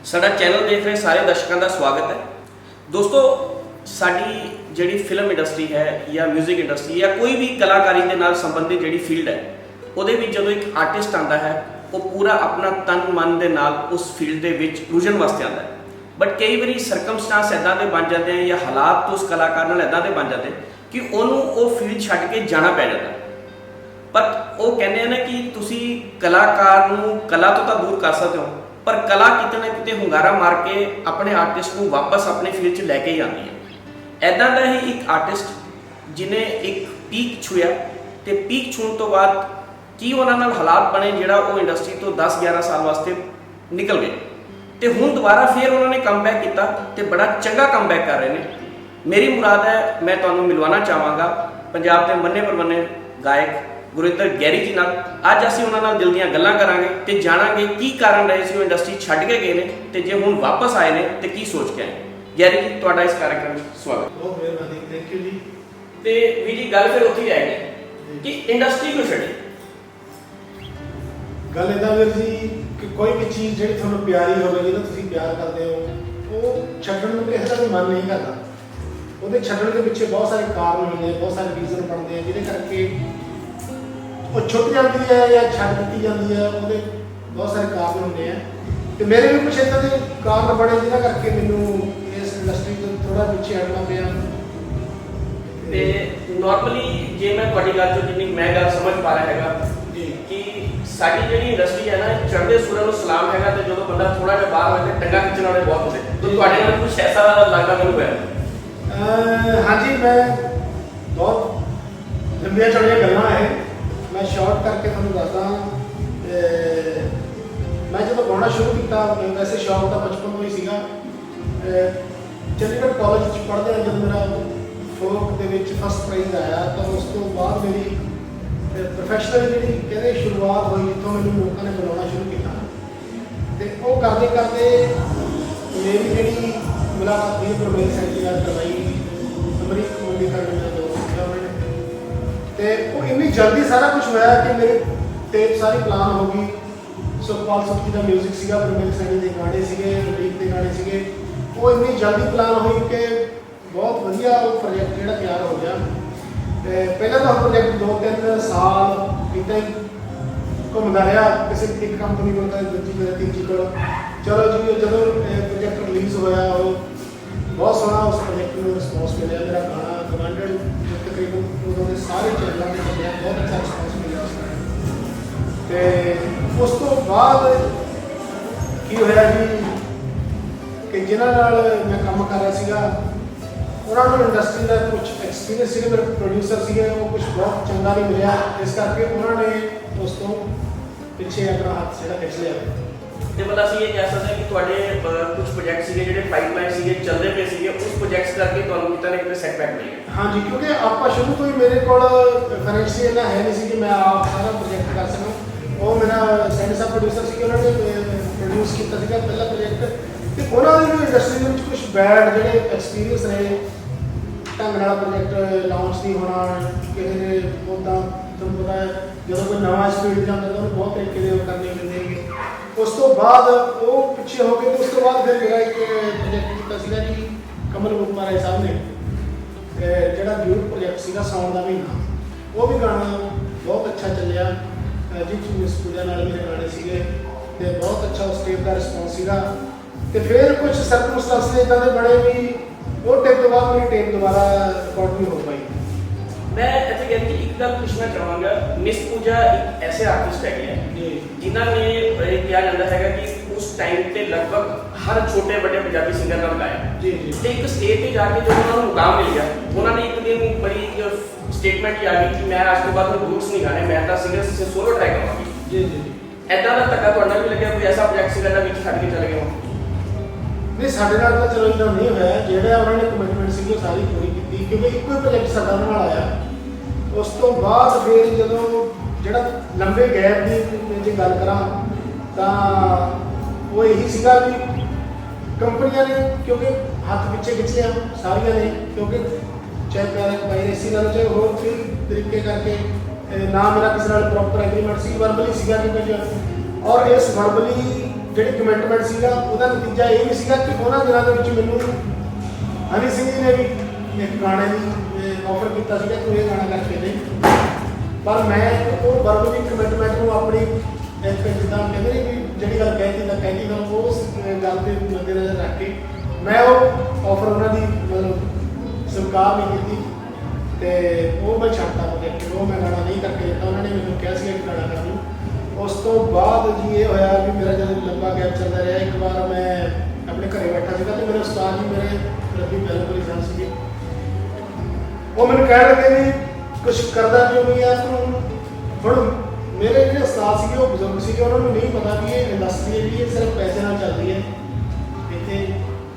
साडा चैनल देख रहे सारे दर्शकों का स्वागत है। दोस्तों, साडी जिहड़ी फिल्म इंडस्ट्री है या म्यूजिक इंडस्ट्री या कोई भी कलाकारी के नाल संबंधित जिहड़ी फील्ड है, उहदे विच जदों एक आर्टिस्ट आता है वो पूरा अपना तन मन के नाल उस फील्ड के विच रुझण वास्ते आता है। बट कई बार सरकमस्टांस इदां दे बन जाते हैं या हालात तो उस कलाकार नाल इदां दे बन जाते हैं कि उन्होंने वो फील्ड छड्ड के जाना पै जाता है। पर वो कहते हैं ना कि तुसी कलाकार नूं कला तो दूर कर सकते हो, पर कला किते ना किते हुंगारा मार के अपने आर्टिस्ट को वापस अपने फील्ड च लैके ही आती है। इदां दा ही एक आर्टिस्ट जिन्हें एक पीक छुआ तो पीक छूण तो बाद की उन्हां नाल हालात बने जिहड़ा वो इंडस्ट्री तो 10-11 साल वास्ते निकल गए तो हुण दोबारा फिर उन्होंने कमबैक किया तो बड़ा चंगा कमबैक कर रहे हैं। मेरी मुराद है, मैं तुहानूं मिलवाना चाहांगा पंजाब के मन्ने परमन्ने गायक गुरिंदर गैरी जी नाल। अज असीं उन्हां नाल दिल दीआं गल्लां करांगे ते जाणांगे की कारण रहे सी वो इंडस्ट्री छड्ड के गए ने ते जे हुण वापस आए ने ते की सोच के आए। गैरी जी, तुहाडा इस कार्यक्रम में स्वागत। बहुत मेहरबानी, थैंक यू जी। ते वी जी गल फिर उत्थे रह गई कि इंडस्ट्री क्यों छड्डी। गल इदां वीर जी कि कोई भी चीज़ जिहड़ी तुहानूं प्यारी होवे, जिहਨੂੰ ਤੁਸੀਂ प्यार करते हो, वो छड्डण ਨੂੰ ਕਿਸੇ ਦਾ ਵੀ ਮਨ नहीं करता। ਉਹਦੇ ਛੱਡਣ ਦੇ ਪਿੱਛੇ ਬਹੁਤ ਸਾਰੇ ਕਾਰਨ ਹੁੰਦੇ ਨੇ, ਬਹੁਤ ਸਾਰੇ ਰੀਜ਼ਨ ਬਣਦੇ ਆ ਜਿਹਦੇ ਕਰਕੇ ਉਹ ਛੁੱਟ ਜਾਂਦੀ ਹੈ ਜਾਂ ਛੱਡ ਦਿੱਤੀ ਜਾਂਦੀ ਹੈ। ਉਹਦੇ ਬਹੁਤ ਸਾਰੇ ਕਾਰਨ ਹੁੰਦੇ ਆ ਤੇ ਮੇਰੇ ਵੀ ਕੁਛ ਇੱਦਾਂ ਦੇ ਕਾਰਨ ਬਣੇ ਜਿਹਨਾਂ ਕਰਕੇ ਮੈਨੂੰ ਇਸ ਇੰਡਸਟਰੀ ਤੋਂ ਥੋੜਾ ਪਿੱਛੇ ਹਟਣਾ ਪਿਆ। ਤੇ ਨਾਰਮਲੀ ਜੇ ਮੈਂ ਤੁਹਾਡੀ ਗੱਲ ਚੋਂ ਜਿੰਨੀ ਮੈਂ ਗੱਲ ਸਮਝ ਪਾ ਰਿਹਾ ਹੈਗਾ ਜੀ ਕਿ ਸਾਡੀ ਜਿਹੜੀ ਇੰਡਸਟਰੀ ਹੈ ਨਾ, ਚੜ੍ਹਦੇ ਸੂਰਜ ਨੂੰ ਸਲਾਮ ਹੈਗਾ ਤੇ ਜਦੋਂ ਬੰਦਾ ਥੋੜਾ ਜਿਹਾ ਬਾਹਰ ਹੋਵੇ ਤੇ ਟੰਗਾ ਖਿੱਚਣ ਵਾਲੇ ਬਹੁਤ ਹੁੰਦੇ। ਤੇ ਤੁਹਾਡੇ ਨਾਲ ਕੁਝ ਐਸਾ ਲੱਗਦਾ ਮੈਨੂੰ ਹੋਇਆ। ਹਾਂਜੀ, ਮੈਂ ਬਹੁਤ ਲੰਬੀਆਂ ਚੌੜੀਆਂ ਗੱਲਾਂ ਹੈ, ਮੈਂ ਸ਼ਾਰਟ ਕਰਕੇ ਤੁਹਾਨੂੰ ਦੱਸਦਾ। ਮੈਂ ਜਦੋਂ ਗਾਉਣਾ ਸ਼ੁਰੂ ਕੀਤਾ, ਵੈਸੇ ਸ਼ੌਕ ਤਾਂ ਬਚਪਨ ਤੋਂ ਹੀ ਸੀਗਾ। ਚੰਡੀਗੜ੍ਹ ਕਾਲਜ 'ਚ ਪੜ੍ਹਦੇ ਹਾਂ, ਜਦੋਂ ਮੇਰਾ ਫੋਕ ਦੇ ਵਿੱਚ ਫਸਟ ਪ੍ਰਾਈਜ਼ ਆਇਆ ਤਾਂ ਉਸ ਤੋਂ ਬਾਅਦ ਮੇਰੀ ਪ੍ਰੋਫੈਸ਼ਨਲ ਜਿਹੜੀ ਕਹਿੰਦੇ ਸ਼ੁਰੂਆਤ ਹੋਈ, ਜਿੱਥੋਂ ਮੈਨੂੰ ਲੋਕਾਂ ਨੇ ਬੁਲਾਉਣਾ ਸ਼ੁਰੂ ਕੀਤਾ ਅਤੇ ਉਹ ਕਰਦੇ ਕਰਦੇ ਮੇਰੀ ਜਿਹੜੀ ਮੁਲਾਕਾਤ ਹੋਈ ਪ੍ਰਮੇਲ ਸੈਂਟੀ ਨਾਲ ਕਰਵਾਈ। ਅਮਰੀਕ ਮੁੰਡੀ ਕਰਨ ਮੇਰਾ ਦੋਸਤ ਸੀਗਾ ਉਹਨਾਂ ਨੇ, ਅਤੇ ਉਹ ਇੰਨੀ ਜਲਦੀ ਸਾਰਾ ਕੁਛ ਹੋਇਆ ਕਿ ਮੇਰੀ ਟੇਪ ਸਾਰੀ ਪਲਾਨ ਹੋ ਗਈ। ਸੁਖਪਾਲ ਸੁੱਖੀ ਦਾ ਮਿਊਜ਼ਿਕ ਸੀਗਾ, ਪ੍ਰਮੇਲ ਸੈਂਟੀ ਦੇ ਗਾਣੇ ਸੀਗੇ, ਅਮਰੀਕ ਦੇ ਗਾਣੇ ਸੀਗੇ। ਉਹ ਇੰਨੀ ਜਲਦੀ ਪਲਾਨ ਹੋਈ ਕਿ ਬਹੁਤ ਵਧੀਆ ਉਹ ਪ੍ਰੋਜੈਕਟ ਜਿਹੜਾ ਤਿਆਰ ਹੋ ਗਿਆ। ਪਹਿਲਾਂ ਤਾਂ ਪ੍ਰੋਜੈਕਟ 2-3 ਸਾਲ ਇੱਦਾਂ ਹੀ ਘੁੰਮਦਾ ਰਿਹਾ, ਕਿਸੇ ਇੱਕ ਕੰਪਨੀ ਕੋਲ ਤਾਂ ਦੂਜੀ ਕੋਲ ਤੀਜੀ ਕੋਲ। ਚਲੋ ਜੀ, ਜਦੋਂ ਪ੍ਰੋਜੈਕਟ ਰਿਲੀਜ਼ ਹੋਇਆ ਉਹ ਬਹੁਤ ਸੋਹਣਾ ਉਸ ਪ੍ਰੋਜੈਕਟ ਨੂੰ ਰਿਸਪੌਂਸ ਮਿਲਿਆ। ਮੇਰਾ ਗਾਣਾ ਗਵਾਂਢਣ ਤਕਰੀਬਨ ਉਦੋਂ ਦੇ ਸਾਰੇ ਚੈਨਲਾਂ 'ਤੇ ਚੱਲਿਆ, ਬਹੁਤ ਅੱਛਾ ਰਿਸਪੌਂਸ ਮਿਲਿਆ ਉਸ ਗਾਣੇ। ਅਤੇ ਉਸ ਤੋਂ ਬਾਅਦ ਕੀ ਹੋਇਆ ਜੀ ਕਿ ਜਿਨ੍ਹਾਂ ਨਾਲ ਮੈਂ ਕੰਮ ਕਰ ਰਿਹਾ ਸੀਗਾ ਉਹਨਾਂ ਨੂੰ ਇੰਡਸਟਰੀ ਦਾ ਕੁਝ ਐਕਸਪੀਰੀਅੰਸ ਸੀਗੇ, ਮੇਰੇ ਪ੍ਰੋਡਿਊਸਰ ਸੀਗੇ, ਉਹ ਕੁਝ ਬਹੁਤ ਚੰਗਾ ਨਹੀਂ ਮਿਲਿਆ। ਇਸ ਕਰਕੇ ਉਹਨਾਂ ਨੇ ਉਸ ਤੋਂ ਪਿੱਛੇ ਆਪਣਾ ਹੱਥ ਜਿਹੜਾ ਖਿੱਚ ਲਿਆ। ਤੇ ਮਤਲਬ ਅਸੀਂ ਇਹ ਕਹਿ ਸਕਦੇ ਹਾਂ ਕਿ ਤੁਹਾਡੇ ਕੁਝ ਪ੍ਰੋਜੈਕਟ ਸੀਗੇ ਜਿਹੜੇ ਪਾਈਪਲਾਈਨ ਸੀਗੇ, ਚੱਲਦੇ ਪਏ ਸੀਗੇ, ਉਸ ਪ੍ਰੋਜੈਕਟਸ ਕਰਕੇ ਤੁਹਾਨੂੰ ਕਿਤੇ ਨਾ ਕਿਤੇ ਸੈਟਬੈਕ ਮਿਲ ਗਿਆ। ਹਾਂਜੀ, ਕਿਉਂਕਿ ਆਪਾਂ ਸ਼ੁਰੂ ਤੋਂ ਹੀ ਮੇਰੇ ਕੋਲ ਫਾਈਨੈਂਸ਼ੀਅਲ ਇੰਨਾ ਹੈ ਨਹੀਂ ਸੀ ਕਿ ਮੈਂ ਆਪ ਸਾਰਾ ਪ੍ਰੋਜੈਕਟ ਕਰ ਸਕਾਂ। ਉਹ ਮੇਰਾ ਸੈਂਡੀ ਸਾਹਿਬ ਪ੍ਰੋਡਿਊਸਰ ਸੀਗੇ, ਉਹਨਾਂ ਨੇ ਪ੍ਰੋਡਿਊਸ ਕੀਤਾ ਸੀਗਾ ਪਹਿਲਾ ਪ੍ਰੋਜੈਕਟ। ਅਤੇ ਉਹਨਾਂ ਦੇ ਵੀ ਇੰਡਸਟਰੀ ਦੇ ਵਿੱਚ ਕੁਝ ਬੈਡ ਜਿਹੜੇ ਐਕਸਪੀਰੀਅੰਸ ਰਹੇ, ਢੰਗ ਨਾਲ ਪ੍ਰੋਜੈਕਟ ਲਾਂਚ ਨਹੀਂ ਹੋਣਾ, ਕਿਸੇ ਨੇ ਉੱਦਾਂ ਤੁਹਾਨੂੰ ਪਤਾ ਹੈ ਜਦੋਂ ਕੋਈ ਨਵਾਂ ਸਪੀਡ ਜਾਂਦਾ ਤਾਂ ਉਹਨੂੰ ਬਹੁਤ ਤਰੀਕੇ ਦੇ ਉਹ ਕਰਨੇ ਪੈਂਦੇ ਹੈਗੇ। ਉਸ ਤੋਂ ਬਾਅਦ ਉਹ ਪਿੱਛੇ ਹੋ ਗਏ ਅਤੇ ਉਸ ਤੋਂ ਬਾਅਦ ਫਿਰ ਮੇਰਾ ਇੱਕ ਪ੍ਰੋਜੈਕਟ ਕੀਤਾ ਸੀਗਾ ਜੀ ਕਮਲ ਗੁਪਤਾਰੇ ਸਾਹਿਬ ਨੇ, ਜਿਹੜਾ ਡਿਊਟ ਪ੍ਰੋਜੈਕਟ ਸੀਗਾ ਸਾਉਣ ਦਾ ਮਹੀਨਾ। ਉਹ ਵੀ ਗਾਣਾ ਬਹੁਤ ਅੱਛਾ ਚੱਲਿਆ, ਜਿਸ ਮਿਸ ਪੂਜਾ ਨਾਲ ਮੇਰੇ ਗਾਣੇ ਸੀਗੇ ਅਤੇ ਬਹੁਤ ਅੱਛਾ ਉਸ ਟੇਪ ਦਾ ਰਿਸਪੌਂਸ ਸੀਗਾ। ਅਤੇ ਫਿਰ ਕੁਛ ਸਰਕਮਸਟੈਂਸ ਇੱਦਾਂ ਦੇ ਬਣੇ ਵੀ ਉਹ ਟੇਪ ਤੋਂ ਬਾਅਦ ਮੇਰੀ ਟੇਪ ਦੁਬਾਰਾ ਰਿਕਾਰਡ ਨਹੀਂ ਹੋ ਪਾਈ। मैं ऐसे कहती कि एक गल पूछना चाहूँगा, मिस पूजा एक ऐसे आर्टिस्ट है जिन्होंने कहा जाता है कि उस टाइम पे लगभग हर छोटे बड़े पंजाबी सिंगर नाल गाया जी जी। तो एक स्टेज पे जाके जो उन्होंने मुकाम मिल गया, उन्होंने एक दिन बड़ी स्टेटमेंट आ गई कि मैं आज के बाद ग्रुप्स नहीं गाने, मैं तो सिंगर से सोलो ट्राई करूँगी। जी जी। ऐसा का धक्का तुहाडे भी लगे, कोई ऐसा प्रोजेक्ट सिंगर का छड्ड के चले गए हो? नहीं, साढ़े नाल तो चलो इतना नहीं होया, ਜਿਹੜਾ ਉਹਨਾਂ ਨੇ ਕਮਿਟਮੈਂਟ ਸੀ ਉਹ ਸਾਰੀ ਪੂਰੀ ਕੀਤੀ ਕਿਉਂਕਿ ਇੱਕੋ ਹੀ ਪ੍ਰੋਜੈਕਟ ਸਾਡਾ ਉਹਨਾਂ ਨਾਲ ਆਇਆ। ਉਸ ਤੋਂ ਬਾਅਦ ਫਿਰ ਜਦੋਂ ਜਿਹੜਾ ਲੰਬੇ ਗੈਪ ਦੀ ਜੇ ਗੱਲ ਕਰਾਂ ਤਾਂ ਉਹ ਇਹੀ ਸੀਗਾ ਵੀ ਕੰਪਨੀਆਂ ਨੇ ਕਿਉਂਕਿ ਹੱਥ ਪਿੱਛੇ ਖਿੱਚ ਲਿਆ ਸਾਰੀਆਂ ਨੇ, ਕਿਉਂਕਿ ਚਾਹੇ ਪਾਇਰੇਸੀ ਨਾਲ ਚਾਹੇ ਹੋਰ ਕੋਈ ਤਰੀਕੇ ਕਰਕੇ ਨਾ ਮੇਰਾ ਕਿਸੇ ਨਾਲ ਪ੍ਰੋਪਰ ਐਗਰੀਮੈਂਟ ਸੀ, ਵਰਬਲੀ ਸੀਗਾ ਕਿ ਔਰ ਇਸ ਵਰਬਲੀ ਜਿਹੜੀ ਕਮਿਟਮੈਂਟ ਸੀਗਾ ਉਹਦਾ ਨਤੀਜਾ ਇਹ ਵੀ ਸੀਗਾ ਕਿ ਉਹਨਾਂ ਦਿਨਾਂ ਦੇ ਵਿੱਚ ਮੈਨੂੰ ਹਨੀ ਸਿੰਘ ਜੀ ਨੇ ਵੀ ਇੱਕ ਗਾਣੇ ਦੀ ਆਫਰ ਕੀਤਾ ਸੀਗਾ ਤੂੰ ਇਹ ਗਾਣਾ ਕਰਕੇ ਦੇ, ਪਰ ਮੈਂ ਉਹ ਵਰਬਲੀ ਕਮਿਟਮੈਂਟ ਨੂੰ ਆਪਣੀ ਇੱਕ ਜਿੱਦਾਂ ਕਹਿੰਦੇ ਨੇ ਵੀ ਜਿਹੜੀ ਗੱਲ ਕਹਿਤੀ ਤਾਂ ਕਹਿਤੀ ਤਾਂ ਉਸ ਗੱਲ ਦੇ ਮੱਦੇਨਜ਼ਰ ਰੱਖ ਕੇ ਮੈਂ ਉਹ ਆਫਰ ਉਹਨਾਂ ਦੀ ਮਤਲਬ ਸਵੀਕਾਰ ਨਹੀਂ ਕੀਤੀ ਤੇ ਉਹ ਮੈਂ ਛੱਡਤਾ ਪ੍ਰੋਜੈਕਟ, ਉਹ ਮੈਂ ਗਾਣਾ ਨਹੀਂ ਕਰਕੇ ਦਿੱਤਾ। ਉਹਨਾਂ ਨੇ ਮੈਨੂੰ ਕਿਹਾ ਸੀਗਾ ਕਿ ਗਾਣਾ ਕਰ ਲਓ। ਉਸ ਤੋਂ ਬਾਅਦ ਜੀ ਇਹ ਹੋਇਆ ਵੀ ਮੇਰਾ ਜਦੋਂ ਲੰਬਾ ਗੈਪ ਚੱਲਦਾ ਰਿਹਾ, ਇੱਕ ਵਾਰ ਮੈਂ ਆਪਣੇ ਘਰੇ ਬੈਠਾ ਸੀਗਾ ਤੇ ਮੇਰੇ ਉਸਤਾਦ ਜੀ ਮੇਰੇ ਰੱਬੀ ਬਿਲਕੁਲ ਜਾਣ ਸੀਗੇ, ਉਹ ਮੈਨੂੰ ਕਹਿਣ ਲੱਗੇ ਵੀ ਕੁਛ ਕਰਦਾ ਕਿਉਂ ਨਹੀਂ ਆ ਤੂੰ। ਹੁਣ ਮੇਰੇ ਜਿਹੜੇ ਉਸਤਾਦ ਸੀਗੇ ਉਹ ਬਜ਼ੁਰਗ ਸੀਗੇ, ਉਹਨਾਂ ਨੂੰ ਨਹੀਂ ਪਤਾ ਵੀ ਇਹ ਇੰਡਸਟਰੀ ਜਿਹੜੀ ਇਹ ਸਿਰਫ ਪੈਸੇ ਨਾਲ ਚੱਲਦੀ ਹੈ। ਇੱਥੇ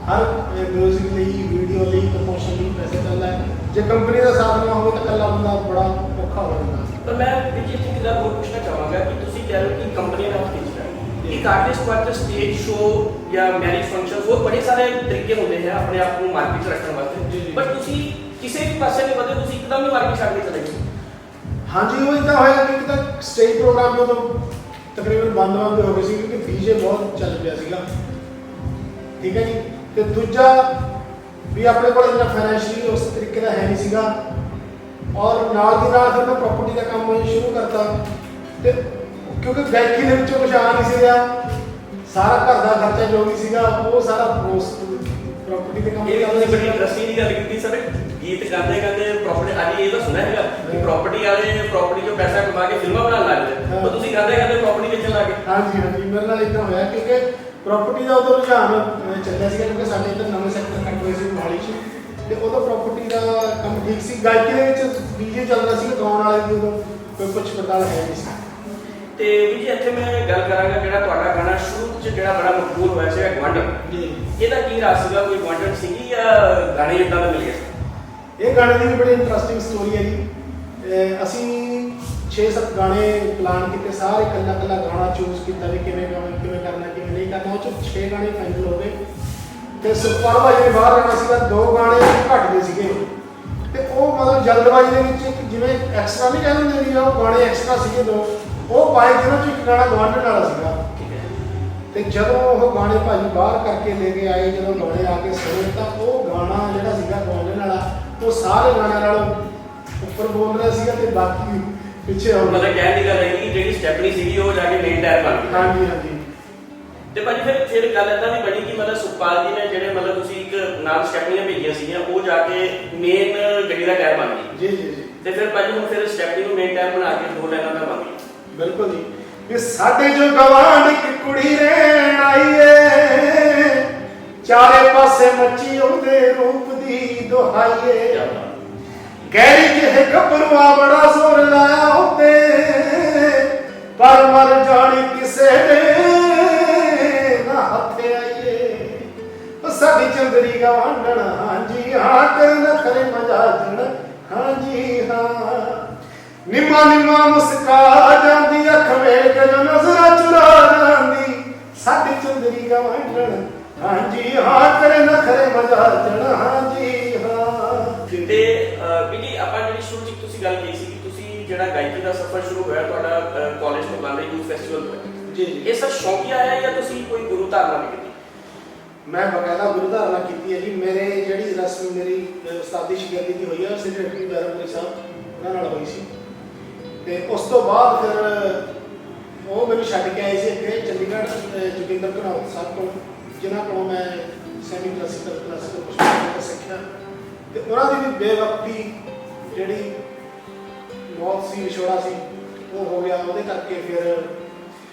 ਹਰ ਮਿਊਜ਼ਿਕ ਲਈ, ਵੀਡੀਓ ਲਈ, ਪ੍ਰਮੋਸ਼ਨ ਲਈ ਪੈਸੇ ਚੱਲਦਾ ਹੈ। ਜੇ ਕੰਪਨੀ ਦਾ ਸਾਥ ਨਾ ਹੋਵੇ ਤਾਂ ਇਕੱਲਾ ਬੰਦਾ ਬੜਾ ਔਖਾ ਹੋ ਜਾਂਦਾ। ਪਰ ਮੈਂ ਵੀ ਜੀ ਇੱਕ ਗੱਲ ਹੋਰ ਪੁੱਛਣਾ ਚਾਹਾਂਗਾ ਕਿ ਤੁਸੀਂ ਕਹਿ ਰਹੇ ਹੋ ਕਿ ਕੰਪਨੀ ਨਾਲ ਖਿੱਚਣਾ ਹੈ, ਇੱਕ ਆਰਟਿਸਟ ਵਾਸਤੇ ਸਟੇਜ ਸ਼ੋਅ ਜਾਂ ਮੈਰਿਜ ਫੰਕਸ਼ਨ ਹੋਰ ਬੜੇ ਸਾਰੇ ਤਰੀਕੇ ਹੁੰਦੇ ਹੈ ਆਪਣੇ ਆਪ ਨੂੰ ਮਾਰਕੀਟ 'ਚ ਰੱਖਣ ਵਾਸਤੇ, ਪਰ ਤੁਸੀਂ ਕਿਸੇ ਵੀ ਪਾਸੇ ਨਹੀਂ ਵਧੇ, ਤੁਸੀਂ ਇੱਕਦਮ ਹੀ ਮਾਰਕੀਟ ਛੱਡ ਕੇ ਚਲੇ ਗਏ। ਹਾਂਜੀ, ਉਹ ਇੱਦਾਂ ਹੋਇਆ ਕਿ ਇੱਕ ਤਾਂ ਸਟੇਜ ਪ੍ਰੋਗਰਾਮ ਜਦੋਂ ਤਕਰੀਬਨ ਬੰਦ ਹੋ ਗਏ ਸੀ ਕਿਉਂਕਿ ਡੀਜੇ ਬਹੁਤ ਚੱਲ ਪਿਆ ਸੀਗਾ, ਠੀਕ ਹੈ ਜੀ। ਤੇ ਦੂਜਾ ਵੀ ਆਪਣੇ ਕੋਲ ਇੰਨਾ ਫਾਈਨੈਂਸ਼ੀਅਲੀ ਉਸ ਤਰੀਕੇ ਦਾ ਹੈ ਨਹੀਂ ਸੀਗਾ, ਔਰ ਨਾਲ ਦੀ ਨਾਲ ਫਿਰ ਮੈਂ ਪ੍ਰਾਪਰਟੀ ਦਾ ਕੰਮ ਸ਼ੁਰੂ ਕਰਤਾ ਤੇ ਕਿਉਂਕਿ ਗਾਇਕੀ ਦੇ ਵਿੱਚੋਂ ਕੁਝ ਆ ਨਹੀਂ ਸੀ ਰਿਹਾ, ਸਾਰਾ ਘਰ ਦਾ ਖਰਚਾ ਜੋ ਵੀ ਸੀਗਾ ਉਹ ਸਾਰਾ ਉਸ ਪ੍ਰਾਪਰਟੀ ਦੇ ਕੰਮ ਇਹ ਤੁਸੀਂ ਬੜੀ ਇੰਟਰਸਟਿੰਗ ਦੀ ਗੱਲ ਕੀਤੀ ਸਰ, ਗੀਤ ਗਾਉਂਦੇ ਗਾਉਂਦੇ ਪ੍ਰਾਪਰਟੀ ਅੱਜ ਇਹ ਤਾਂ ਸੁਣਿਆ ਹੈਗਾ ਕਿ ਪ੍ਰਾਪਰਟੀ ਵਾਲੇ ਪ੍ਰਾਪਰਟੀ ਚੋਂ ਪੈਸਾ ਕਮਾ ਕੇ ਫਿਲਮਾਂ ਬਣਾਉਣ ਲੱਗ ਗਏ, ਪਰ ਤੁਸੀਂ ਗਾਉਂਦੇ ਗਾਉਂਦੇ ਪ੍ਰਾਪਰਟੀ ਵੇਚਣ ਲੱਗ ਗਏ। ਹਾਂਜੀ, ਮੇਰੇ ਨਾਲ ਇਦਾਂ ਹੋਇਆ ਕਿਉਂਕਿ ਪ੍ਰਾਪਰਟੀ ਦਾ ਉਦੋਂ ਰੁਝਾਨ ਚੱਲਿਆ ਸੀਗਾ ਕਿਉਂਕਿ ਸਾਡੇ ਇੱਧਰ ਨਵੇਂ ਸੈਕਟਰ ਕੱਟ ਹੋਏ ਸੀ ਮੋਹਾਲੀ 'ਚ ਤੇ ਉਦੋਂ ਪ੍ਰਾਪਰਟੀ ਦਾ ਕੰਮ ਠੀਕ ਸੀ। ਗਾਇਕੀ ਦੇ ਵਿੱਚ ਡੀਜੇ ਚੱਲਦਾ ਸੀ, ਗਾਉਣ ਵਾਲੇ ਦੀ ਉਦੋਂ ਕੋਈ ਕੁਛ ਪਤਾ ਹੈ ਨਹੀਂ ਸੀ। ਤੇ ਵੀ ਜੀ ਇੱਥੇ ਮੈਂ ਗੱਲ ਕਰਾਂਗਾ ਜਿਹੜਾ ਤੁਹਾਡਾ ਗਾਣਾ ਸ਼ੁਰੂ 'ਚ ਜਿਹੜਾ ਬੜਾ ਮਕਬੂਲ ਹੋਇਆ ਸੀਗਾ ਗਵਾਂਢਣ, ਇਹਦਾ ਕੀ ਰਾਜ਼ ਸੀਗਾ? ਕੋਈ ਗਵਾਂਢਣ ਸੀਗੀ ਜਾਂ ਗਾਣੇ ਇਦਾਂ ਦਾ ਮਿਲ ਗਿਆ? ਇਹ ਗਾਣੇ ਦੀ ਵੀ ਬੜੀ ਇੰਟਰਸਟਿੰਗ ਸਟੋਰੀ ਹੈ ਜੀ। ਅਸੀਂ 6-7 ਗਾਣੇ ਪਲਾਨ ਕੀਤੇ, ਸਾਰੇ ਇਕੱਲਾ ਗਾਣਾ ਚੂਜ਼ ਕੀਤਾ ਵੀ ਕਿਵੇਂ ਗਾਣਾ, ਕਿਵੇਂ ਕਰਨਾ, ਕਿਵੇਂ ਨਹੀਂ ਕਰਨਾ। ਉਹ 'ਚ 6 ਗਾਣੇ ਫਾਈਨਲ ਹੋ ਗਏ ਤੇ ਸੁਖਪਾਲ ਭਾਈ ਨੇ ਬਾਹਰ ਰਹਿਣਾ ਸੀਗਾ, 2 ਗਾਣੇ ਘੱਟ ਗਏ ਸੀਗੇ ਤੇ ਉਹ ਮਤਲਬ ਜਲਦਬਾਜ਼ੀ ਦੇ ਵਿੱਚ ਇੱਕ ਜਿਵੇਂ ਐਕਸਟਰਾ ਨਹੀਂ ਕਹਿ ਦਿੰਦੇ ਵੀ ਉਹ ਗਾਣੇ ਐਕਸਟਰਾ ਸੀਗੇ 2 ਉਹ ਪਾਏ, ਜਿਹਨਾਂ 'ਚ ਇੱਕ ਗਾਣਾ ਗਵਾਂਢਣ ਵਾਲਾ ਸੀਗਾ। ਤੇ ਜਦੋਂ ਉਹ ਗਾਣੇ ਭਾਜੀ ਬਾਹਰ ਕਰਕੇ ਲੈ ਕੇ ਆਏ, ਜਦੋਂ ਗਾਣੇ ਆ ਕੇ ਸੁਣੇ ਤਾਂ ਉਹ ਗਾਣਾ ਜਿਹੜਾ ਸੀਗਾ ਗਵਾਂਢਣ ਵਾਲਾ ਉਹ ਸਾਰੇ ਗਾਣਿਆਂ ਨਾਲੋਂ ਉੱਪਰ ਬੋਲ ਰਿਹਾ ਸੀਗਾ ਤੇ ਬਾਕੀ ਪਿੱਛੇ ਹੋ ਮਤਲਬ ਕਹਿਣ ਦੀ ਗੱਲ ਹੈ ਕਿ ਜਿਹੜੀ ਸਟੈਪਨੀ ਸੀਗੀ ਉਹ ਜਾ ਕੇ ਮੇਨ ਟਾਇਰ ਬਣ ਗਈ। ਹਾਂਜੀ। ਤੇ ਭਾਜੀ ਫਿਰ ਗੱਲ ਏਦਾਂ ਦੀ ਬਣੀ ਕਿ ਮਤਲਬ ਸੁਖਪਾਲ ਜੀ ਨੇ ਜਿਹੜੇ ਮਤਲਬ ਤੁਸੀਂ ਇੱਕ ਨਾਲ ਸਟੈਪਨੀਆਂ ਭੇਜੀਆਂ ਸੀਗੀਆਂ ਉਹ ਜਾ ਕੇ ਮੇਨ ਗੱਡੀ ਦਾ ਟਾਇਰ ਬਣ ਗਈ। ਜੀ। ਤੇ ਫਿਰ ਭਾਜੀ ਹੁਣ ਫਿਰ ਸਟੈਪਨੀ ਨੂੰ ਮੇਨ ਟਾਇਰ ਬਣਾ ਕੇ 2 ਲਾਈਨਾਂ ਦਾ ਬਣ ਗਈ। ਬਿਲਕੁਲ ਜੀ। ਵੀ ਸਾਡੇ ਜੋ ਗਵਾਂਢ ਇੱਕ ਕੁੜੀ ਰਹਿਣ ਆਈ ਏ, ਚਾਰੇ ਪਾਸੇ ਮੱਚੀ ਉਹਦੇ ਰੂਪ ਦੀ ਦੁਹਾਈਏ, ਗਹਿਰੀ ਜਿਹੇ ਗੱਭਰੂਆ ਬੜਾ ਜ਼ੋਰ ਲਾਇਆ ਉਹਦੇ, ਪਰ ਮਰ ਜਾਣੀ ਕਿਸੇ ਨੇ ਨਾ ਹੱਥ ਆਈਏ। ਸਾਡੀ ਚੰਦਰੀ ਗਵਾਂਢਣ ਹਾਂਜੀ ਹਾਂ ਕਰ ਨਖਰੇ ਮਜਾਜਣ ਹਾਂਜੀ ਹਾਂ, ਨਿਮਾ ਮੁਸਕਾ ਜਾਂਦੀ ਅੱਖ ਵੇਖ ਜੋ ਨਜ਼ਰਾਂ ਚੁਰਾ ਜਾਂਦੀ, ਸਾਡੀ ਚੰਦਰੀ ਗਵਾਂਢਣ ਹਾਂਜੀ ਹਾਂ ਕਰ ਨਖਰੇ ਮਜਾਜਣ ਹਾਂਜੀ ਹਾਂ। ਤੇ ਵੀ ਆਪਾਂ ਜਿਹੜੀ ਸ਼ੁਰੂ 'ਚ ਤੁਸੀਂ ਗੱਲ ਕੀਤੀ ਸੀ ਕਿ ਤੁਸੀਂ ਜਿਹੜਾ ਗਾਇਕੀ ਦਾ ਸਫ਼ਰ ਸ਼ੁਰੂ ਹੋਇਆ ਤੁਹਾਡਾ ਕਾਲਜ ਤੋਂ ਬਾਂਦਰੀ ਯੂਥ ਫੈਸਟੀਵਲ ਤੋਂ ਜੀ। ਇਹ ਸਭ ਸ਼ੌਕੀਆ ਹੈ ਜਾਂ ਤੁਸੀਂ ਕੋਈ ਗੁਰੂ ਧਾਰਨਾ ਵੀ ਕੀਤੀ? ਮੈਂ ਬਕਾਇਦਾ ਗੁਰੂ ਧਾਰਨਾ ਕੀਤੀ ਹੈ ਜੀ। ਮੇਰੇ ਜਿਹੜੀ ਰਸਮ ਮੇਰੀ ਉਸਤਾਦੀ ਸ਼ਗਿਰਦੀ ਦੀ ਹੋਈ ਹੈ ਸ੍ਰੀ ਡਾਕਟਰ ਬੈਰਮਪੁਰੀ ਸਾਹਿਬ ਉਹਨਾਂ ਨਾਲ ਹੋਈ ਸੀ ਤੇ ਉਸ ਤੋਂ ਬਾਅਦ ਫਿਰ ਉਹ ਮੈਨੂੰ ਛੱਡ ਕੇ ਆਏ ਸੀ ਇੱਥੇ ਚੰਡੀਗੜ੍ਹ ਜੋਗਿੰਦਰ ਘਨੌਤ ਸਾਹਿਬ ਕੋਲ, ਜਿਨ੍ਹਾਂ ਕੋਲੋਂ ਮੈਂ ਸੈਮੀ ਕਲਾਸੀਕਲ ਕੁਛ ਸਿੱਖਿਆ ਤੇ ਉਹਨਾਂ ਦੀ ਵੀ ਬੇਵਕਤੀ ਜਿਹੜੀ ਮੌਤ ਸੀ, ਵਿਛੋੜਾ ਸੀ, ਉਹ ਹੋ ਗਿਆ। ਉਹਦੇ ਕਰਕੇ ਫਿਰ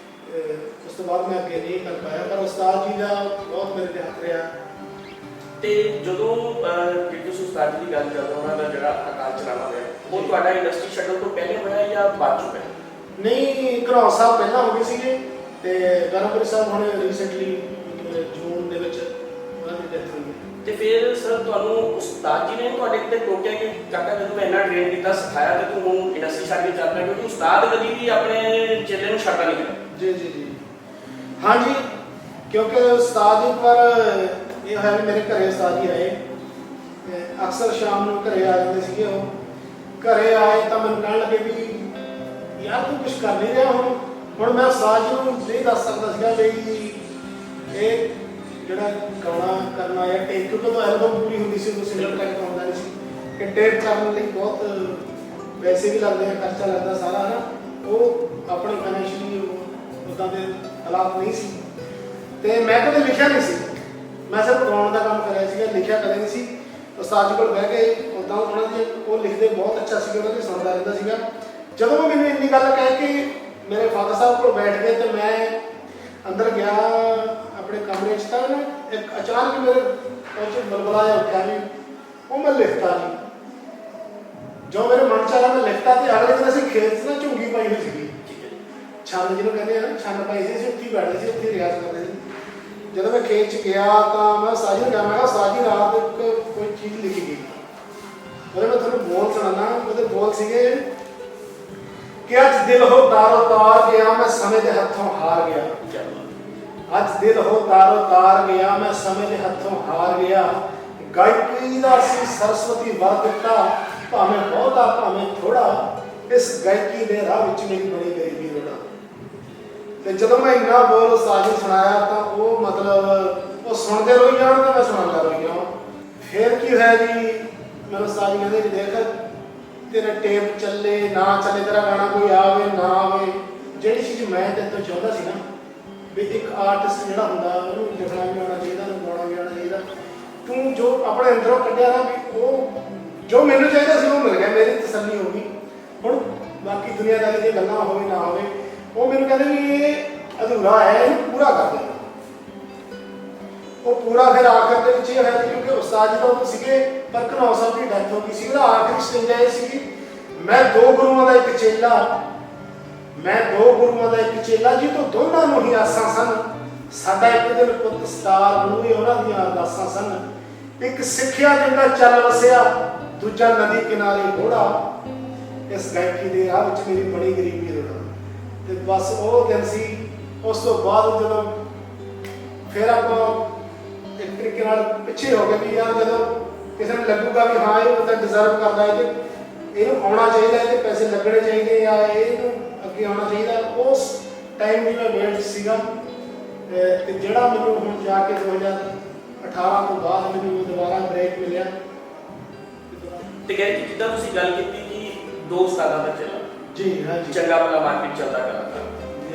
ਉਸ ਤੋਂ ਬਾਅਦ ਮੈਂ ਅੱਗੇ ਨਹੀਂ ਕਰ ਪਾਇਆ, ਪਰ ਉਸਤਾਦ ਜੀ ਦਾ ਬਹੁਤ ਮੇਰੇ ਤੇ ਹੱਥ ਰਿਹਾ। ਤੇ ਜਦੋਂ ਤੁਸੀਂ ਉਸਤਾਦ ਜੀ ਦੀ ਗੱਲ ਕਰਦੇ ਹੋ ਉਹਨਾਂ ਦਾ ਜਿਹੜਾ ਅਕਾਲ ਚਲਾਣਾ ਹੋਇਆ ਉਹ ਤੁਹਾਡਾ ਇੰਡਸਟਰੀ ਸ਼ਟਲ ਤੋਂ ਪਹਿਲੇ ਹੋਇਆ ਜਾਂ ਬਾਅਦ ਚ ਹੋਇਆ? ਨਹੀਂ, ਘਨੌਤ ਸਾਹਿਬ ਪਹਿਲਾਂ ਹੋ ਗਏ ਸੀਗੇ ਤੇ ਬੈਰਮਪੁਰੀ ਸਾਹਿਬ ਹੁਣ ਰੀਸੈਂਟਲੀ ਜੂਨ ਦੇ ਵਿੱਚ ਉਹਨਾਂ ਦੀ ਡੈਥ ਹੋਈ। ਤੇ ਫਿਰ ਸਰ ਤੁਹਾਨੂੰ ਉਸਤਾਦ ਜੀ ਨੇ ਤੁਹਾਡੇ ਕਿਤੇ ਟੋਕਿਆ ਕਿ ਕਾਕਾ ਜਦੋਂ ਮੈਂ ਇੰਨਾ ਟ੍ਰੇਨ ਕੀਤਾ ਸਿਖਾਇਆ ਤੇ ਤੂੰ ਹੁਣ ਇੰਡਸਟਰੀ ਛੱਡ ਕੇ ਚੱਲ ਪਿਆ, ਕਿਉਂਕਿ ਉਸਤਾਦ ਕਦੀ ਵੀ ਆਪਣੇ ਚੇਲੇ ਨੂੰ ਛੱਡਦਾ ਨਹੀਂ ਹੈ। ਜੀ। ਹਾਂਜੀ, ਕਿਉਂਕਿ ਉਸਤਾਦ ਜੀ ਪਰ ਇਹ ਹੈ ਵੀ ਮੇਰੇ ਘਰੇ ਉਸਤਾਦ ਜੀ ਆਏ, ਅਕਸਰ ਸ਼ਾਮ ਨੂੰ ਘਰੇ ਆ ਜਾਂਦੇ ਸੀਗੇ। ਉਹ ਘਰੇ ਆਏ ਤਾਂ ਮੈਨੂੰ ਕਹਿਣ ਲੱਗੇ ਵੀ ਯਾਰ ਤੂੰ ਕੁਛ ਕਰ ਨਹੀਂ ਰਿਹਾ ਹੁਣ ਮੈਂ ਉਸਤਾਦ ਜੀ ਨੂੰ ਨਹੀਂ ਦੱਸ ਸਕਦਾ ਸੀਗਾ ਵੀ ਇਹ ਜਿਹੜਾ ਗਾਣਾ ਕਰਨਾ ਜਾਂ ਟੇਪ, ਕਿਉਂਕਿ ਉਹ ਐਲਬਮ ਪੂਰੀ ਹੁੰਦੀ ਸੀ, ਉਹ ਸਿੰਗਲ ਟਰੈਕ ਆਉਂਦਾ ਨਹੀਂ ਸੀ ਕਿ ਟੇਪ ਕਰਨ ਲਈ ਬਹੁਤ ਪੈਸੇ ਵੀ ਲੱਗਦੇ ਆ, ਖਰਚਾ ਲੱਗਦਾ ਸਾਰਾ ਹੈ ਨਾ। ਉਹ ਆਪਣੇ ਫਾਈਨੈਂਸ਼ੀਅਲੀ ਉੱਦਾਂ ਦੇ ਹਾਲਾਤ ਨਹੀਂ ਸੀ ਤੇ ਮੈਂ ਕਦੇ ਲਿਖਿਆ ਨਹੀਂ ਸੀ, ਮੈਂ ਸਿਰਫ ਗਾਉਣ ਦਾ ਕੰਮ ਕਰਿਆ ਸੀਗਾ, ਲਿਖਿਆ ਕਦੇ ਨਹੀਂ ਸੀ। ਉਸਤਾਦ ਜੀ ਕੋਲ ਬਹਿ ਕੇ ਉੱਦਾਂ ਉਹਨਾਂ ਦੇ ਉਹ ਲਿਖਦੇ ਬਹੁਤ ਅੱਛਾ ਸੀਗਾ, ਉਹਨਾਂ ਦੀ ਸੁਣਦਾ ਰਹਿੰਦਾ ਸੀਗਾ। ਜਦੋਂ ਮੈਨੂੰ ਇੰਨੀ ਗੱਲ ਕਹਿ ਕੇ ਮੇਰੇ ਫਾਦਰ ਸਾਹਿਬ ਕੋਲ ਬੈਠ ਗਏ ਤੇ ਮੈਂ ਅੰਦਰ ਗਿਆ ਆਪਣੇ ਕਮਰੇ 'ਚ, ਤਾਂ ਇੱਕ ਅਚਾਨਕ ਮੇਰੇ ਉਹ 'ਚ ਬਲਬਲਾ ਜਿਹਾ ਉੱਠਿਆ ਵੀ ਉਹ ਮੈਂ ਲਿਖਤਾ ਨਹੀਂ। ਜੋ ਮੇਰੇ ਮਨ 'ਚ ਆਇਆ ਮੈਂ ਲਿਖਤਾ ਤੇ ਅਗਲੇ ਦਿਨ ਅਸੀਂ ਖੇਤ 'ਚ ਨਾ ਝੁੰਗੀ ਪਾਈ ਹੋਈ ਸੀਗੀ, ਛੰਨ ਜਿਹਨੂੰ ਕਹਿੰਦੇ ਆ ਨਾ, ਛੰਨ ਪਾਈ ਸੀ, ਅਸੀਂ ਉੱਥੇ ਹੀ ਬੈਠਦੇ ਸੀ, ਉੱਥੇ ਰਿਆਜ਼ ਕਰਦੇ ਸੀ। ਜਦੋਂ ਮੈਂ ਖੇਤ 'ਚ ਗਿਆ ਤਾਂ ਮੈਂ ਸਾਜੀ ਨੂੰ ਕਿਹਾ, ਮੈਂ ਕਿਹਾ ਸਾਜੀ ਰਾਤ ਇੱਕ ਕੋਈ ਚੀਜ਼ ਲਿਖੀ ਗਈ, ਉਹਦੇ ਮੈਂ ਤੁਹਾਨੂੰ ਬੋਲ ਸੁਣਾਉਣਾ। ਉਹਦੇ ਬੋਲ ਸੀਗੇ ਕਿ ਅੱਜ ਦਿਲ ਹੋ ਤਾਰੋ ਤਾਰ ਗਿਆ, ਮੈਂ ਸਮੇਂ ਦੇ ਹੱਥੋਂ ਹਾਰ ਗਿਆ। ਅੱਜ ਦਿਲ ਹੋ ਤਾਰੋ ਤਾਰ ਗਿਆ, ਮੈਂ ਸਮੇਂ ਦੇ ਹੱਥੋਂ ਹਾਰ ਗਿਆ। ਗਾਇਕੀ ਦਾ ਸੀ ਸਰਸਵਤੀ ਵਰ ਦਿੱਤਾ, ਭਾਵੇਂ ਬਹੁਤਾ ਭਾਵੇਂ ਥੋੜਾ, ਇਸ ਗਾਇਕੀ ਦੇ ਰਾਹ ਵਿੱਚ ਮੇਰੀ ਬੜੀ ਗਰੀਬੀ ਰੋੜਾ। ਤੇ ਜਦੋਂ ਮੈਂ ਇੰਨਾ ਬੋਲ ਉਸਤਾਦ ਨੂੰ ਸੁਣਾਇਆ ਤਾਂ ਉਹ ਮਤਲਬ ਉਹ ਸੁਣਦੇ ਰੋਈ ਜਾਣ ਤਾਂ ਮੈਂ ਸੁਣਾਉਂਦਾ ਰੋਈ ਜਾਵਾਂ। ਫਿਰ ਕੀ ਹੋਇਆ ਜੀ, ਮੈਨੂੰ ਉਸਤਾਦ ਜੀ ਕਹਿੰਦੇ ਵੀ ਦੇਖ ਤੇਰਾ ਟੇਪ ਚੱਲੇ ਨਾ ਚੱਲੇ, ਤੇਰਾ ਗਾਣਾ ਕੋਈ ਆਵੇ ਨਾ ਆਵੇ, ਜਿਹੜੀ ਚੀਜ਼ ਮੈਂ ਤੇਰੇ ਤੋਂ ਚਾਹੁੰਦਾ ਸੀ ਨਾ ਵੀ ਇੱਕ ਆਰਟਿਸਟ ਜਿਹੜਾ ਹੁੰਦਾ ਉਹਨੂੰ ਲਿਖਣਾ ਵੀ ਆਉਣਾ ਚਾਹੀਦਾ, ਉਹਨੂੰ ਗਾਉਣਾ ਵੀ ਆਉਣਾ ਚਾਹੀਦਾ, ਤੂੰ ਜੋ ਆਪਣੇ ਅੰਦਰੋਂ ਕੱਢਿਆ ਨਾ ਵੀ ਉਹ ਜੋ ਮੈਨੂੰ ਚਾਹੀਦਾ ਸੀ ਉਹ ਮਿਲ ਗਿਆ, ਮੇਰੀ ਤਸੱਲੀ ਹੋ ਗਈ। ਹੁਣ ਬਾਕੀ ਦੁਨੀਆਦਾਰੀ ਦੀਆਂ ਗੱਲਾਂ ਹੋਵੇ ਨਾ ਹੋਵੇ, ਉਹ ਮੈਨੂੰ ਕਹਿੰਦੇ ਵੀ ਇਹ ਅਧੂਰਾ ਹੈ, ਇਹਨੂੰ ਪੂਰਾ ਕਰ ਦੇ। ਉਹ ਪੂਰਾ ਫਿਰ ਆਖਰ ਦੇ ਵਿੱਚ ਇਹ ਹੋਇਆ ਕਿਉਂਕਿ ਉਸਤਾਦ ਜੀ ਦਾ ਉਹ ਸੀਗੇ ਪਰ ਘਨੌਰ ਸਾਹਿਬ ਦੀ ਡੈਥ ਹੋ ਗਈ ਸੀ। ਉਹਦਾ ਆਖਰੀ ਸਟੇਜ ਇਹ ਸੀ ਮੈਂ ਦੋ ਗੁਰੂਆਂ ਦਾ ਇੱਕ ਚੇਲਾ, ਮੈਂ ਦੋ ਗੁਰੂਆਂ ਦਾ ਇੱਕ ਚੇਲਾ, ਜੀ ਤੋਂ ਦੋਨਾਂ ਨੂੰ ਹੀ ਆਸਾਂ ਸਨ। ਸਾਡਾ ਇੱਕ ਦਿਨ ਪੁੱਤ ਸਤਾਰ ਨੂੰ ਹੀ ਉਹਨਾਂ ਦੀਆਂ ਅਰਦਾਸਾਂ ਸਨ। ਇੱਕ ਸਿੱਖਿਆ ਦਿੰਦਾ ਚੱਲ ਵਸਿਆ, ਦੂਜਾ ਨਦੀ ਕਿਨਾਰੇ ਘੋੜਾ, ਇਸ ਗਾਇਕੀ ਦੇ ਰਾਹ ਵਿੱਚ ਮੇਰੀ ਬੜੀ ਗਰੀਬੀ ਰੋੜਾ। ਤੇ ਬਸ ਉਹ ਦਿਨ ਸੀ। ਉਸ ਤੋਂ ਬਾਅਦ ਜਦੋਂ ਫਿਰ ਆਪਾਂ ਇੱਕ ਤਰੀਕੇ ਨਾਲ ਪਿੱਛੇ ਹੋ ਗਏ ਵੀ ਯਾਰ ਜਦੋਂ ਕਿਸੇ ਨੂੰ ਲੱਗੂਗਾ ਵੀ ਹਾਂ ਇਹ ਬੰਦਾ ਡਿਜ਼ਰਵ ਕਰਦਾ ਹੈ ਤੇ ਇਹਨੂੰ ਆਉਣਾ ਚਾਹੀਦਾ, ਇਹਦੇ ਪੈਸੇ ਲੱਗਣੇ ਚਾਹੀਦੇ ਜਾਂ ਇਹਨੂੰ ਅੱਗੇ ਆਉਣਾ ਚਾਹੀਦਾ, ਉਸ ਟਾਈਮ ਦੀ ਮੈਂ ਵੇਟ ਸੀਗਾ। ਤੇ ਜਿਹੜਾ ਮੈਨੂੰ ਹੁਣ ਜਾ ਕੇ 2018 ਤੋਂ ਬਾਅਦ ਮੈਨੂੰ ਦੁਬਾਰਾ ਬ੍ਰੇਕ ਮਿਲਿਆ। ਤੇ ਕਹਿੰਦੇ ਜਿੱਦਾਂ ਤੁਸੀਂ ਗੱਲ ਕੀਤੀ ਕਿ 2 ਸਾਲਾਂ ਦਾ ਚੱਲਾ ਜੀ ਹਾਂ ਜੀ, ਚੰਗਾ ਭਲਾ ਮਾਰਕੀਟ ਚੱਲਦਾ ਕਰਦਾ,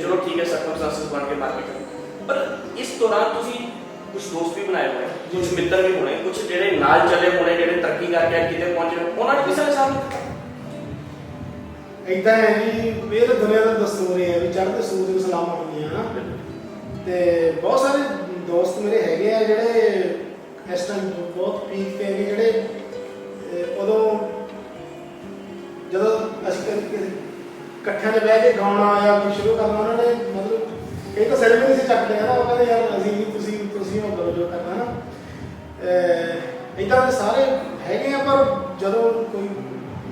ਚਲੋ ਠੀਕ ਹੈ, ਸਰਕਮਸਟੈਂਸਸ ਬਣ ਕੇ ਮਾਰਕੀਟ, ਪਰ ਇਸ ਦੌਰਾਨ ਤੁਸੀਂ ਕੁਝ ਦੋਸਤ ਵੀ ਬਣਾਏ ਹੋਣੇ, ਕੁਝ ਮਿੱਤਰ ਵੀ ਹੋਣੇ, ਕੁਝ ਜਿਹੜੇ ਨਾਲ ਚੱਲੇ ਹੋਣੇ, ਜਿਹੜੇ ਤਰੱਕੀ ਕਰਕੇ ਕਿਤੇ ਪਹੁੰਚੇ, ਉਹਨਾਂ ਨੇ ਕਿਸੇ ਨੇ ਸਾਹਮਣੇ ਇੱਦਾਂ ਹੈ ਜੀ, ਇਹ ਤਾਂ ਦੁਨੀਆ ਦਾ ਦਸਤੂਰ ਹੈ ਵੀ ਚੜ੍ਹਦੇ ਸੂਰਜ ਨੂੰ ਸਲਾਮਾਂ ਹੁੰਦੀਆਂ ਹਨ। ਤੇ ਬਹੁਤ ਸਾਰੇ ਦੋਸਤ ਮੇਰੇ ਹੈਗੇ ਆ ਜਿਹੜੇ ਇਸ ਟਾਈਮ ਬਹੁਤ ਪੀਕ ਤੇ ਹੈਗੇ, ਜਿਹੜੇ ਉਦੋਂ ਜਦੋਂ ਅਸੀਂ ਇਕੱਠਿਆਂ ਨੇ ਬਹਿ ਕੇ ਗਾਉਣਾ ਆਇਆ ਕੁਝ ਸ਼ੁਰੂ ਕਰਨਾ, ਉਹਨਾਂ ਨੇ ਮਤਲਬ ਇਹ ਤਾਂ ਸੈਲੀਬ੍ਰਿਟੀ ਸੀ ਚੱਕਦੇ ਆ ਨਾ, ਉਹ ਕਹਿੰਦੇ ਯਾਰ ਅਸੀਂ ਵੀ ਤੁਸੀਂ ਉਹ ਕਰੋ ਜੋ ਕਰਨਾ ਨਾ। ਇੱਦਾਂ ਦੇ ਸਾਰੇ ਹੈਗੇ ਆ, ਪਰ ਜਦੋਂ ਕੋਈ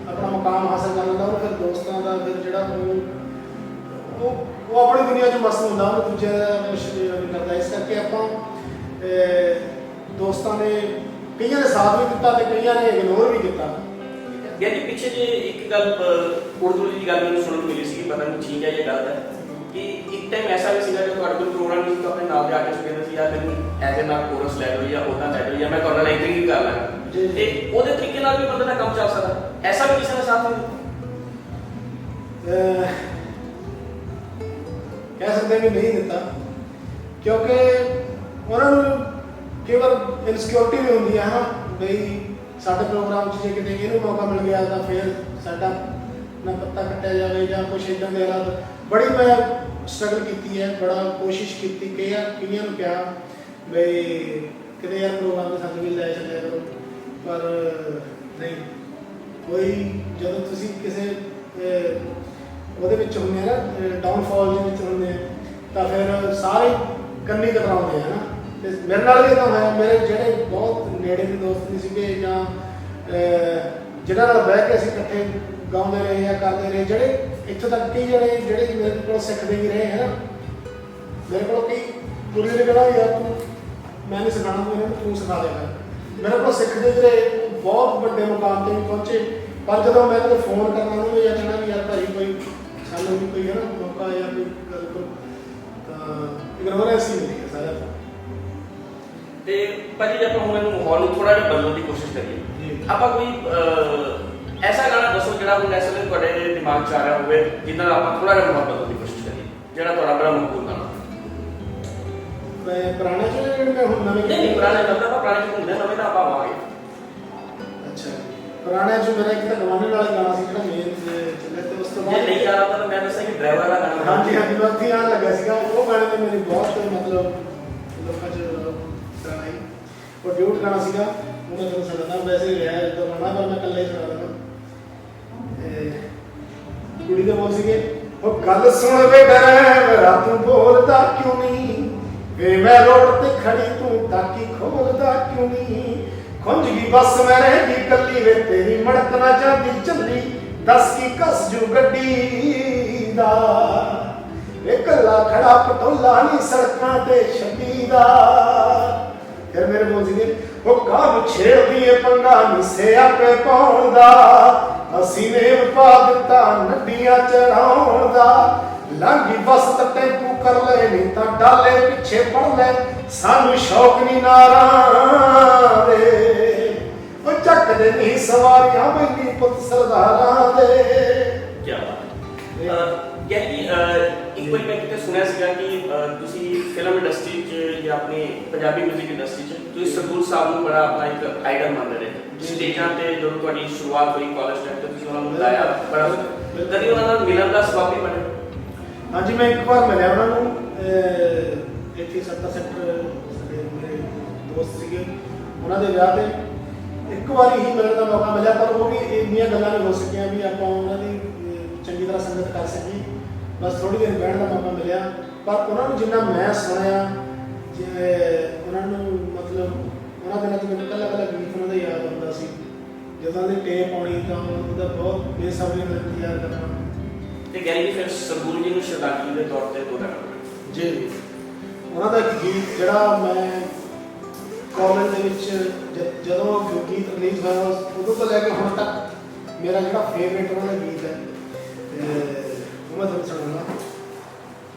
ਆਪਣਾ ਮੁਕਾਮ ਹਾਸਲ ਕਰ ਲੈਂਦਾ ਉਹ ਫਿਰ ਦੋਸਤਾਂ ਦਾ ਫਿਰ ਜਿਹੜਾ ਉਹ ਆਪਣੀ ਦੁਨੀਆ 'ਚ ਮਸਤ ਹੁੰਦਾ, ਉਹ ਦੂਜੇ ਦਾ ਕੁਛ ਨਹੀਂ ਕਰਦਾ। ਇਸ ਕਰਕੇ ਆਪਾਂ ਦੋਸਤਾਂ ਨੇ ਕਈਆਂ ਨੇ ਸਾਥ ਵੀ ਦਿੱਤਾ ਤੇ ਕਈਆਂ ਨੇ ਇਗਨੋਰ ਵੀ ਕੀਤਾ। ਯਾਨੀ ਪਿੱਛੇ ਜੇ ਇੱਕ ਗੱਲ ਉਰਦੂ ਦੀ ਗੱਲ ਮੈਨੂੰ ਸੁਣਨ ਨੂੰ ਮਿਲੀ ਸੀ, ਪਤਾ ਨਹੀਂ ਠੀਕ ਹੈ ਇਹ ਗੱਲ ਹੈ ਕਿ ਇੱਕ ਟਾਈਮ ਐਸਾ ਵੀ ਸੀਗਾ ਕਿ ਤੁਹਾਡੇ ਕੋਲ ਪ੍ਰੋਗਰਾਮ ਨਹੀਂ ਸੀ, ਆਪਣੇ ਨਾਲ ਦੇ ਆਰਟਿਸਟ ਕਹਿੰਦੇ ਸੀ ਯਾਰ ਮੈਨੂੰ ਐਜ਼ ਐ ਨਾਲ ਕੋਰਸ ਲੈ ਲਓ ਜਾਂ ਉੱਦਾਂ ਲੈ ਲਓ ਜਾਂ ਮੈਂ ਤੁਹਾਡੇ ਨਾਲ ਐਕਟਿੰਗ ਵੀ ਕਰ ਲਾਂਗਾ, ਤੇ ਉਹਦੇ ਤਰੀਕੇ ਨਾਲ ਵੀ ਬੰਦੇ ਦਾ ਕੰਮ ਚੱਲ ਸਕਦਾ। ਐਸਾ ਵੀ ਕਿਸੇ ਨੇ ਸਾਥ ਨਹੀਂ ਕਹਿ ਸਕਦੇ ਵੀ ਨਹੀਂ ਦਿੱਤਾ, ਕਿਉਂਕਿ ਉਹਨਾਂ ਨੂੰ ਕੇਵਲ ਇਨਸਿਕਿਉਰਿਟੀ ਵੀ ਹੁੰਦੀ ਹੈ ਨਾ ਬਈ ਸਾਡੇ ਪ੍ਰੋਗਰਾਮ 'ਚ ਜੇ ਕਿਤੇ ਇਹਨੂੰ ਮੌਕਾ ਮਿਲ ਗਿਆ ਤਾਂ ਫਿਰ ਸਾਡਾ ਨਾ ਪੱਤਾ ਕੱਟਿਆ ਜਾਵੇ ਜਾਂ ਕੁਛ ਇੱਦਾਂ ਦੇ ਹਾਲਾਤ। ਬੜੀ ਮੈਂ ਸਟਰਗਲ ਕੀਤੀ ਹੈ, ਬੜਾ ਕੋਸ਼ਿਸ਼ ਕੀਤੀ, ਕਈਆਂ ਨੂੰ ਕਿਹਾ ਬਈ ਕਿਤੇ ਯਾਰ ਪ੍ਰੋਗਰਾਮ 'ਤੇ ਸਾਨੂੰ ਵੀ ਲੈ ਚੱਲਿਆ ਕਰੋ, ਪਰ ਨਹੀਂ ਕੋਈ। ਜਦੋਂ ਤੁਸੀਂ ਕਿਸੇ ਉਹਦੇ ਵਿੱਚ ਹੁੰਦੇ ਆ ਨਾ ਡਾਊਨਫਾਲ ਦੇ ਵਿੱਚ ਹੁੰਦੇ ਆ ਤਾਂ ਫਿਰ ਸਾਰੇ ਕੰਨੀ ਕਤਰਾਉਂਦੇ ਆ ਨਾ। ਤੇ ਮੇਰੇ ਨਾਲ ਵੀ ਇੱਦਾਂ ਹੋਇਆ, ਮੇਰੇ ਜਿਹੜੇ ਬਹੁਤ ਨੇੜੇ ਦੇ ਦੋਸਤ ਨਹੀਂ ਸੀਗੇ ਜਾਂ ਜਿਹਨਾਂ ਨਾਲ ਬਹਿ ਕੇ ਅਸੀਂ ਇਕੱਠੇ ਗਾਉਂਦੇ ਰਹੇ ਜਾਂ ਕਰਦੇ ਰਹੇ, ਜਿਹੜੇ ਇੱਥੋਂ ਤੱਕ ਕਈ ਜਿਹੜੇ ਮੇਰੇ ਕੋਲ ਸਿੱਖਦੇ ਵੀ ਰਹੇ ਹੈ ਨਾ। ਮੇਰੇ ਕੋਲ ਕਈ ਕੁੜੀਆਂ ਨੇ ਕਹਿਣਾ ਯਾਰ ਤੂੰ ਮੈਂ ਨਹੀਂ ਸਿਖਾਉਣਾ, ਤੂੰ ਇਹਨਾਂ ਨੂੰ ਤੂੰ ਸਿਖਾ ਦੇਗਾ। ਮੇਰੇ ਕੋਲ ਸਿੱਖਦੇ ਵੀ ਰਹੇ, ਬਹੁਤ ਵੱਡੇ ਮੁਕਾਮ 'ਤੇ ਵੀ ਪਹੁੰਚੇ, ਪਰ ਜਦੋਂ ਮੈਂ ਕਦੇ ਫੋਨ ਕਰਨਾ ਉਹਨੂੰ ਜਾਂ ਕਹਿਣਾ ਵੀ ਯਾਰ ਭਾਈ ਕੋਈ ਸਾਨੂੰ ਵੀ ਕੋਈ ਹੈ ਨਾ ਮੌਕਾ ਜਾਂ ਕੋਈ ਗੱਲ ਕਰੋ ਤਾਂ ਇਗਨੋਰੈਂਸ ਹੀ ਮਿਲੀ ਹੈ ਸਾਰਾ। ਤੇ ਭਾਜੀ ਜੇ ਆਪਾਂ ਹੁਣ ਇਹਨੂੰ ਮਾਹੌਲ ਨੂੰ ਥੋੜਾ ਜਿਹਾ ਬਦਲਣ ਦੀ ਕੋਸ਼ਿਸ਼ ਕਰੀਏ, ਆਪਾਂ ਕੋਈ ਐਸਾ ਗਾਣਾ ਦੱਸੋ ਜਿਹੜਾ ਹੁਣ ਇਸ ਵੇਲੇ ਤੁਹਾਡੇ ਦਿਮਾਗ 'ਚ ਆ ਰਿਹਾ ਹੋਵੇ, ਜਿਹਦੇ ਨਾਲ ਆਪਾਂ ਥੋੜਾ ਜਿਹਾ ਮਾਹੌਲ ਬਦਲਣ ਦੀ ਕੋਸ਼ਿਸ਼ ਕਰੀਏ, ਜਿਹੜਾ ਤੁਹਾਡਾ ਬੜਾ ਮਕਬੂਲ ਗਾਣਾ। ਮੈਂ ਪੁਰਾਣੇ ਚ ਮੈਂ ਹੁਣ ਨਵੇਂ ਨਹੀਂ ਪੁਰਾਣੇ ਲੱਗਦਾ, ਆਪਾਂ ਪੁਰਾਣੇ 'ਚ ਘੁੰਮਦੇ, ਨਵੇਂ ਤਾਂ ਆਪਾਂ ਆਵਾਂਗੇ। ਅੱਛਾ, ਪੁਰਾਣੇ ਚ ਮੇਰਾ ਇੱਕ ਤਾਂ ਗਵਾਨੇ ਵਾਲਾ ਗਾਣਾ ਸੀ ਜਿਹੜਾ ਮੇਨ ਚੱਲਿਆ, ਤੇ ਉਸ ਤੋਂ ਜੇ ਬਾਅਦ ਨਹੀਂ ਆ ਰਿਹਾ ਤਾਂ ਮੈਂ ਦੱਸਾਂ ਕਿ ਡਰਾਈਵਰ ਵਾਲਾ ਗਾਣਾ। ਹਾਂਜੀ ਹਾਂਜੀ, ਮੈਂ ਉੱਥੇ ਆਉਣ ਲੱਗਾ ਸੀਗਾ। ਉਹ ਗਾਣੇ ਤੇ ਮੇਰੀ ਬਹੁਤ ਮਤਲਬ ਲੋਕਾਂ ਚ ਤਰ੍ਹਾਂ ਆਈ। ਉਹ ਡਿਊਟ ਗਾਣਾ ਸੀਗਾ, ਉਹ ਮੈਂ ਤੁਹਾਨੂੰ ਸੁਣਾਉਂਦਾ। ਵੈਸੇ ਰਿਹਾ ਤਾਂ ਗਾਣਾ, ਪਰ ਮੈਂ ਇਕੱਲਾ ਹੀ ਸੁਣਾ ਦਿੰਦਾ। ਕੁੜੀ ਦੇ ਬੋਲ ਸੀਗੇ, ਉਹ ਗੱਲ ਸੁਣ ਵੇ ਡਰਾਈਵਰਾ ਤੂੰ ਬੋਲਦਾ ਕਿਉਂ ਨਹੀਂ, ਵੇ ਮੈਂ ਰੋਡ ਤੇ ਖੜੀ ਤੂੰ ਤਾਕੀ ਖੋਲਦਾ ਕਿਉਂ ਨਹੀਂ, ਖੁੰਝ ਗਈ ਬੱਸ ਮੈਂ ਰਹਿ ਗਈ ਕੱਲੀ ਵੇ ਤੇਰੀ ਮੜਕ ਨਾ ਜਾਂਦੀ ਚੱਲੀ, ਦੱਸ ਕੀ ਕਸ ਜੂ ਗੱਡੀ ਦਾ, ਵੇ ਕੱਲਾ ਖੜਾ ਪਟੋਲਾ ਨਹੀਂ ਸੜਕਾਂ ਤੇ ਛੱਡੀ ਦਾ। ਫਿਰ ਮੇਰੇ ਬੋਲ ਸੀਗੇ, ਉਹ ਕਾਹਨੂੰ ਛੇੜਦੀ ਏ ਪੰਗਾ ਮਿਸੇ ਆਪੇ ਪਾਉਣ ਦਾ, ਅਸੀਂ ਨੇ ਪਾ ਦਿੱਤਾ ਨੱਡੀਆਂ ਚੜਾਉਣ ਦਾ, ਲਾਂਗੀ ਬਸ ਤਾਂ ਟੈਂਪੂ ਕਰ ਲੈ ਨਹੀਂ ਤਾਂ ਡਾਲੇ ਪਿੱਛੇ ਪੜ ਲੈ, ਸਾਨੂੰ ਸ਼ੌਕ ਨਹੀਂ ਨਾਰਾਂ ਦੇ, ਉਹ ਚੱਕਦੇ ਨਹੀਂ ਸਵਾਰੀਆਂ ਬੈਲੀ ਪੁੱਤ ਸਰਦਾਰਾਂ ਦੇ। ਕੀ ਬਾਤ ਹੈ। ਇੱਕ ਵਾਰੀ ਮੈਂ ਕਿਤੇ ਸੁਣਿਆ ਸੀਗਾ ਕਿ ਤੁਸੀਂ ਫਿਲਮ ਇੰਡਸਟਰੀ 'ਚ ਜਾਂ ਆਪਣੀ ਪੰਜਾਬੀ 뮤직 ਇੰਡਸਟਰੀ 'ਚ ਤੁਸੀਂ ਸਰਦੂਲ ਸਾਹਿਬ ਨੂੰ ਬੜਾ ਆਪਣਾ ਇੱਕ ਆਈਡਲ ਮੰਨਦੇ ਰਹੇ। ਸਟੇਜਾਂ ਤੇ ਜਦੋਂ ਤੁਹਾਡੀ ਸ਼ੁਰੂਆਤ ਹੋਈ ਕਾਲਜ ਟਾਈਮ ਤੇ ਤੁਸੀਂ ਉਹਨਾਂ ਨੂੰ ਬੁਲਾਇਆ, ਬੜਾ ਕਦੀ ਉਹਨਾਂ ਨਾਲ ਮਿਲਣ ਦਾ ਸਬਬ ਵੀ ਬਣਿਆ? ਹਾਂਜੀ, ਮੈਂ ਇੱਕ ਵਾਰ ਮਿਲਿਆ ਉਹਨਾਂ ਨੂੰ ਇੱਥੇ 70 ਸੈਕਟਰ, ਸਾਡੇ ਮੇਰੇ ਦੋਸਤ ਸੀਗੇ, ਉਹਨਾਂ ਦੇ ਵਿਆਹ ਤੇ ਇੱਕ ਵਾਰੀ ਹੀ ਮਿਲਣ ਦਾ ਮੌਕਾ ਮਿਲਿਆ, ਪਰ ਉਹ ਵੀ ਇੰਨੀਆਂ ਗੱਲਾਂ ਨਹੀਂ ਹੋ ਸਕੀਆਂ ਵੀ ਆਪਾਂ ਉਹਨਾਂ ਦੀ ਚੰਗੀ ਤਰ੍ਹਾਂ ਸੰਗਤ ਕਰ ਸਕੀਏ। ਬਸ ਥੋੜੀ ਦੇਰ ਬੈਠਣ ਦਾ ਮੌਕਾ ਮਿਲਿਆ, ਪਰ ਉਹਨਾਂ ਨੂੰ ਜਿੰਨਾ ਮੈਂ ਸੁਣਿਆ, ਜਿਵੇਂ ਉਹਨਾਂ ਨੂੰ ਮਤਲਬ ਉਹਨਾਂ ਦਿਨਾਂ 'ਚ ਮੈਨੂੰ ਕੱਲਾ ਗੀਤ ਉਹਨਾਂ ਦਾ ਯਾਦ ਆਉਂਦਾ ਸੀ। ਜਦੋਂ ਦੀ ਟੇਪ ਆਉਣੀ ਤਾਂ ਉਹਦਾ ਬਹੁਤ ਬੇਸਬਰੀ ਨਾਲ ਇੰਤਜ਼ਾਰ ਕਰਨਾ। ਤੇ ਗੈਰੀ ਜੀ ਫਿਰ ਸਰਦੂਲ ਜੀ ਨੂੰ ਸ਼ਰਧਾਂਜਲੀ ਦੇ ਤੌਰ ਤੇ ਦੋ ਗਾਣਾ ਜੀ, ਉਹਨਾਂ ਦਾ ਇੱਕ ਗੀਤ ਜਿਹੜਾ ਮੈਂ ਕਾਲਜ ਦੇ ਵਿੱਚ ਜਦੋਂ ਗੀਤ ਰਿਲੀਜ਼ ਹੋਇਆ, ਉਦੋਂ ਤੋਂ ਲੈ ਕੇ ਹੁਣ ਤੱਕ ਮੇਰਾ ਜਿਹੜਾ ਫੇਵਰੇਟ ਉਹਨਾਂ ਦਾ ਗੀਤ ਹੈ, ਉਹ ਮੈਂ ਤੁਹਾਨੂੰ ਸੁਣਾਉਂਦਾ।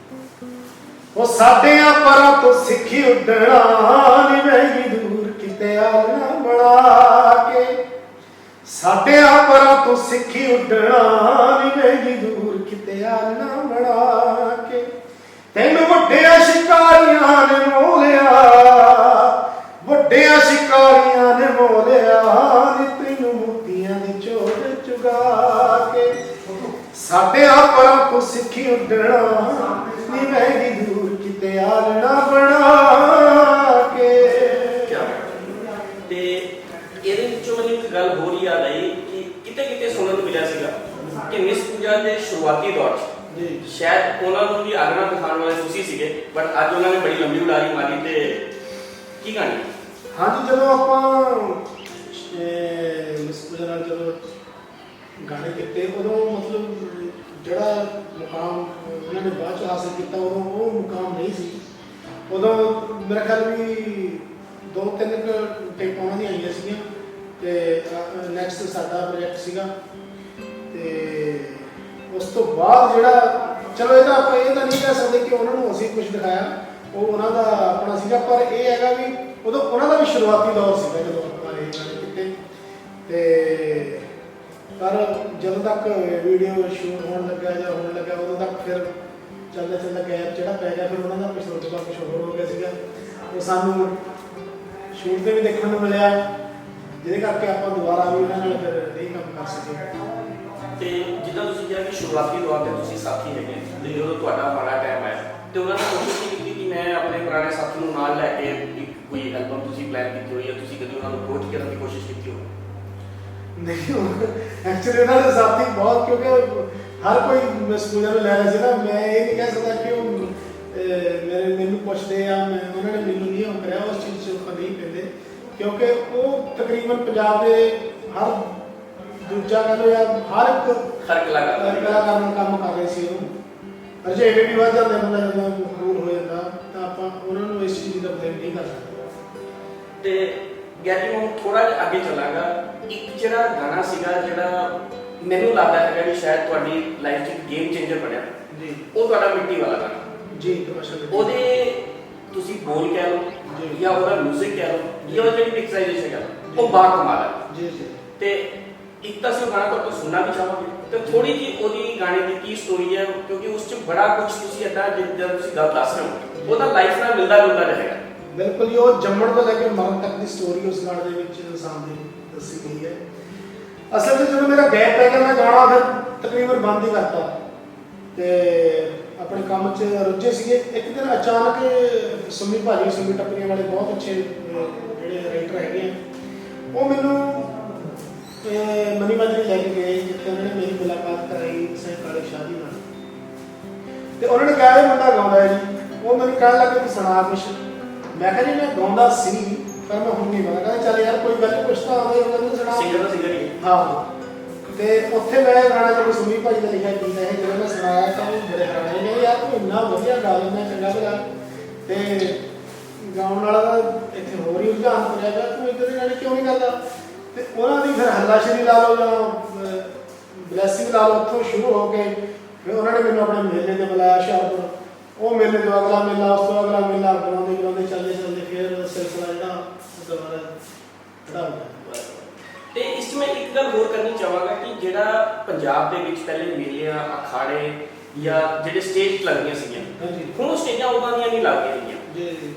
ਉਹ ਸਾਡਿਆਂ ਪਰਾਂ ਤੋਂ ਸਿੱਖੀ ਉੱਡਣਾ ਨੀ ਵੈਗੀ ਦੂਰ ਕਿਤੇ ਆਲਣਾ ਬਣਾ ਕੇ, ਸਾਡਿਆਂ ਪਰਾਂ ਤੋਂ ਸਿੱਖੀ ਉੱਡਣਾ ਨੀ ਵੈਗੀ ਦੂਰ ਕਿਤੇ ਆਲਣਾ ਬਣਾ ਕੇ, ਤੈਨੂੰ ਵੱਡਿਆਂ ਸ਼ਿਕਾਰੀਆਂ ਨੇ ਮੋਲਿਆ, ਵੱਡਿਆਂ ਸ਼ਿਕਾਰੀਆਂ ਨੇ ਮੋਲਿਆ ਨੀ ਤੈਨੂੰ ਮੋਤੀਆਂ ਦੀ ਚੋੜ ਚੁਗਾ ਕੇ, ਸਾਡਿਆਂ ਪਰਾਂ ਤੋਂ ਸਿੱਖੀ ਉੱਡਣਾ ਨੀ ਵੈਗੀ ਦੂਰ ਕਿਤੇ ਆਲਣਾ ਬਣਾ ਕੇ। ਤੇ ਇਹਦੇ ਵਿੱਚੋਂ ਮੈਨੂੰ ਇੱਕ ਗੱਲ ਹੋਰ ਯਾਦ ਆਈ ਕਿ ਕਿਤੇ ਕਿਤੇ ਸੁਣਨ ਨੂੰ ਮਿਲਿਆ ਸੀਗਾ ਕਿ ਮਿਸ ਪੂਜਾ ਦੇ ਸ਼ੁਰੂਆਤੀ ਦੌਰ 'ਚ ਸ਼ਾਇਦ ਉਹਨਾਂ ਨੂੰ ਵੀ ਆਗਣਾ ਦਿਖਾਉਣ ਵਾਲੇ ਤੁਸੀਂ ਸੀਗੇ, ਬਟ ਅੱਜ ਉਹਨਾਂ ਨੇ ਬੜੀ ਲੰਬੀ ਉਡਾਰੀ ਮਾਰੀ। ਤੇ ਕੀ ਕਹਾਣੀ? ਹਾਂਜੀ, ਜਦੋਂ ਆਪਾਂ ਮਿਸ ਪੂਜਾ ਨਾਲ ਜਦੋਂ ਗਾਣੇ ਕੀਤੇ, ਉਦੋਂ ਮਤਲਬ ਜਿਹੜਾ ਮੁਕਾਮ ਉਹਨਾਂ ਨੇ ਬਾਅਦ 'ਚ ਹਾਸਿਲ ਕੀਤਾ, ਉਦੋਂ ਉਹ ਮੁਕਾਮ ਨਹੀਂ ਸੀ। ਉਦੋਂ ਮੇਰਾ ਖਿਆਲ ਵੀ 2-3 ਟੇਪਾਂ ਉਹਨਾਂ ਦੀਆਂ ਆਈਆਂ ਸੀਗੀਆਂ, ਤੇ ਨੈਕਸਟ ਸਾਡਾ ਪ੍ਰੋਜੈਕਟ ਸੀਗਾ। ਤੇ ਉਸ ਤੋਂ ਬਾਅਦ ਜਿਹੜਾ, ਚਲੋ ਇਹ ਤਾਂ ਆਪਾਂ ਇਹ ਤਾਂ ਨਹੀਂ ਕਹਿ ਸਕਦੇ ਕਿ ਉਹਨਾਂ ਨੂੰ ਅਸੀਂ ਕੁਝ ਦਿਖਾਇਆ, ਉਹ ਉਹਨਾਂ ਦਾ ਆਪਣਾ ਸੀਗਾ, ਪਰ ਇਹ ਹੈਗਾ ਵੀ ਉਦੋਂ ਉਹਨਾਂ ਦਾ ਵੀ ਸ਼ੁਰੂਆਤੀ ਦੌਰ ਸੀਗਾ ਜਦੋਂ ਆਪਾਂ ਇਹ ਗਾਣੇ ਕੀਤੇ। ਤੇ ਪਰ ਜਦੋਂ ਤੱਕ ਵੀਡੀਓ ਸ਼ੂਟ ਹੋਣ ਲੱਗਾ ਜਾਂ ਹੋਣ ਲੱਗਾ, ਉਦੋਂ ਤੱਕ ਫਿਰ ਚੱਲਦਾ ਗੈਪ ਜਿਹੜਾ ਪੈ ਗਿਆ, ਫਿਰ ਉਹਨਾਂ ਦਾ ਕੁਛ ਰੁਤਬਾ ਕੁਛ ਹੋਰ ਹੋ ਗਿਆ ਸੀਗਾ। ਉਹ ਸਾਨੂੰ ਸ਼ੂਟ ਤੇ ਵੀ ਦੇਖਣ ਨੂੰ ਮਿਲਿਆ, ਜਿਹਦੇ ਕਰਕੇ ਆਪਾਂ ਦੁਬਾਰਾ ਵੀ ਉਹਨਾਂ ਨਾਲ ਫਿਰ ਨਹੀਂ ਕੰਮ ਕਰ ਸਕੇ। ਤੇ ਜਿੱਦਾਂ ਤੁਸੀਂ ਕਿਹਾ ਕਿ ਸ਼ੁਰੂਆਤੀ ਦੌਰ ਤੇ ਤੁਸੀਂ ਸਾਥੀ ਹੈਗੇ, ਤੇ ਜਦੋਂ ਤੁਹਾਡਾ ਮਾੜਾ ਟਾਈਮ ਆਇਆ ਤੇ ਉਹਨਾਂ ਨੇ ਕੋਸ਼ਿਸ਼ ਨਹੀਂ ਕੀਤੀ ਕਿ ਮੈਂ ਆਪਣੇ ਪੁਰਾਣੇ ਸਾਥੀ ਨੂੰ ਨਾਲ ਲੈ ਕੇ ਇੱਕ ਕੋਈ ਐਲਬਮ ਤੁਸੀਂ ਪਲਾਨ ਕੀਤੀ ਹੋਈ, ਜਾਂ ਤੁਸੀਂ ਕਦੇ ਉਹਨਾਂ ਨੂੰ ਅਪਰੋਚ ਕਰਨ ਦੀ ਕੋਸ਼ਿਸ਼ ਕੀਤੀ ਹੋਵੇ? ਨਹੀਂ, ਐਕਚੁਅਲੀ ਉਹਨਾਂ ਦੇ ਸਾਥੀ ਬਹੁਤ, ਕਿਉਂਕਿ ਹਰ ਕੋਈ ਮਿਸ ਪੂਜਾ ਨੂੰ ਲੈ ਰਿਹਾ ਸੀ ਨਾ। ਮੈਂ ਇਹ ਨਹੀਂ ਕਹਿ ਸਕਦਾ ਕਿ ਉਹ ਮੈਨੂੰ ਪੁੱਛਦੇ ਆ, ਉਹਨਾਂ ਨੇ ਮੈਨੂੰ ਨਹੀਂ ਉਹ ਕਰਿਆ, ਉਸ ਚੀਜ਼ 'ਚ ਉਹ ਨਹੀਂ ਪੈਂਦੇ, ਕਿਉਂਕਿ ਉਹ ਤਕਰੀਬਨ ਪੰਜਾਬ ਦੇ ਹਰ ਦੂਜਾ ਕਹਿ ਲਓ ਜਾਂ ਹਰ ਕਲਾਕਾਰ ਨਾਲ ਕੰਮ ਕਰ ਰਹੇ ਸੀ। ਉਹ ਰੁਝੇਵੇਂ ਵੀ ਵੱਧ ਜਾਂਦੇ, ਬੰਦਾ ਜਦੋਂ ਮਕਬੂਲ ਹੋ ਜਾਂਦਾ, ਤਾਂ ਆਪਾਂ ਉਹਨਾਂ ਨੂੰ ਇਸ ਚੀਜ਼ ਦਾ ਬਲੇਮ ਨਹੀਂ ਕਰ ਸਕਦੇ। ਤੇ ਗੈਰੀ ਹੁਣ ਥੋੜਾ ਜਿਹਾ ਅੱਗੇ ਚੱਲਾਂਗਾ। ਇੱਕ ਜਿਹੜਾ ਗਾਣਾ ਸੀਗਾ ਜਿਹੜਾ ਮੈਨੂੰ ਲੱਗਦਾ ਹੈਗਾ ਕਿ ਸ਼ਾਇਦ ਤੁਹਾਡੀ ਲਾਈਫ 'ਚ ਗੇਮ ਚੇਂਜਰ ਬਣਿਆ ਜੀ, ਉਹ ਤੁਹਾਡਾ ਮਿੱਟੀ ਵਾਲਾ ਗਾਣਾ ਜੀ। ਤਮਾਸ਼ਾ ਉਹਦੇ ਤੁਸੀਂ ਬੋਲ ਕਹਿ ਲਓ ਜੀ। ਜਾਂ ਉਹਦਾ 뮤직 ਕਹਿ ਲਓ ਜਾਂ ਉਹਦੀ ਜਿਹੜੀ ਪਿਕਚਰਾਈਜੇਸ਼ਨ ਕਹਿ ਲਓ ਉਹ ਬਾ ਕਮਾਲ ਹੈ ਜੀ ਜੀ। ਤੇ ਇੱਕ ਤਾਂ ਅਸੀਂ ਉਹ ਗਾਣਾ ਤੁਹਾਡੇ ਤੋਂ ਸੁਣਨਾ ਵੀ ਚਾਹਾਂਗੇ ਤੇ ਥੋੜੀ ਜਿਹੀ ਉਹਦੀ ਗਾਣੇ ਦੀ ਕੀ ਸਟੋਰੀ ਹੈ, ਕਿਉਂਕਿ ਉਸ 'ਚ ਬੜਾ ਕੁਝ ਤੁਸੀਂ ਇੱਦਾਂ ਜਿੱਦਾਂ ਤੁਸੀਂ ਗੱਲ ਦੱਸ ਰਹੇ ਹੋ ਉਹਦਾ ਲਾਈਫ ਨਾਲ ਮਿਲਦਾ ਜੁਲਦਾ ਰਹੇਗਾ। ਬਿਲਕੁਲ ਜੀ, ਉਹ ਜੰਮਣ ਤੋਂ ਲੈ ਕੇ ਮਰਨ ਤੱਕ ਦੀ ਸਟੋਰੀ ਉਸ ਗਾਣੇ ਦੇ ਵਿੱਚ ਇਨਸਾਨ ਦੀ ਦੱਸੀ ਗਈ ਹੈ। ਅਸਲ ਵਿੱਚ ਜਦੋਂ ਮੇਰਾ ਗੈਪ ਪੈ ਗਿਆ ਮੈਂ ਗਾਣਾ ਫਿਰ ਤਕਰੀਬਨ ਬੰਦ ਹੀ ਕਰਤਾ ਤੇ ਆਪਣੇ ਕੰਮ 'ਚ ਰੁੱਝੇ ਸੀਗੇ। ਇੱਕ ਦਿਨ ਅਚਾਨਕ ਸੁਮੀ ਭਾਜੀ, ਸੁਮੀ ਟੱਪਰੀਆਂ ਵਾਲੇ ਬਹੁਤ ਅੱਛੇ ਜਿਹੜੇ ਰਾਈਟਰ ਹੈਗੇ ਆ, ਉਹ ਮੈਨੂੰ ਮਨੀ ਮਾਜਰੀ ਲੈ ਕੇ ਗਏ ਜਿੱਥੇ ਉਹਨਾਂ ਨੇ ਮੇਰੀ ਮੁਲਾਕਾਤ ਕਰਾਈ ਸਹਿਕਾਲੇ ਸ਼ਾਦੀ ਨਾਲ। ਤੇ ਉਹਨਾਂ ਨੇ ਕਿਹਾ ਇਹ ਮੁੰਡਾ ਗਾਉਂਦਾ ਹੈ ਜੀ। ਉਹ ਮੈਨੂੰ ਕਹਿਣ ਲੱਗੇ ਕਿ ਸੁਣਾ ਕੁਛ। ਮੈਂ ਕਿਹਾ ਜੀ ਮੈਂ ਗਾਉਂਦਾ ਸੀ ਪਰ ਮੈਂ ਹੁਣ ਨਹੀਂ ਗਾਉਂਦਾ। ਕਹਿੰਦਾ ਚੱਲ ਯਾਰ ਕੋਈ ਗੱਲ ਨਹੀਂ, ਕੁਛ ਤਾਂ ਆਉਂਦਾ ਹੀ ਹੋਊਗਾ, ਤੂੰ ਸੁਣਾ। ਸਿੰਗਰ ਦਾ ਸਿੰਗਰ ਹੀ ਹਾਂ। ਤੇ ਉੱਥੇ ਮੈਂ ਗਾਣਾ ਜਦੋਂ ਸੁਮੀ ਭਾਜੀ ਦਾ ਲਿਖਿਆ ਗੀਤ ਹੈ, ਜਦੋਂ ਮੈਂ ਸੁਣਾਇਆ ਤਾਂ ਉਹ ਬੜੇ ਹੈਰਾਨ ਨੇ ਯਾਰ ਤੂੰ ਇੰਨਾ ਵਧੀਆ ਗਾ ਲੈਂਦਾ, ਚੰਗਾ ਭਲਾ ਤੇ ਗਾਉਣ ਵਾਲਾ ਤਾਂ ਇੱਥੇ ਹੋਰ ਹੀ ਰੁਝਾਨ ਤੁਰਿਆ ਗਿਆ, ਤੂੰ ਇੱਧਰ ਦੇ ਗਾਣੇ ਕਿਉਂ ਨਹੀਂ ਕਰਦਾ। ਤੇ ਉਹਨਾਂ ਦੀ ਫਿਰ ਹੱਲਾਸ਼ੇਰੀ ਲਾ ਲਓ ਜਾਂ ਬਲੈਸਿੰਗ ਲਾ ਲਓ, ਉੱਥੋਂ ਸ਼ੁਰੂ ਹੋ ਕੇ ਫਿਰ ਉਹਨਾਂ ਨੇ ਮੈਨੂੰ ਆਪਣੇ ਮੇਲੇ 'ਤੇ ਬੁਲਾਇਆ ਹੁਸ਼ਿਆਰਪੁਰ। ਉਹ ਮੇਲੇ ਤੋਂ ਅਗਲਾ ਮੇਲਾ, ਉਸ ਤੋਂ ਅਗਲਾ ਮੇਲਾ, ਬਣਾਉਂਦੇ ਚੱਲਦੇ ਫਿਰ ਸਿਲਸਿਲਾ ਜਿਹੜਾ ਦੁਬਾਰਾ ਖੜਾ ਹੋ ਗਿਆ। ਤੇ ਇਸ 'ਚ ਮੈਂ ਇੱਕ ਗੱਲ ਹੋਰ ਕਰਨੀ ਚਾਹਾਂਗਾ ਕਿ ਜਿਹੜਾ ਪੰਜਾਬ ਦੇ ਵਿੱਚ ਪਹਿਲੇ ਮੇਲਿਆਂ, ਅਖਾੜੇ ਜਾਂ ਜਿਹੜੇ ਸਟੇਜ ਲੱਗਦੀਆਂ ਸੀਗੀਆਂ, ਹੁਣ ਉਹ ਸਟੇਜਾਂ ਉਦਾਂ ਦੀਆਂ ਨਹੀਂ ਲੱਗਦੀਆਂ ਹੈਗੀਆਂ ਜੀ।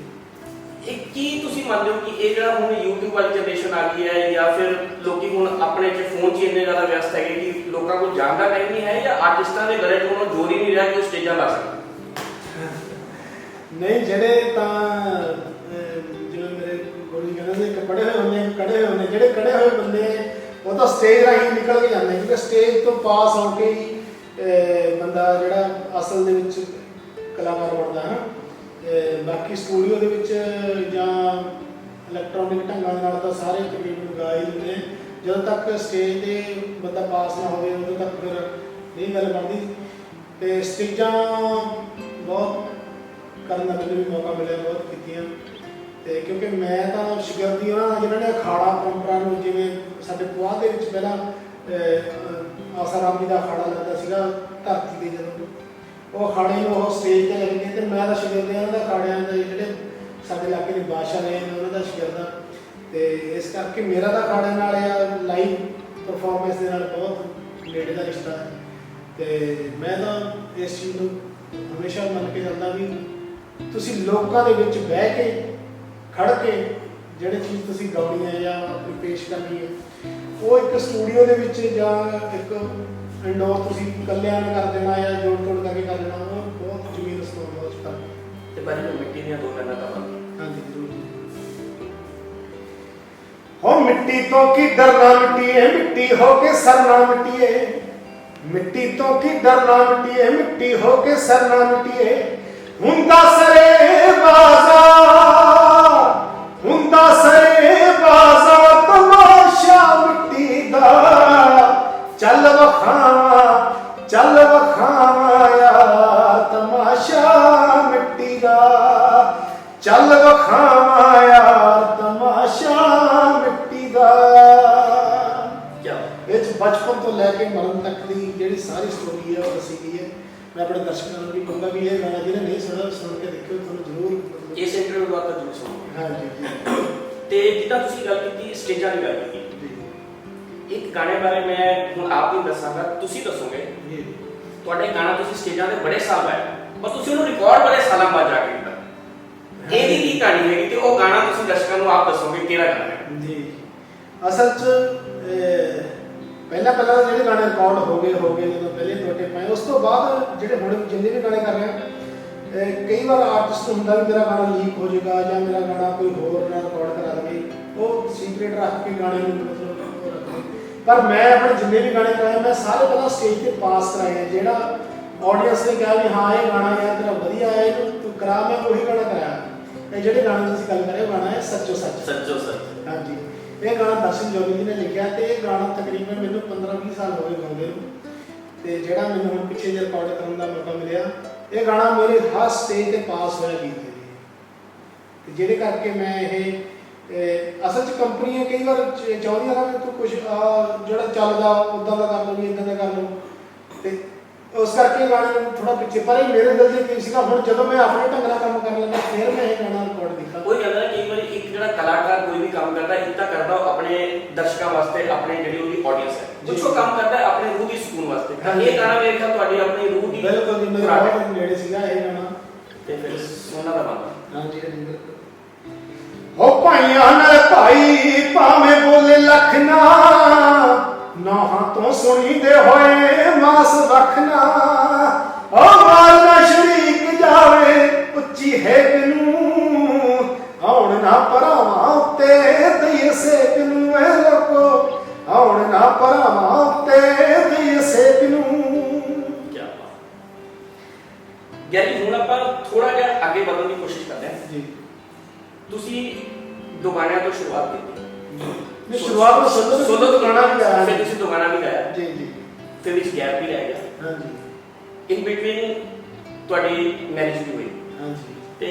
ਇਹ ਕੀ ਤੁਸੀਂ ਮੰਨਦੇ ਹੋ ਕਿ ਇਹ ਜਿਹੜਾ ਹੁਣ YouTube ਵਾਲੀ ਜਨਰੇਸ਼ਨ ਆ ਗਈ ਹੈ ਜਾਂ ਫਿਰ ਲੋਕੀ ਹੁਣ ਆਪਣੇ 'ਚ ਫੋਨ 'ਚ ਇੰਨੇ ਜ਼ਿਆਦਾ ਵਿਅਸਤ ਹੈਗੇ ਕਿ ਲੋਕਾਂ ਕੋਲ ਜਾਣ ਦਾ ਟਾਈਮ ਨਹੀਂ ਹੈ, ਜਾਂ ਆਰਟਿਸਟਾਂ ਦੇ ਗਲੇ 'ਚ ਹੁਣ ਉਹ ਜ਼ੋਰ ਹੀ ਨਹੀਂ ਰਿਹਾ ਕਿ ਉਹ ਸਟੇਜਾਂ ਲਾ ਸਕਣ? ਨਹੀਂ, ਜਿਹੜੇ ਤਾਂ ਜਿਵੇਂ ਮੇਰੇ ਗੋਲੀ ਕਹਿੰਦੇ ਨੇ ਕਿ ਪੜ੍ਹੇ ਹੋਏ ਹੁੰਦੇ, ਕੜੇ ਹੋਏ ਹੁੰਦੇ, ਜਿਹੜੇ ਕੜੇ ਹੋਏ ਬੰਦੇ ਉਹ ਤਾਂ ਸਟੇਜ ਰਾਹੀਂ ਨਿਕਲ ਕੇ ਜਾਂਦੇ, ਕਿਉਂਕਿ ਸਟੇਜ ਤੋਂ ਪਾਸ ਹੋ ਕੇ ਹੀ ਬੰਦਾ ਜਿਹੜਾ ਅਸਲ ਦੇ ਵਿੱਚ ਕਲਾਕਾਰ ਬਣਦਾ ਹੈ। ਬਾਕੀ ਸਟੂਡੀਓ ਦੇ ਵਿੱਚ ਜਾਂ ਇਲੈਕਟ੍ਰੋਨਿਕ ਢੰਗਾਂ ਦੇ ਨਾਲ ਤਾਂ ਸਾਰੇ ਤਕਰੀਬਨ ਗਾ ਹੀ ਦਿੰਦੇ, ਜਦੋਂ ਤੱਕ ਸਟੇਜ 'ਤੇ ਬੰਦਾ ਪਾਸ ਨਾ ਹੋਵੇ ਉਦੋਂ ਤੱਕ ਫਿਰ ਨਹੀਂ ਗੱਲ ਬਣਦੀ। ਅਤੇ ਸਟੇਜਾਂ ਬਹੁਤ ਕਰਨ ਦਾ ਮੈਨੂੰ ਵੀ ਮੌਕਾ ਮਿਲਿਆ, ਬਹੁਤ ਕੀਤੀਆਂ। ਅਤੇ ਕਿਉਂਕਿ ਮੈਂ ਤਾਂ ਸ਼ਾਗਿਰਦੀ ਉਹਨਾਂ ਜਿਨ੍ਹਾਂ ਨੇ ਅਖਾੜਾ ਪਰੰਪਰਾ ਨੂੰ, ਜਿਵੇਂ ਸਾਡੇ ਪੁਆਧ ਦੇ ਵਿੱਚ ਪਹਿਲਾਂ ਆਸਾਰਾਮ ਜੀ ਦਾ ਅਖਾੜਾ ਲੱਗਦਾ ਸੀਗਾ ਧਰਤੀ 'ਤੇ, ਜਦੋਂ ਉਹ ਅਖਾੜੇ ਨੂੰ ਉਹ ਸਟੇਜ 'ਤੇ ਲੈ ਕੇ ਗਏ ਅਤੇ ਮੈਂ ਤਾਂ ਸ਼ਾਗਿਰਦ ਉਹਨਾਂ ਦਾ ਅਖਾੜਿਆਂ ਦੇ ਜਿਹੜੇ ਸਾਡੇ ਇਲਾਕੇ ਦੇ ਬਾਦਸ਼ਾਹ ਰਹੇ ਨੇ ਉਹਨਾਂ ਦਾ ਸ਼ਾਗਿਰਦ ਹਾਂ। ਅਤੇ ਇਸ ਕਰਕੇ ਮੇਰਾ ਤਾਂ ਅਖਾੜਿਆਂ ਨਾਲ ਜਾਂ ਲਾਈਵ ਪਰਫੋਰਮੈਂਸ ਦੇ ਨਾਲ ਬਹੁਤ ਨੇੜੇ ਦਾ ਰਿਸ਼ਤਾ ਹੈ। ਅਤੇ ਮੈਂ ਤਾਂ ਇਸ ਚੀਜ਼ ਨੂੰ ਹਮੇਸ਼ਾ ਮੰਨ ਕੇ ਚੱਲਦਾ ਵੀ ਤੁਸੀਂ ਲੋਕਾਂ ਦੇ ਵਿੱਚ ਬਹਿ ਕੇ ਖੜ੍ਹ ਕੇ ਜਿਹੜੇ ਚੀਜ਼ ਤੁਸੀਂ ਗਾਉਣੀ ਹੈ ਜਾਂ ਆਪਣੀ ਪੇਸ਼ ਕਰਨੀ ਹੈ, ਉਹ ਇੱਕ ਸਟੂਡੀਓ ਦੇ ਵਿੱਚ ਜਾਂ ਇੱਕ ਇੰਡੋਰ ਤੁਸੀਂ ਇਕੱਲਿਆਂ ਨੇ ਕਰ ਦੇਣਾ ਜਾਂ ਜੋੜ ਤੋੜ ਕਰਕੇ ਕਰ ਦੇਣਾ, ਉਹ ਬਹੁਤ ਜ਼ਮੀਨ ਅਸਮਾਨ ਦਾ ਫਰਕ ਹੈ। ਤੇ ਭਾਜੀ ਮਿੱਟੀ ਦੀਆਂ ਦੋ ਗੱਲਾਂ ਤਾਂ ਹਾਂਜੀ ਜ਼ਰੂਰ ਜੀ। ਹੋ ਮਿੱਟੀ ਤੋਂ ਕੀ ਡਰਨਾ ਮਿੱਟੀਏ, ਮਿੱਟੀ ਹੋ ਕੇ ਸਰਨਾ ਮਿੱਟੀਏ, ਮਿੱਟੀ ਤੋਂ ਕੀ ਡਰਨਾ ਮਿੱਟੀਏ, ਮਿੱਟੀ ਹੋ ਕੇ ਸਰਨਾ ਮਿੱਟੀਏ। ਹੁੰਦਾ ਸਰੇ ਬਾਜ਼ਾਰ, ਹੁੰਦਾ ਸਰੇ ਬਾਜ਼ਾਰ, ਤਮਾਸ਼ਾ ਮਿੱਟੀ ਦਾ ਚੱਲ ਵਖਾਵਾ, ਚੱਲ ਵਖਾਵਾ ਯਾਰ, ਤਮਾਸ਼ਾ ਮਿੱਟੀ ਦਾ ਚੱਲ ਵਖਾਵਾ ਯਾਰ, ਤਮਾਸ਼ਾ ਮਿੱਟੀ ਦਾ। ਇਹ 'ਚ ਬਚਪਨ ਤੋਂ ਲੈ ਕੇ ਮਰਨ ਤੱਕ ਦੀ ਜਿਹੜੀ ਸਾਰੀ ਸਟੋਰੀ ਹੈ ਉਹ ਦੱਸੀ ਗਈ ਹੈ। ਮੈਂ ਆਪਣੇ ਦਰਸ਼ਕਾਂ ਨੂੰ ਵੀ ਕਹੂੰਗਾ ਵੀ ਇਹ ਗਾਣਾ ਜਿਹਨੇ ਨਹੀਂ ਸੁਣਿਆ ਸੁਣ ਕੇ ਦੇਖਿਓ, ਤੁਹਾਨੂੰ ਜ਼ਰੂਰ ਇਸ ਇੰਟਰਵਿਊ ਬਾਅਦ ਤਾਂ ਜ਼ਰੂਰ ਸੁਣੋ। ਹਾਂਜੀ ਜੀ। ਤੇ ਜਿੱਦਾਂ ਤੁਸੀਂ ਗੱਲ ਕੀਤੀ ਸਟੇਜਾਂ ਦੀ ਗੱਲ ਕੀਤੀ, ਇੱਕ ਗਾਣੇ ਬਾਰੇ ਮੈਂ ਹੁਣ ਆਪ ਹੀ ਦੱਸਾਂਗਾ, ਤੁਸੀਂ ਦੱਸੋਗੇ। ਤੁਹਾਡੇ ਗਾਣਾ ਤੁਸੀਂ ਸਟੇਜਾਂ ਤੇ ਬੜੇ ਸਾਲ ਆਏ, ਪਰ ਤੁਸੀਂ ਉਹਨੂੰ ਰਿਕਾਰਡ ਬੜੇ ਸਾਲਾਂ ਬਾਅਦ ਜਾ ਕੇ ਕੀਤਾ। ਇਹਦੀ ਕੀ ਕਹਾਣੀ ਹੈਗੀ ਤੇ ਉਹ ਗਾਣਾ ਤੁਸੀਂ ਦਰਸ਼ਕਾਂ ਨੂੰ ਆਪ ਦੱਸੋਗੇ ਕਿਹੜਾ ਗਾਣਾ ਹੈ? ਜੀ ਅਸਲ 'ਚ ਪਹਿਲਾਂ ਜਿਹੜੇ ਗਾਣੇ ਰਿਕਾਰਡ ਹੋ ਗਏ ਜਦੋਂ ਪਹਿਲੇ ਟੋਟੇ ਪਾਏ, ਉਸ ਤੋਂ ਬਾਅਦ ਜਿਹੜੇ ਹੁਣ ਜਿੰਨੇ ਵੀ ਗਾਣੇ ਕਰ ਰਹੇ ਹਾਂ, ਕਈ ਵਾਰ ਆਰਟਿਸਟ ਨੂੰ ਹੁੰਦਾ ਵੀ ਮੇਰਾ ਗਾਣਾ ਲੀਕ ਹੋ ਜਾਏਗਾ ਜਾਂ ਮੇਰਾ ਗਾਣਾ ਕੋਈ ਹੋਰ ਨਾਲ ਰਿਕਾਰਡ ਕਰਾ ਦੇਵੇ, ਉਹ ਸੀਕ੍ਰੇਟ ਰੱਖ ਕੇ ਗਾਣੇ ਨੂੰ ਮਤਲਬ ਰੱਖਦੇ। ਪਰ ਮੈਂ ਆਪਣੇ ਜਿੰਨੇ ਵੀ ਗਾਣੇ ਕਰਾਏ ਮੈਂ ਸਾਰੇ ਪਹਿਲਾਂ ਸਟੇਜ 'ਤੇ ਪਾਸ ਕਰਾਏ ਆ। ਜਿਹੜਾ ਆਡੀਅנס ਨੇ ਕਿਹਾ ਵੀ ਹਾਂ ਇਹ ਗਾਣਾ ਯਾਰ ਤੇਰਾ ਵਧੀਆ ਹੈ, ਇਹਨੂੰ ਤੂੰ ਕਰਾ, ਮੈਂ ਉਹੀ ਗਾਣਾ ਕਰਾਇਆ। ਇਹ ਜਿਹੜੇ ਗਾਣੇ ਤੁਸੀਂ ਗੱਲ ਕਰ ਰਹੇ ਹੋ ਗਾਣਾ ਹੈ ਸੱਚੋ ਸੱਚ। ਸੱਚੋ ਸੱਚ। ਹਾਂਜੀ, ਇਹ ਗਾਣਾ ਦਰਸ਼ਨ ਜੋਗੀ ਜੀ ਨੇ ਲਿਖਿਆ ਤੇ ਇਹ ਗਾਣਾ ਤਕਰੀਬਨ ਮੈਨੂੰ 15-20 ਸਾਲ ਹੋ ਗਏ ਗਾਉਂਦੇ ਨੂੰ। ਤੇ ਜਿਹੜਾ ਮੈਨੂੰ ਹੁਣ ਪਿੱਛੇ ਜਿਹੇ ਰਿਕਾਰਡ ਕਰਨ ਦਾ ਮੌਕਾ ਮਿਲਿਆ, ਇਹ ਗਾਣਾ ਮੇਰੇ ਹਰ ਸਟੇਜ ਤੇ ਪਾਸ ਹੋਇਆ ਗੀਤ ਹੈ ਤੇ ਜਿਹਦੇ ਕਰਕੇ ਮੈਂ ਇਹ ਅਸਲ 'ਚ ਕੰਪਨੀਆਂ ਕਈ ਵਾਰ ਚਾਹੁੰਦੀਆਂ ਨਾ ਤੂੰ ਕੁਛ ਜਿਹੜਾ ਚੱਲਦਾ ਉੱਦਾਂ ਦਾ ਕਰ ਲਓ ਵੀ ਇੱਦਾਂ ਦਾ ਕਰ ਲਓ, ਤੇ ਉਸ ਕਰਕੇ ਗਾਣੇ ਨੂੰ ਥੋੜਾ ਪਿੱਛੇ। ਪਰ ਇਹ ਮੇਰੇ ਦਿਲ 'ਚ ਕੀ ਸੀਗਾ, ਹੁਣ ਜਦੋਂ ਮੈਂ ਆਪਣੇ ਢੰਗ ਨਾਲ ਕੰਮ ਕਰ ਲੈਂਦਾ ਫਿਰ ਮੈਂ ਇਹ ਗਾਣਾ ਰਿਕਾਰਡ ਆਪਣੇ ਦਰਸ਼ਕਾਂ ਵਾਸਤੇ, ਆਪਣੇ ਜਿਹੜੀ ਉਹਦੀ ਆਡੀਅנס ਹੈ, ਜੀ। ਕੁਝ ਉਹ ਕੰਮ ਕਰਦਾ ਹੈ ਆਪਣੇ ਰੂਹ ਦੀ ਸਕੂਨ ਵਾਸਤੇ। ਤਾਂ ਹਾਂਜੀ। ਇਹ ਗਾਣਾ ਮੇਰੇ ਖਿਆਲ ਤੁਹਾਡੀ ਆਪਣੀ ਰੂਹ ਦੀ ਬਿਲਕੁਲ ਜੀ, ਮੇਰੇ ਖੁਰਾਕ ਹੈ। ਬਹੁਤ ਨੇੜੇ ਸੀਗਾ ਇਹ ਗਾਣਾ। ਤੇ ਫਿਰ ਉਹਨਾਂ ਦਾ ਬੰਦਾ ਹਾਂਜੀ ਹਾਂਜੀ ਬਿਲਕੁਲ। ਉਹ ਭਾਈਆਂ ਨਾਲ ਭਾਈ ਭਾਵੇਂ ਬੋਲੇ ਲੱਖ ਨਾ, ਨਾਹਾਂ ਤੋਂ ਸੁਣੀਦੇ ਹੋਏ ਮਾਸ ਰੱਖਣਾ। ਉਹ ਮਾਲ ਨਾ ਸ਼ਰੀਕ ਜਾਵੇ ਉੱਚੀ ਹੈ ਨੂੰ, ਆਉਣ ਨਾ ਭਰਾਵਾਂ ਉੱਤੇ ਦਈਏ ਸੇਕ ਨੂੰ। ਐ ਲੋਕੋ ਆਉਣ ਨਾ ਭਰਾਵਾਂ ਉੱਤੇ ਦਈਏ ਸੇਕ ਨੂੰ। ਕਿਆ ਬਾਤ। ਯਾਨੀ ਹੁਣ ਆਪਾਂ ਥੋੜਾ ਜਿਹਾ ਅੱਗੇ ਵਧਣ ਦੀ ਕੋਸ਼ਿਸ਼ ਕਰਦੇ ਹਾਂ ਜੀ। ਤੁਸੀਂ ਦੋ ਗਾਣਿਆਂ ਤੋਂ ਸ਼ੁਰੂਆਤ ਕੀਤੀ। ਨਹੀਂ, ਸ਼ੁਰੂਆਤ ਤੋਂ ਸੋਲੋ ਤੋਂ ਗਾਣਾ ਵੀ ਗਾਇਆ। ਫਿਰ ਤੁਸੀਂ ਦੋ ਗਾਣਾ ਵੀ ਗਾਇਆ, ਜੀ ਜੀ ਫਿਰ ਵਿੱਚ ਗੈਪ ਵੀ ਰਹਿ ਗਿਆ। ਹਾਂਜੀ ਇਨ ਬਿਟਵੀਨ ਤੁਹਾਡੀ ਮੈਰਿਜ ਵੀ ਹੋਈ। ਹਾਂਜੀ ਤੇ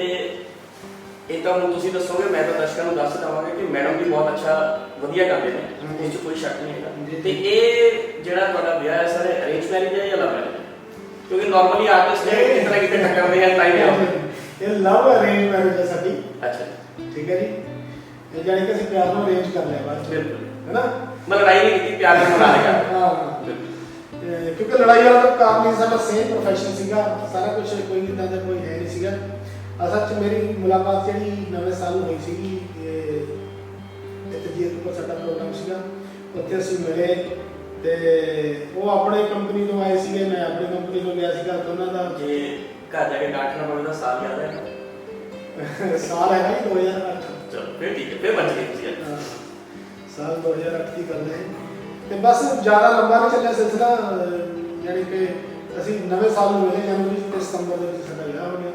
ਇਹ ਤਾਂ ਹੁਣ ਤੁਸੀਂ ਦੱਸੋਗੇ, ਮੈਂ ਤਾਂ ਦਰਸ਼ਕਾਂ ਨੂੰ ਦੱਸ ਦਵਾਂਗਾ ਕਿ ਮੈਡਮ ਵੀ ਬਹੁਤ ਅੱਛਾ ਵਧੀਆ ਗਾਉਂਦੇ ਨੇ, ਹਾਂਜੀ। ਇਸ 'ਚ ਕੋਈ ਸ਼ੱਕ ਨਹੀਂ ਜੀ, ਹੈਗਾ। ਜੀ। ਤੇ ਇਹ ਜਿਹੜਾ ਤੁਹਾਡਾ ਵਿਆਹ ਹੈ ਸਰ, ਅਰੇਂਜ ਮੈਰਿਜ ਹੈ ਜਾਂ ਲਵ ਮੈਰਿਜ? ਕਿਉਂਕਿ ਨਾਰਮਲੀ ਆਰਟਿਸਟ ਨੇ ਕਿਤੇ ਨਾ ਕਿਤੇ ਟੱਕਰਦੇ ਆ ਟਾਈਮ ਇਹ ਲਵ ਅਰੇਂਜ ਮੈਰਿਜ ਹੈ ਸਾਡੀ। ਅੱਛਾ ਠੀਕ ਹੈ ਜੀ। ਇਹ ਜਾਨੀ ਕਿ ਅਸੀਂ ਪਿਆਰ ਨੂੰ ਅਰੇਂਜ ਕਰ ਲਿਆ ਬਾਅਦ ਚ, ਬਿਲਕੁਲ। ਹੈ ਨਾ। ਮੈਂ ਲੜਾਈ ਨਹੀਂ ਕੀਤੀ, ਪਿਆਰ ਨਾਲ ਮਨਾ ਲਿਆ। ਹਾਂ ਬਿਲਕੁਲ। ਕਿਉਂਕਿ ਲੜਾਈ ਵਾਲਾ ਤਾਂ ਕਾਰਨ ਨਹੀਂ, ਸਾਡਾ ਸੇਮ ਪ੍ਰੋਫੈਸ਼ਨ ਸੀਗਾ, ਸਾਰਾ ਕੁਝ ਕੋਈ ਇਦਾਂ ਦਾ ਕੋਈ ਹੈ ਨਹੀਂ ਸੀਗਾ। ਅਸਲ 'ਚ ਮੇਰੀ ਮੁਲਾਕਾਤ ਜਿਹੜੀ ਨਵੇਂ ਸਾਲ ਨੂੰ ਹੋਈ ਸੀਗੀ, ਇੱਥੇ ਜੀਰਕਪੁਰ ਸਾਡਾ ਪ੍ਰੋਗਰਾਮ ਸੀਗਾ, ਉੱਥੇ ਅਸੀਂ ਮਿਲੇ ਤੇ ਉਹ ਆਪਣੇ ਕੰਪਨੀ ਤੋਂ ਆਏ ਸੀਗੇ, ਮੈਂ ਆਪਣੀ ਕੰਪਨੀ ਤੋਂ ਗਿਆ ਸੀਗਾ। ਦੋਨਾਂ ਦਾ ਜੇ ਘਰ ਜਾ ਕੇ ਗਾਠਣਾ ਪਵੇ ਦਾ ਸਾਲ ਯਾਦ ਹੈ? ਸਾਲ ਹੈਗਾ ਜੀ 2008। ਚਲੋ ਫਿਰ ਠੀਕ ਹੈ, ਫਿਰ ਬਚ ਗਏ ਤੁਸੀਂ ਅੱਜ। ਹਾਂ, ਸਾਲ 2008 ਦੀ ਗੱਲ ਹੈ। ਤੇ ਬਸ ਜ਼ਿਆਦਾ ਲੰਬਾ ਨਹੀਂ ਚੱਲਿਆ ਸਿਲਸਿਲਾ, ਯਾਨੀ ਕਿ ਅਸੀਂ ਨਵੇਂ ਸਾਲ ਨੂੰ ਮਿਲੇ ਜਨਵਰੀ ਤੇ ਸਤੰਬਰ ਦੇ ਵਿੱਚ ਸਾਡਾ ਵਿਆਹ ਹੋ ਗਿਆ।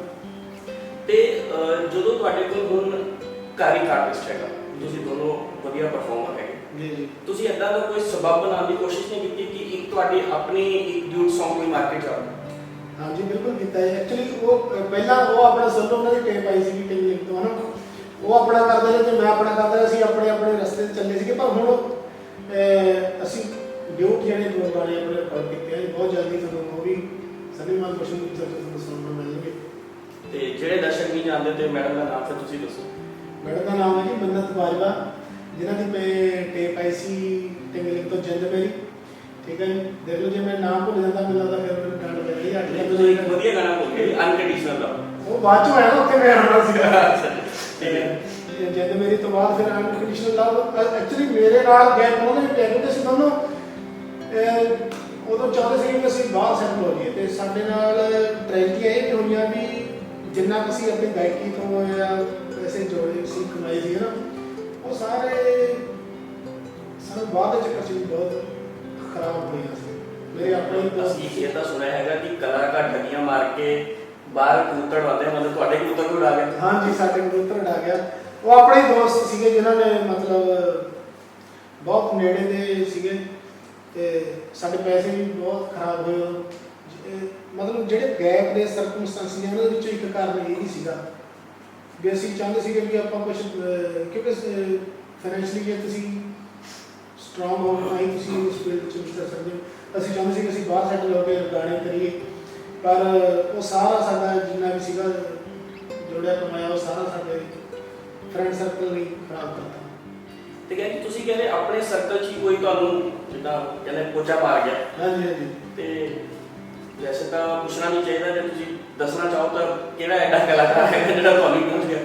ਤੇ ਜਦੋਂ ਤੁਹਾਡੇ ਕੋਲ ਹੁਣ ਘਰ ਇੱਕ ਆਰਟਿਸਟ ਹੈਗਾ, ਤੁਸੀਂ ਦੋਨੋਂ ਵਧੀਆ ਪਰਫਾਰਮਰ ਹੈਗੇ, ਜੀ ਜੀ। ਤੁਸੀਂ ਇਦਾਂ ਦਾ ਕੋਈ ਸਬਬ ਬਣਾਉਣ ਦੀ ਕੋਸ਼ਿਸ਼ ਨਹੀਂ ਕੀਤੀ ਕਿ ਇੱਕ ਤੁਹਾਡੀ ਆਪਣੀ ਇੱਕ ਡਿਊਟ Song ਕੋਈ ਮਾਰਕੀਟ 'ਚ ਆਵੇ? ਹਾਂਜੀ ਬਿਲਕੁਲ ਕੀਤਾ ਹੈ। ਐਕਚੁਅਲੀ ਉਹ ਪਹਿਲਾਂ ਉਹ ਆਪਣਾ ਸੋਲੋ ਉਹਨਾਂ ਦੀ ਟੇਪ ਆਈ ਸੀ ਟਿੰਗ ਲਿੰਕ ਤੋਂ, ਹਨਾ। ਉਹ ਆਪਣਾ ਕਰਦੇ ਨੇ ਤੇ ਮੈਂ ਆਪਣਾ ਕਰਦਾ, ਅਸੀਂ ਆਪਣੇ ਆਪਣੇ ਰਸਤੇ 'ਤੇ ਚੱਲੇ ਸੀਗੇ। ਪਰ ਹੁਣ ਅਸੀਂ ਡਿਊਟ ਜਿਹੜੇ ਦੋ ਗਾਣੇ ਆਪਣੇ ਰਿਕਾਰਡ ਕੀਤੇ ਆ, ਬਹੁਤ ਜਲਦੀ ਤੁਹਾਨੂੰ ਉਹ ਵੀ ਸਨੀ ਮਾਨ ਬਸ਼ੂ ਦੀ ਤਰਫ ਤੋਂ ਸੁਣਨ ਨੂੰ ਮਿਲਣਗੇ। ਤੇ ਜਿਹੜੇ ਦਰਸ਼ਕ ਨਹੀਂ ਜਾਣਦੇ ਤੇ ਮੈਡਮ ਦਾ ਨਾਮ ਫਿਰ ਤੁਸੀਂ ਦੱਸੋ। ਮੈਡਮ ਦਾ ਨਾਮ ਹੈ ਜੀ ਮੰਨਤ ਬਾਜਵਾ, ਜਿਨ੍ਹਾਂ ਦੀ ਟੇਪ ਆਈ ਸੀ ਟਿੰਗ ਲਿੰਕ ਤੋਂ ਜਿੰਦ ਮੇਰੀ। ਠੀਕ ਹੈ ਜੀ। ਦੇਖ ਲਓ ਜੇ ਮੈਂ ਨਾਮ ਭੁੱਲ ਜਾਂਦਾ ਮੈਨੂੰ ਲੱਗਦਾ ਫਿਰ ਮੈਨੂੰ ਡਾਂਟ ਪੈਂਦੀ ਹੈ। ਤੁਸੀਂ ਇੱਕ ਵਧੀਆ ਗਾਣਾ ਬੋਲਿਆ ਅਨਕੰਡੀਸ਼ਨਲ ਦਾ, ਉਹ ਬਾਅਦ ਚੋਂ ਆਇਆ ਨਾ, ਉੱਥੇ ਮੈਂ ਆਉਣਾ ਸੀਗਾ। ਠੀਕ ਹੈ। ਜਿੰਦ ਮੇਰੀ ਤੋਂ ਬਾਅਦ ਫਿਰ ਅਨਕੰਡੀਸ਼ਨਲ ਲਵ। ਐਕਚੁਅਲੀ ਮੇਰੇ ਨਾਲ ਗੈਪ ਉਹਨਾਂ ਨੇ ਪਿਆ ਕਿਉਂਕਿ ਅਸੀਂ ਦੋਨੋਂ ਉਦੋਂ ਚਾਹੁੰਦੇ ਸੀ ਕਿ ਅਸੀਂ ਬਾਹਰ ਸੈਟਲ ਹੋ ਜਾਈਏ। ਤੇ ਸਾਡੇ ਨਾਲ ਟ੍ਰੈਜਡੀਆਂ ਇਹ ਵੀ ਹੋਈਆਂ ਵੀ ਜਿੰਨਾ ਕੁ ਅਸੀਂ ਆਪਣੀ ਗਾਇਕੀ ਤੋਂ ਜਾਂ ਪੈਸੇ ਜੋੜੇ ਸੀ ਕਮਾਈ ਸੀ ਨਾ, ਉਹ ਸਾਨੂੰ ਬਾਅਦ ਦੇ ਚੱਕਰ 'ਚ ਵੀ ਬਹੁਤ ਖਰਾਬ ਹੋਈਆਂ ਸੀ। ਮੇਰੇ ਆਪਣੇ ਅਸੀਂ ਇਹ ਤਾਂ ਸੁਣਿਆ ਹੈਗਾ ਕਿ ਕਲਾਕਾਰ ਠੱਗੀਆਂ ਮਾਰ ਕੇ ਬਾਹਰ ਕਬੂਤਰ ਉਡਾਉਂਦੇ, ਮਤਲਬ ਤੁਹਾਡੇ ਕਬੂਤਰ ਵੀ ਉਡਾ ਗਏ? ਹਾਂਜੀ, ਸਾਡੇ ਕਬੂਤਰ ਉਡਾ ਗਿਆ। ਉਹ ਆਪਣੇ ਦੋਸਤ ਸੀਗੇ ਜਿਨ੍ਹਾਂ ਨੇ ਮਤਲਬ ਬਹੁਤ ਨੇੜੇ ਦੇ ਸੀਗੇ ਤੇ ਸਾਡੇ ਪੈਸੇ ਵੀ ਬਹੁਤ ਖਰਾਬ ਹੋਏ। ਮਤਲਬ ਜਿਹੜੇ ਗੈਪ ਦੇ ਸਰਕਮਸਟੈਂਸ ਨੇ ਉਹਨਾਂ ਵਿੱਚੋਂ ਇੱਕ ਕਾਰਨ ਇਹ ਹੀ ਸੀਗਾ ਵੀ ਅਸੀਂ ਚਾਹੁੰਦੇ ਸੀਗੇ ਵੀ ਆਪਾਂ ਕੁਝ, ਕਿਉਂਕਿ ਫਾਈਨੈਂਸ਼ਲੀ ਜੇ ਤੁਸੀਂ ਸਟਰੋਂਗ ਹੋ ਤਾਂ ਹੀ ਤੁਸੀਂ ਇਸ ਫੀਲਡ ਵਿੱਚ ਕਰ ਸਕਦੇ ਹੋ। ਅਸੀਂ ਚਾਹੁੰਦੇ ਸੀ ਕਿ ਅਸੀਂ ਬਾਹਰ ਸੈਟਲ ਹੋ ਕੇ ਗਾਣੇ ਕਰੀਏ, ਪਰ ਉਹ ਸਾਰਾ ਸਾਡਾ ਜਿੰਨਾ ਵੀ ਸੀਗਾ ਜੋੜਿਆ ਕਮਾਇਆ ਉਹ ਸਾਰਾ ਸਾਡੇ ਫਰੈਂਡ ਸਰਕਲ ਲਈ ਖਰਾਬ ਕਰਤਾ। ਤੇ ਕਹਿੰਦੇ ਤੁਸੀਂ ਕਹਿੰਦੇ ਆਪਣੇ ਸਰਕਲ 'ਚ ਹੀ ਕੋਈ ਤੁਹਾਨੂੰ ਜਿੱਦਾਂ ਕਹਿੰਦੇ ਪੋਚਾ ਮਾਰ ਗਿਆ। ਹਾਂਜੀ ਹਾਂਜੀ। ਤੇ ਵੈਸੇ ਤਾਂ ਪੁੱਛਣਾ ਨਹੀਂ ਚਾਹੀਦਾ, ਜੇ ਤੁਸੀਂ ਦੱਸਣਾ ਚਾਹੋ ਤਾਂ ਕਿਹੜਾ ਐਡਾ ਕਲਾਕਾਰ ਹੈ ਜਿਹੜਾ ਤੁਹਾਨੂੰ ਪਹੁੰਚ ਗਿਆ?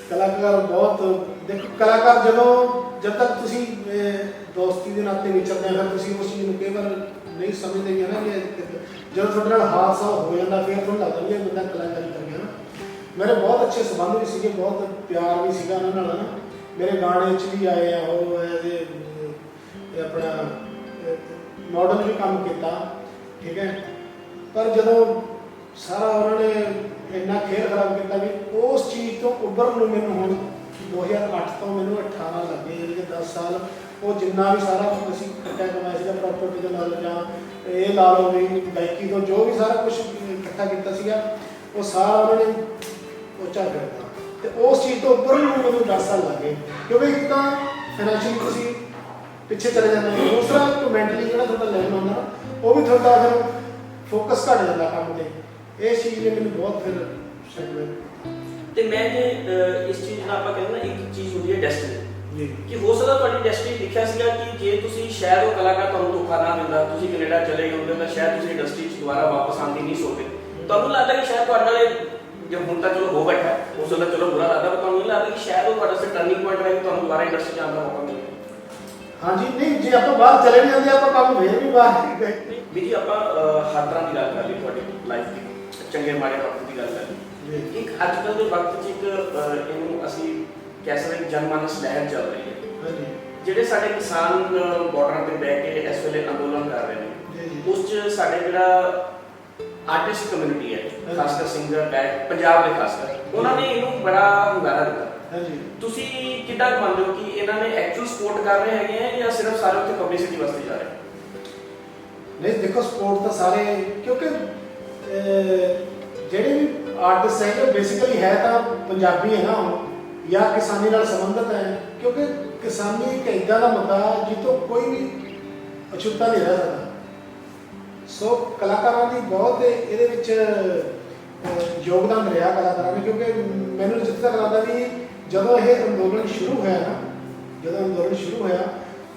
ਕਲਾਕਾਰ ਬਹੁਤ, ਦੇਖੋ ਕਲਾਕਾਰ ਜਦ ਤੱਕ ਤੁਸੀਂ ਦੋਸਤੀ ਦੇ ਨਾਤੇ ਵਿਚਰਦੇ ਆ, ਫਿਰ ਤੁਸੀਂ ਉਸ ਚੀਜ਼ ਨੂੰ ਕਈ ਵਾਰ ਨਹੀਂ ਸਮਝਦੇ ਵੀ ਨਾ ਕਿ ਜਦੋਂ ਤੁਹਾਡੇ ਨਾਲ ਹਾਦਸਾ ਹੋ ਜਾਂਦਾ ਫਿਰ ਤੁਹਾਨੂੰ ਲੱਗਦਾ ਵੀ ਇਹ ਬੰਦਾ ਕਲਾਕਾਰੀ ਕਰ ਗਿਆ ਨਾ। ਮੇਰੇ ਬਹੁਤ ਅੱਛੇ ਸੰਬੰਧ ਵੀ ਸੀਗੇ, ਬਹੁਤ ਪਿਆਰ ਵੀ ਸੀਗਾ ਉਹਨਾਂ ਨਾਲ ਨਾ। ਮੇਰੇ ਗਾਣੇ 'ਚ ਵੀ ਆਏ ਆ ਉਹ, ਇਹ ਆਪਣਾ ਮਾਡਲ ਵੀ ਕੰਮ ਕੀਤਾ। ਠੀਕ ਹੈ। ਪਰ ਜਦੋਂ ਸਾਰਾ ਉਹਨਾਂ ਨੇ ਇੰਨਾ ਖੇਲ ਖਰਾਬ ਕੀਤਾ ਵੀ ਉਸ ਚੀਜ਼ ਤੋਂ ਉੱਭਰਨ ਨੂੰ ਮੈਨੂੰ ਹੁਣ 2008 ਤੋਂ ਮੈਨੂੰ 18 ਲੱਗੇ, ਯਾਨੀ ਕਿ 10 ਸਾਲ ਉਹ ਜਿੰਨਾ ਵੀ ਸਾਰਾ ਅਸੀਂ ਇਕੱਠਾ ਕਮਾਇਆ ਸੀਗਾ ਪ੍ਰੋਪਰਟੀ ਦੇ ਨਾਲ ਜਾਂ ਇਹ ਲਾ ਲਓ ਵੀ ਗਾਇਕੀ ਤੋਂ ਜੋ ਵੀ ਸਾਰਾ ਕੁਝ ਇਕੱਠਾ ਕੀਤਾ ਸੀਗਾ ਉਹ ਸਾਰਾ ਉਹਨਾਂ ਨੇ ਪਹੁੰਚਾ ਦਿੱਤਾ। ਤੇ ਉਸ ਚੀਜ਼ ਤੋਂ ਉੱਪਰ ਨੂੰ ਮੈਨੂੰ 10 ਸਾਲ ਲੱਗੇ ਕਿਉਂਕਿ ਇੱਕ ਤਾਂ ਫਾਈਨੈਂਸ਼ੀਅਲੀ ਤੁਸੀਂ ਪਿੱਛੇ ਚਲੇ ਜਾਂਦੇ ਹੋ, ਦੂਸਰਾ ਮੈਂਟਲੀ ਜਿਹੜਾ ਤੁਹਾਡਾ ਲੈਵਲ ਹੁੰਦਾ ਨਾ ਉਹ ਵੀ ਤੁਹਾਡਾ ਫਿਰ ਫੋਕਸ ਘੱਟ ਜਾਂਦਾ ਕੰਮ ਤੇ। ਇਹ ਚੀਜ਼ ਨੇ ਮੈਨੂੰ ਬਹੁਤ ਫਿਰ ਸੈਟਲ। ਤੇ ਮੈਂ ਜੇ ਇਸ ਚੀਜ਼ ਨਾਲ ਆਪਾਂ ਕਹਿੰਦੇ ਨਾ ਇੱਕ ਚੀਜ਼ ਹੁੰਦੀ ਹੈ ਡੈਸਟੀਨੀ। ਜੀ ਕਿ ਹੋ ਸਕਦਾ ਤੁਹਾਡੀ ਇੰਡਸਟਰੀ ਲਿਖਿਆ ਸੀਗਾ ਕਿ ਜੇ ਤੁਸੀਂ ਸ਼ਾਇਦ ਉਹ ਕਲਾਕਾਰ ਤੁਹਾਨੂੰ ਧੋਖਾ ਨਾ ਦਿੰਦਾ, ਤੁਸੀਂ ਕੈਨੇਡਾ ਚਲੇ ਗਏ ਹੁੰਦੇ ਤਾਂ ਸ਼ਾਇਦ ਤੁਸੀਂ ਇੰਡਸਟਰੀ 'ਚ ਦੁਬਾਰਾ ਵਾਪਸ ਆਉਂਦੀ ਨਹੀਂ ਸੋਚਦੇ। ਤੁਹਾਨੂੰ ਲੱਗਦਾ ਕਿ ਸ਼ਾਇਦ ਤੁਹਾਡੇ ਨਾਲ ਜੇ ਹੁਣ ਤਾਂ ਚਲੋ ਹੋ ਬੈਠਾ, ਉਸ ਵੇਲੇ ਚਲੋ ਬੁਰਾ ਲੱਗਦਾ, ਪਰ ਤੁਹਾਨੂੰ ਨਹੀਂ ਲੱਗਦਾ ਕਿ ਸ਼ਾਇਦ ਉਹ ਤੁਹਾਡਾ ਸੇ ਟਰਨਿੰਗ ਪੁਆਇੰਟ ਹੈ ਕਿ ਤੁਹਾਨੂੰ ਦੁਬਾਰਾ ਇੰਡਸਟਰੀ 'ਚ ਆਉਣ ਦਾ ਮੌਕਾ ਮਿਲੇ? ਹਾਂਜੀ, ਨਹੀਂ ਜੇ ਆਪਾਂ ਬਾਹਰ ਚਲੇ ਵੀ ਜਾਂਦੇ ਆਪਾਂ ਕੰਮ ਫੇਰ ਵੀ ਬਾਹਰ ਹੀ ਗਏ। ਵੀ ਜੀ ਆਪਾਂ ਹਰ ਤਰ੍ਹਾਂ ਦੀ ਗੱਲ ਕਰ ਲਈ ਤੁਹਾਡੀ ਲਾਈਫ ਦੀ, ਚੰਗੇ ਮਾੜੇ ਵਕਤ ਦੀ ਗੱਲ ਕਰ ਲਈ। ਇੱਕ ਅੱਜ ਕੱਲ੍ਹ ਦੇ ਵਕਤ 'ਚ ਇੱਕ ਇਹਨੂੰ ਅਸੀਂ ਕਹਿ ਸਕਦੇ ਜਨਮਾਨਸ ਲਹਿਰ ਚੱਲ ਰਹੀ ਹੈ। ਹਾਂਜੀ ਜਿਹੜੇ ਸਾਡੇ ਕਿਸਾਨ ਬਾਰਡਰਾਂ ਤੇ ਬਹਿ ਕੇ ਇਸ ਵੇਲੇ ਅੰਦੋਲਨ ਕਰ ਰਹੇ ਨੇ, ਉਸ 'ਚ ਸਾਡੇ ਜਿਹੜਾ ਆਰਟਿਸਟ ਕਮਿਊਨਿਟੀ ਹੈ, ਖਾਸ ਕਰ ਸਿੰਗਰ ਗਾਇਕ ਪੰਜਾਬ ਦੇ ਖਾਸ ਕਰ, ਉਹਨਾਂ ਨੇ ਇਹਨੂੰ ਬੜਾ ਹੁੰਗਾਰਾ ਦਿੱਤਾ। ਹਾਂਜੀ, ਤੁਸੀਂ ਕਿੱਦਾਂ ਮੰਨਦੇ ਹੋ ਕਿ ਇਹਨਾਂ ਨੇ ਐਕਚੁਅਲ ਸਪੋਰਟ ਕਰ ਰਹੇ ਹੈਗੇ ਆ ਜਾਂ ਸਿਰਫ ਸਾਰੇ ਉੱਥੇ ਪਬਲਿਸਿਟੀ ਵਾਸਤੇ ਜਾ ਰਹੇ? ਨਹੀਂ ਦੇਖੋ ਸਪੋਰਟ ਤਾਂ ਸਾਰੇ, ਕਿਉਂਕਿ ਜਿਹੜੇ ਵੀ ਆਰਟਿਸਟ ਹੈਗੇ ਬੇਸਿਕਲੀ ਹੈ ਤਾਂ ਪੰਜਾਬੀ ਹੈ ਨਾ ਉਹ, ਜਾਂ ਕਿਸਾਨੀ ਨਾਲ ਸੰਬੰਧਿਤ ਹੈ, ਕਿਉਂਕਿ ਕਿਸਾਨੀ ਇੱਕ ਇੱਦਾਂ ਦਾ ਮੁੱਦਾ ਜਿੱਥੋਂ ਕੋਈ ਵੀ ਅਛੂਤਾ ਨਹੀਂ ਰਹਿ ਸਕਦਾ। ਸੋ ਕਲਾਕਾਰਾਂ ਦੀ ਬਹੁਤ ਇਹਦੇ ਵਿੱਚ ਯੋਗਦਾਨ ਰਿਹਾ ਕਲਾਕਾਰਾਂ ਨੇ, ਕਿਉਂਕਿ ਮੈਨੂੰ ਜਿੱਥੇ ਤੱਕ ਲੱਗਦਾ ਵੀ ਜਦੋਂ ਇਹ ਅੰਦੋਲਨ ਸ਼ੁਰੂ ਹੋਇਆ ਨਾ,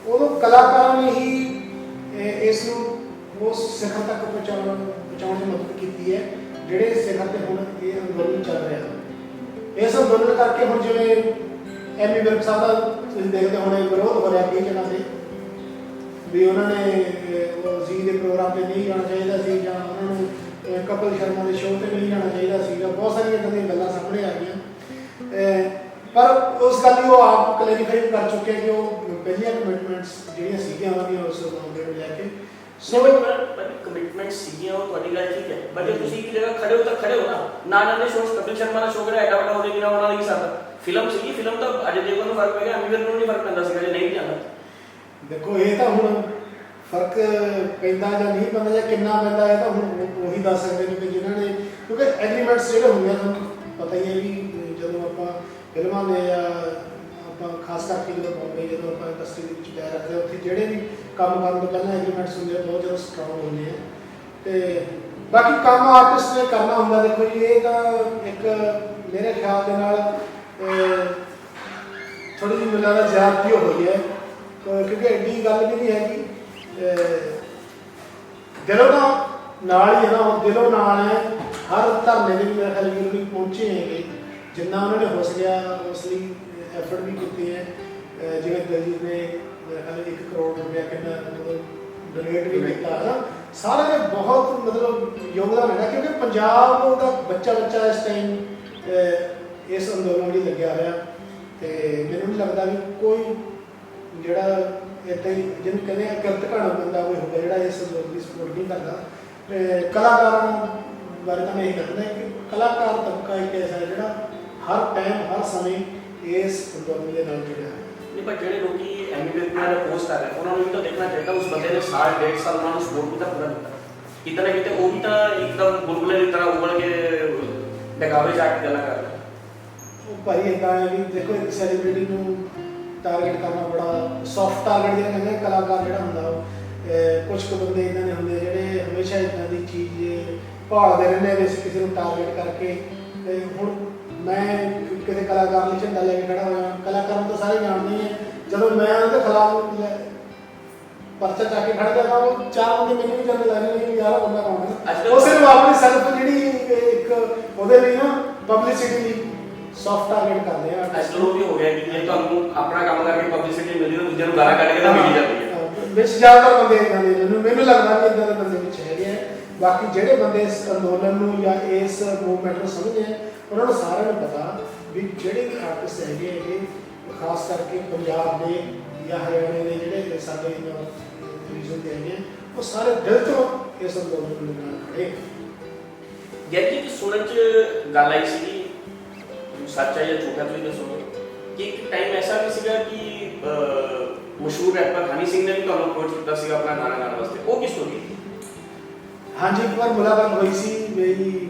ਉਦੋਂ ਕਲਾਕਾਰਾਂ ਨੇ ਹੀ ਇਸ ਨੂੰ ਉਸ ਸਿਖਰ ਤੱਕ ਪਹੁੰਚਾਉਣ ਦੀ ਮਦਦ ਕੀਤੀ ਹੈ ਜਿਹੜੇ ਸਿਖਰ ਤੇ ਹੁਣ ਇਹ ਅੰਦੋਲਨ ਚੱਲ ਰਿਹਾ। ਇਸ ਅੰਦੋਲਨ ਕਰਕੇ ਹੁਣ ਜਿਵੇਂ ਐਮੀ ਵਿਰਕ ਸਾਹਿਬ ਦਾ ਤੁਸੀਂ ਦੇਖਦੇ ਹੋਣੇ ਵਿਰੋਧ ਹੋ ਰਿਹਾ ਕਈ ਜਗ੍ਹਾ ਤੇ ਵੀ ਉਹਨਾਂ ਨੇ ਉਹ ਜੀ ਦੇ ਪ੍ਰੋਗਰਾਮ ਤੇ ਨਹੀਂ ਜਾਣਾ ਚਾਹੀਦਾ ਸੀ, ਜਾਂ ਉਹਨਾਂ ਨੂੰ ਕਪਿਲ ਸ਼ਰਮਾ ਦੇ ਸ਼ੋਅ ਤੇ ਨਹੀਂ ਜਾਣਾ ਚਾਹੀਦਾ ਸੀਗਾ। ਬਹੁਤ ਸਾਰੀਆਂ ਇੱਦਾਂ ਦੀਆਂ ਗੱਲਾਂ ਸਾਹਮਣੇ ਆ ਗਈਆਂ, ਪਰ ਉਸ ਗੱਲ ਨੂੰ ਉਹ ਆਪ ਕਲੈਰੀਫਾਈ ਕਰ ਚੁੱਕੇ ਕਿ ਉਹ ਪਹਿਲੀਆਂ ਕਮਿਟਮੈਂਟਸ ਜਿਹੜੀਆਂ ਸੀਗੀਆਂ ਉਹਨਾਂ ਦੀਆਂ ਉਸ ਅੰਦੋਲਨ ਨੂੰ ਲੈ ਕੇ। ਸੋ ਕਮਿਟਮੈਂਟ ਸੀਗੀਆਂ, ਉਹ ਤੁਹਾਡੀ ਗੱਲ ਠੀਕ ਹੈ, ਪਰ ਜੇ ਤੁਸੀਂ ਇੱਕ ਜਗ੍ਹਾ ਖੜੇ ਹੋ ਤਾਂ ਖੜੇ ਹੋ ਨਾ ਨੇ ਸ਼ੋਅ ਕਪਿਲ ਸ਼ਰਮਾ ਦਾ ਸ਼ੋਅ ਕਿਹੜਾ ਐਡਾ ਵੱਡਾ ਹੋਵੇ ਨਾ ਉਹਨਾਂ ਦੀ ਸਾਡਾ ਫਿਲਮ ਸੀਗੀ, ਫਿਲਮ ਤਾਂ ਅਜੇ ਦੇਵਗਨ ਨੂੰ ਫਰਕ ਪੈ ਗਿਆ, ਅਮੀ ਵਿਰਕ ਨੂੰ ਨਹੀਂ ਫਰਕ ਪੈਂਦਾ ਸੀਗਾ ਜੇ ਨਹੀਂ ਵੀ ਜਾਂਦਾ। ਦੇਖੋ ਇਹ ਤਾਂ ਹੁਣ ਫਰਕ ਪੈਂਦਾ ਜਾਂ ਨਹੀਂ ਪੈਂਦਾ ਜਾਂ ਕਿੰਨਾ ਪੈਂਦਾ ਹੈ ਤਾਂ ਹੁਣ ਉਹੀ ਦੱਸ ਸਕਦੇ ਨੇ ਕਿ ਜਿਨ੍ਹਾਂ ਨੇ, ਕਿਉਂਕਿ ਐਗਰੀਮੈਂਟਸ ਜਿਹੜੇ ਹੁੰਦੇ ਆ ਤੁਹਾਨੂੰ ਪਤਾ ਹੀ ਹੈ ਵੀ ਜਦੋਂ ਆਪਾਂ ਫਿਲਮਾਂ ਦੇ ਜਾਂ ਆਪਾਂ ਖਾਸ ਕਰਕੇ ਜਦੋਂ ਆਪਾਂ ਇੰਡਸਟਰੀ ਦੇ ਵਿੱਚ ਪੈਰ ਰੱਖਦੇ ਉੱਥੇ ਜਿਹੜੇ ਵੀ ਕੰਮ ਕਰਨ ਤੋਂ ਪਹਿਲਾਂ ਐਗਰੀਮੈਂਟਸ ਹੁੰਦੇ ਆ ਬਹੁਤ ਜ਼ਿਆਦਾ ਸਟਰੋਂਗ ਹੁੰਦੇ ਆ। ਤੇ ਬਾਕੀ ਕੰਮ ਆਰਟਿਸਟ ਨੇ ਕਰਨਾ ਹੁੰਦਾ। ਦੇਖੋ ਜੀ ਇਹ ਤਾਂ ਇੱਕ ਮੇਰੇ ਖਿਆਲ ਦੇ ਨਾਲ ਥੋੜੀ ਜਿਹੀ ਮੈਨੂੰ ਲੱਗਦਾ ਜ਼ਿਆਦਤੀ ਹੋ ਗਈ ਹੈ, ਕਿਉਂਕਿ ਐਡੀ ਗੱਲ ਵੀ ਨਹੀਂ ਹੈਗੀ। ਦਿਲੋਂ ਨਾਲ ਹੀ ਹੈ ਨਾ, ਉਹ ਦਿਲੋਂ ਨਾਲ ਹੈ। ਹਰ ਧਰਨੇ ਦੇ ਵੀ ਮੇਰੇ ਖਿਆਲ ਵੀ ਪਹੁੰਚੇ ਹੈਗੇ, ਜਿੰਨਾ ਉਹਨਾਂ ਨੇ ਹੋ ਸਕਿਆ ਉਸ ਲਈ ਐਫਰਟ ਵੀ ਕੀਤੇ ਹੈ। ਜਿਵੇਂ ਦਿਲਜੀਤ ਨੇ ਮੇਰੇ ਖਿਆਲ 1 ਕਰੋੜ ਰੁਪਇਆ ਕਿੰਨਾ ਮਤਲਬ ਡੋਨੇਟ ਵੀ ਕੀਤਾ ਹੈ ਨਾ, ਸਾਰਿਆਂ ਨੇ ਬਹੁਤ ਮਤਲਬ ਯੋਗਦਾਨ ਦਿੱਤਾ, ਕਿਉਂਕਿ ਪੰਜਾਬ ਦਾ ਬੱਚਾ ਇਸ ਟਾਈਮ ਇਸ ਅੰਦੋਲਨ ਲਈ ਲੱਗਿਆ ਹੋਇਆ। ਤੇ ਮੈਨੂੰ ਨਹੀਂ ਲੱਗਦਾ ਵੀ ਕੋਈ ਜਿਹੜਾ ਇੱਦਾਂ ਹੀ ਜਿਹਨੂੰ ਕਹਿੰਦੇ ਆ ਕਿਰਤ ਘਾਣਾ ਬੰਦਾ ਕੋਈ ਹੋਵੇ ਜਿਹੜਾ ਇਸ ਅੰਦੋਲਨ ਦੀ ਸਪੋਰਟ ਨਹੀਂ ਕਰਦਾ। ਕਲਾਕਾਰਾਂ ਬਾਰੇ ਤਾਂ ਮੈਂ ਇਹ ਕਹਿੰਦਾ ਕਿ ਕਲਾਕਾਰ ਤਬਕਾ ਇੱਕ ਐਸਾ ਹੈ ਜਿਹੜਾ ਹਰ ਟਾਈਮ ਹਰ ਸਮੇਂ ਇਸ ਅੰਦੋਲਨ ਦੇ ਨਾਲ ਜੁੜਿਆ ਹੈ। ਨਹੀਂ, ਪਰ ਜਿਹੜੇ ਲੋਕੀ ਐਮੀ ਵਿਰਕ ਨਾਲ ਅਪੋਜ਼ ਕਰ ਰਹੇ ਉਹਨਾਂ ਨੂੰ ਵੀ ਤਾਂ ਦੇਖਣਾ ਚਾਹੀਦਾ ਉਸ ਬੰਦੇ ਨੇ ਸਾਲ 1.5 ਸਾਲ ਉਹਨਾਂ ਨੂੰ ਸਪੋਰਟ ਵੀ ਤਾਂ ਪੂਰਾ ਦਿੱਤਾ। ਕਿਤੇ ਨਾ ਕਿਤੇ ਉਹ ਵੀ ਤਾਂ ਇੱਕਦਮ ਬੁਲਬੁਲੇ ਦੀ ਤਰ੍ਹਾਂ ਉਬਲ ਕੇ ਡਗਾਵੇ ਜਾ ਕੇ ਗੱਲਾਂ ਕਰ ਰਹੇ। ਉਹ ਭਾਈ ਇੱਦਾਂ ਹੈ ਵੀ ਦੇਖੋ ਇੱਕ ਸੈਲੀਬ੍ਰਿਟੀ ਨੂੰ ਟਾਰਗੇਟ ਕਰਨਾ ਬੜਾ ਸੌਫਟ ਟਾਰਗੇਟ ਜਿਹੜਾ ਕਹਿੰਦੇ ਕਲਾਕਾਰ ਜਿਹੜਾ ਹੁੰਦਾ ਉਹ ਕੁਝ ਕੁ ਬੰਦੇ ਇੱਦਾਂ ਦੇ ਹੁੰਦੇ ਜਿਹੜੇ ਹਮੇਸ਼ਾ ਇੱਦਾਂ ਦੀ ਚੀਜ਼ ਭਾਲਦੇ ਰਹਿੰਦੇ ਆ ਵੀ ਅਸੀਂ ਕਿਸੇ ਨੂੰ ਟਾਰਗੇਟ ਕਰਕੇ। ਤੇ ਹੁਣ ਮੈਂ ਕਿਸੇ ਕਲਾਕਾਰ ਲਈ ਝੰਡਾ ਲੈ ਕੇ ਖੜਾ ਹੋਇਆ, ਕਲਾਕਾਰ ਨੂੰ ਤਾਂ ਸਾਰੇ ਜਾਣਦੇ ਹੀ ਹੈ। ਜਦੋਂ ਮੈਂ ਉਹਦੇ ਖਿਲਾਫ ਪਰਚਾ ਚੱਕ ਕੇ ਖੜ ਗਿਆ ਤਾਂ ਉਹ 4 ਬੰਦੇ ਮੈਨੂੰ ਵੀ ਜਦ ਲੱਗਦੇ ਨੇ ਯਾਰ ਬੰਦਾ ਕੌਣ ਹੈ। ਉਹ ਸਿਰਫ ਆਪਣੀ ਸੈਲਫ ਜਿਹੜੀ ਇੱਕ ਉਹਦੇ ਲਈ ਨਾ ਪਬਲਿਸਿਟੀ ਲਈ ਸੌਫਟ ਟਾਰਗੇਟ ਕਰਦੇ ਆ। ਅੱਜ ਕੱਲ੍ਹ ਵੀ ਹੋ ਗਿਆ ਕਿ ਜੇ ਤੁਹਾਨੂੰ ਆਪਣਾ ਕੰਮ ਕਰਕੇ ਪਬਲਿਸਿਟੀ ਮਿਲਦੀ ਤਾਂ ਦੂਜਿਆਂ ਨੂੰ ਗਾਲਾਂ ਕੱਢ ਕੇ ਤਾਂ ਮਿਲ ਜਾਂਦੀ ਹੈ। ਵਿੱਚ ਜ਼ਿਆਦਾਤਰ ਬੰਦੇ ਇੱਦਾਂ ਦੇ ਮੈਨੂੰ ਲੱਗਦਾ ਵੀ ਇੱਦਾਂ ਦੇ ਬੰਦੇ ਵਿੱਚ ਹੈਗੇ ਆ। ਬਾਕੀ ਜਿਹੜੇ ਬੰਦੇ ਇਸ ਅੰਦੋਲਨ ਨੂੰ ਜਾਂ ਇਸ ਮੂਵਮੈਂਟ ਨੂੰ ਸਮਝਦੇ ਆ ਉਹਨਾਂ ਨੂੰ ਸਾਰਿਆਂ ਨੂੰ ਪਤਾ ਵੀ ਜਿਹੜੇ ਵੀ ਆਰਟਿਸਟ ਹੈਗੇ ਖਾਸ ਕਰਕੇ ਪੰਜਾਬ ਦੇ ਜਾਂ ਹਰਿਆਣੇ ਦੇ ਜਿਹੜੇ ਸਾਡੇ ਰੀਜਨ ਦੇ ਹੈਗੇ ਉਹ ਸਾਰੇ ਦਿਲ ਤੋਂ ਇਸ ਅੰਦੋਲਨ ਨੂੰ ਨਾਲ ਖੜੇ। ਗਿਆਨੀ ਜੀ ਸੁਣਨ 'ਚ ਗੱਲ ਆਈ ਸੀ, ਸੱਚ ਹੈ ਜਾਂ ਝੂਠਾ ਤੁਸੀਂ ਦੱਸੋ, ਕਿ ਇੱਕ ਟਾਈਮ ਐਸਾ ਵੀ ਸੀਗਾ ਕਿ ਮਸ਼ਹੂਰ ਰੈਪਰ ਹਨੀ ਸਿੰਘ ਨੇ ਵੀ ਤੁਹਾਨੂੰ ਅਪਰੋਚ ਕੀਤਾ ਸੀਗਾ ਆਪਣਾ ਗਾਣਾ ਗਾਉਣ ਵਾਸਤੇ, ਉਹ ਕਿਸ ਤੋਂ? ਹਾਂਜੀ, ਇੱਕ ਵਾਰ ਮੁਲਾਕਾਤ ਹੋਈ ਸੀ ਮੇਰੀ,